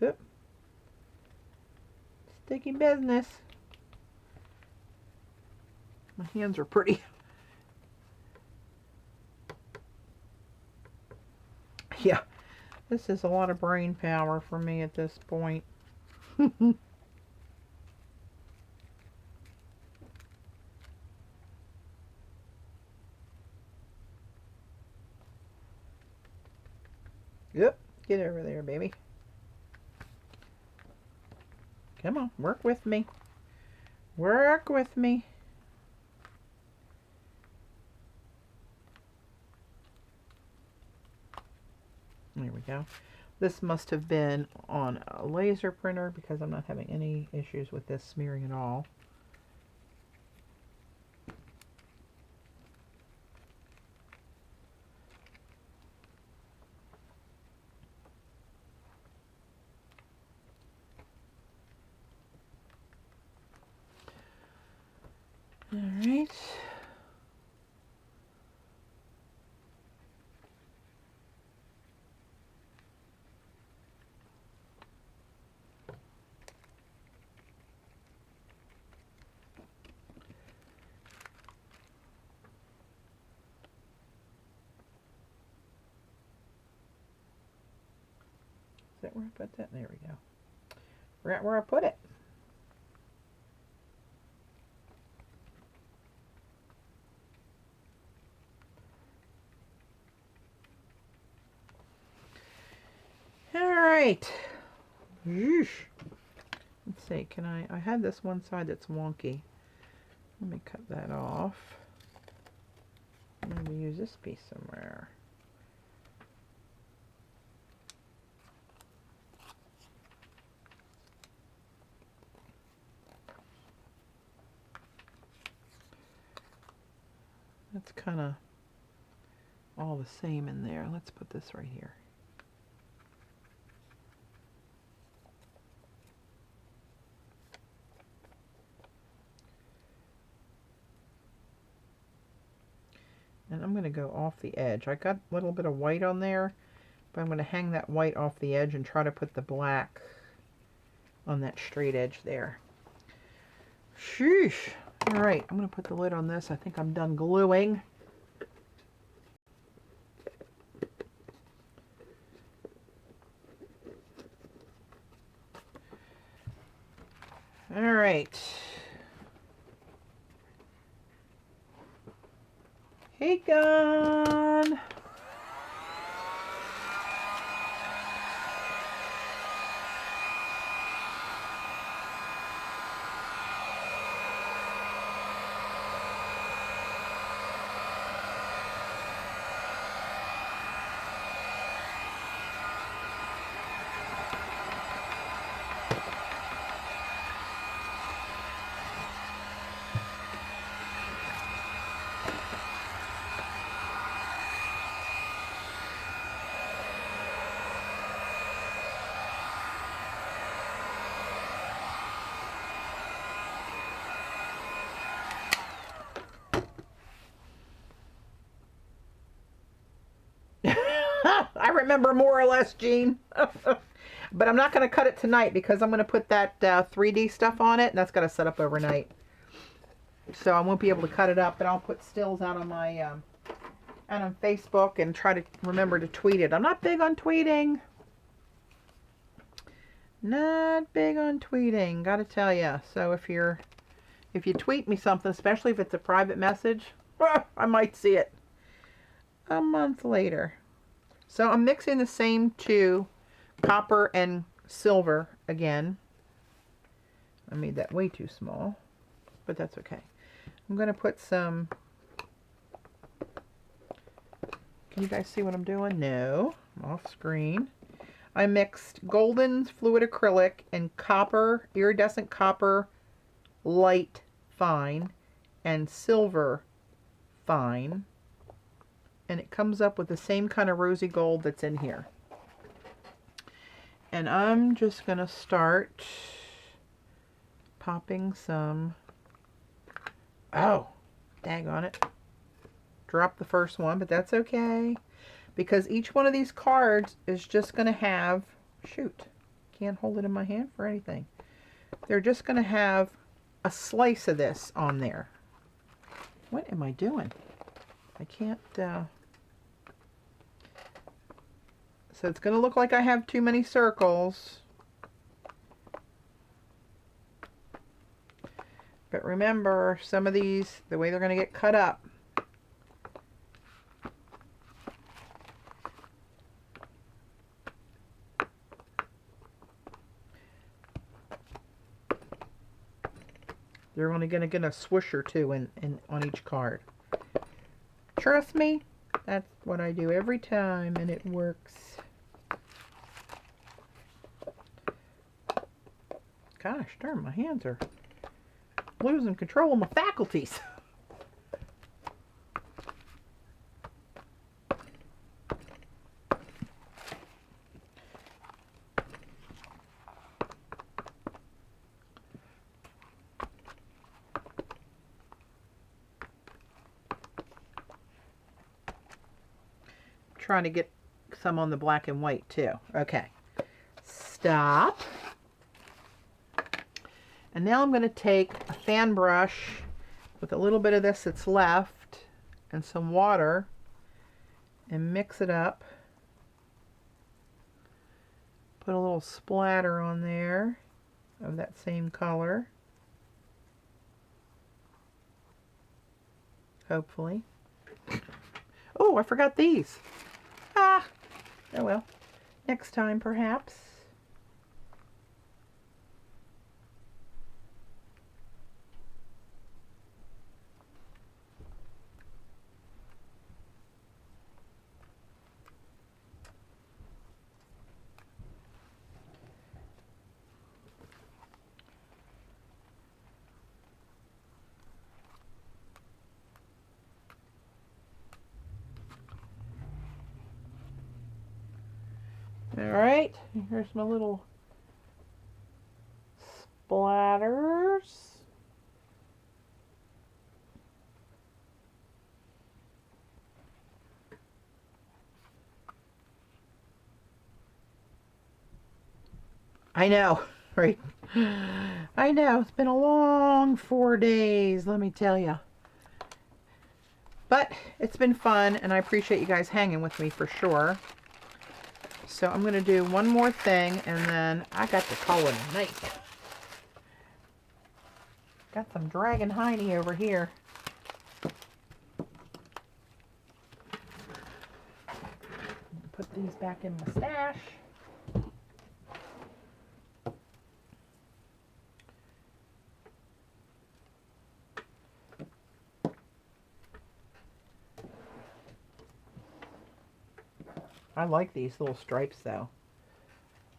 [SPEAKER 1] Oop. Sticky business. My hands are pretty. Yeah, this is a lot of brain power for me at this point. Yep, get over there, baby. Come on, work with me. Work with me. There we go. This must have been on a laser printer because I'm not having any issues with this smearing at all. All right. Is that where I put that? There we go. Forgot where I put it. All right. Yeesh. Let's see, can I had this one side that's wonky. Let me cut that off. Maybe use this piece somewhere. That's kind of all the same in there. Let's put this right here. And I'm going to go off the edge. I got a little bit of white on there, but I'm going to hang that white off the edge and try to put the black on that straight edge there. Sheesh. All right, I'm going to put the lid on this. I think I'm done gluing. All right. Hey, Gun. I remember more or less, Jean. But I'm not going to cut it tonight because I'm going to put that 3D stuff on it, and that's got to set up overnight. So I won't be able to cut it up, but I'll put stills out on my out on Facebook and try to remember to tweet it. I'm not big on tweeting. Not big on tweeting, gotta tell you. So if you tweet me something, especially if it's a private message, I might see it a month later. So I'm mixing the same two, copper and silver again. I made that way too small, but that's okay. I'm going to put some, can you guys see what I'm doing? No, I'm off screen. I mixed golden fluid acrylic and copper, iridescent copper light fine and silver fine. And it comes up with the same kind of rosy gold that's in here. And I'm just going to start popping some. Oh, dang on it. Drop the first one, but that's okay. Because each one of these cards is just going to have, shoot, can't hold it in my hand for anything. They're just going to have a slice of this on there. What am I doing? I can't, so it's going to look like I have too many circles. But remember, some of these, the way they're going to get cut up. They're only going to get a swoosh or two on each card. Trust me, that's what I do every time, and it works. Gosh darn, my hands are losing control of my faculties. Trying to get some on the black and white too. Okay. Stop. And now I'm going to take a fan brush with a little bit of this that's left and some water and mix it up. Put a little splatter on there of that same color. Hopefully. Oh, I forgot these. Ah, oh well. Next time perhaps. Alright, here's my little splatters. I know, right? I know, it's been a long 4 days, let me tell you. But it's been fun, and I appreciate you guys hanging with me for sure. So I'm going to do one more thing, and then I got the color nice. Got some Dragon Hiney over here. Put these back in my stash. I like these little stripes though.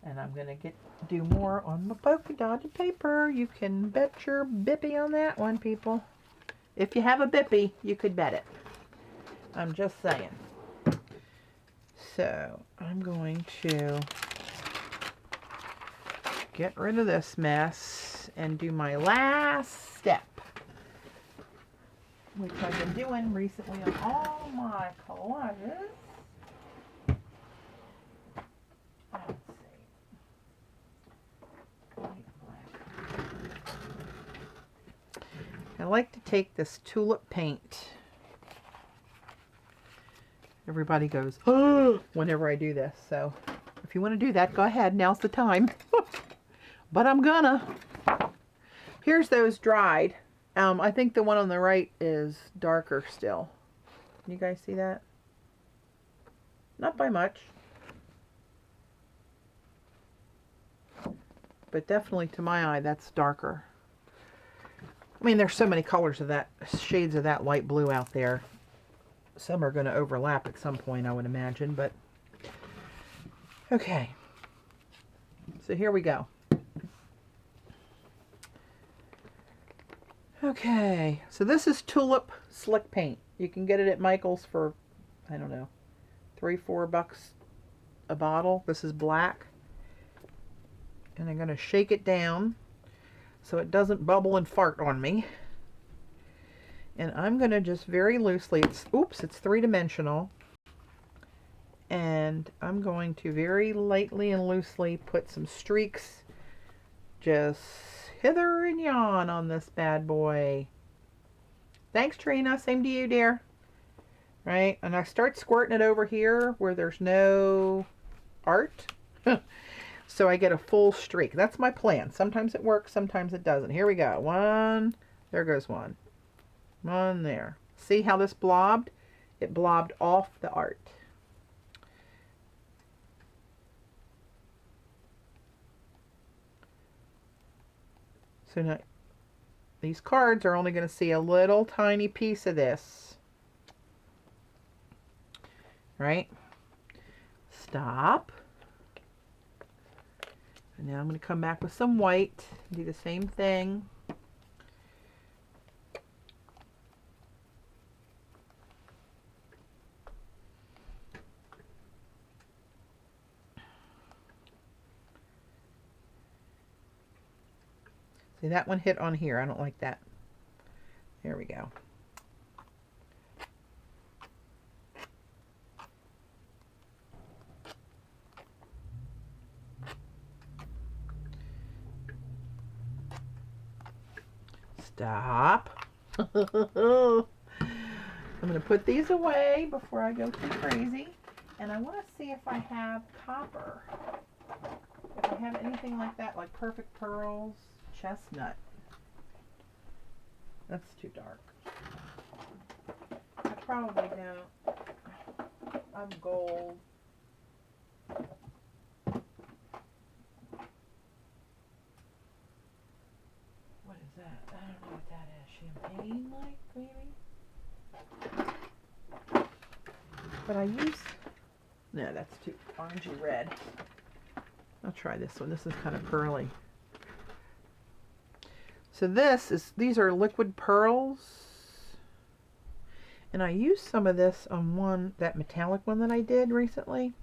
[SPEAKER 1] And I'm going to do more on my polka dotted paper. You can bet your bippy on that one, people. If you have a bippy, you could bet it. I'm just saying. So I'm going to get rid of this mess and do my last step, which I've been doing recently on all my collages. Let's see. I like to take this tulip paint. Everybody goes, oh, whenever I do this. So if you want to do that, go ahead. Now's the time. But I'm gonna. Here's those dried. I think the one on the right is darker still. Can you guys see that? Not by much. But definitely to my eye, that's darker. I mean, there's so many colors of that, shades of that light blue out there. Some are going to overlap at some point, I would imagine, but okay. So here we go. Okay, so this is Tulip Slick Paint. You can get it at Michael's for, I don't know, $3-4 a bottle. This is black. And I'm going to shake it down so it doesn't bubble and fart on me. And I'm going to just very loosely, it's three-dimensional. And I'm going to very lightly and loosely put some streaks just hither and yon on this bad boy. Thanks, Trina. Same to you, dear. Right? And I start squirting it over here where there's no art. So I get a full streak. That's my plan. Sometimes it works, sometimes it doesn't. Here we go. One. There goes one. One there. See how this blobbed? It blobbed off the art. So now these cards are only going to see a little tiny piece of this. Right? Stop. And now I'm going to come back with some white, do the same thing. See, that one hit on here. I don't like that. There we go. Stop. I'm going to put these away before I go too crazy. And I want to see if I have copper. If I have anything like that, like Perfect Pearls, Chestnut. That's too dark. I probably don't. I'm gold. What is that? I don't know what that is. Champagne, like, maybe? But I use... No, that's too orangey red. I'll try this one. This is kind of pearly. So these are liquid pearls. And I used some of this on that metallic one that I did recently.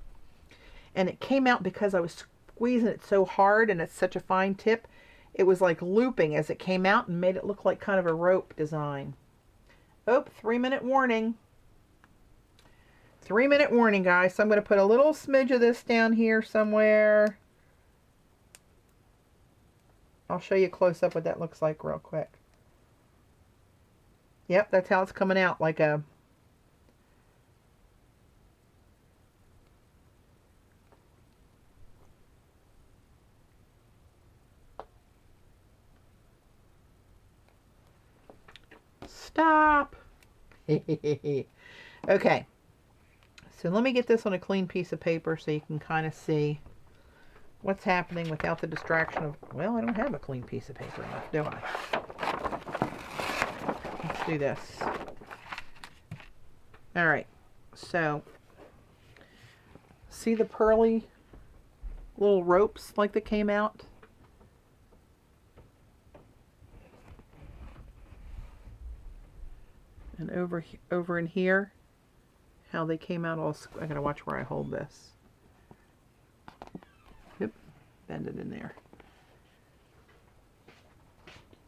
[SPEAKER 1] And it came out because I was squeezing it so hard and it's such a fine tip. It was like looping as it came out and made it look like kind of a rope design. Oh, 3-minute warning. 3-minute warning, guys. So I'm going to put a little smidge of this down here somewhere. I'll show you close up what that looks like real quick. Yep, that's how it's coming out, like a... Stop! Okay. So let me get this on a clean piece of paper so you can kind of see what's happening without the distraction of, well, I don't have a clean piece of paper enough, do I? Let's do this. All right. So, see the pearly little ropes like that came out? And over in here, how they came out all, I gotta watch where I hold this. Yep, bend it in there.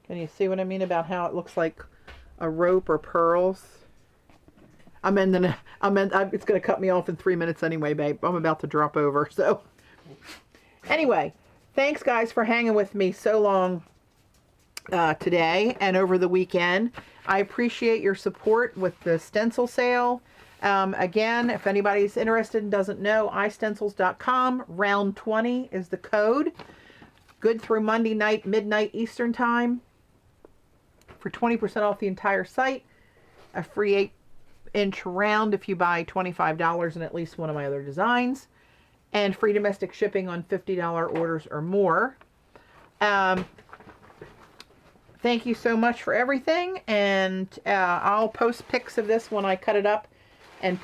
[SPEAKER 1] Can you see what I mean about how it looks like a rope or pearls? It's gonna cut me off in 3 minutes anyway, babe. I'm about to drop over, so. Anyway, thanks guys for hanging with me so long today and over the weekend. I appreciate your support with the stencil sale. Again, if anybody's interested and doesn't know, iStencils.com, round 20 is the code. Good through Monday night, midnight Eastern time. For 20% off the entire site. A free 8-inch round if you buy $25 in at least one of my other designs. And free domestic shipping on $50 orders or more. Thank you so much for everything. And I'll post pics of this when I cut it up and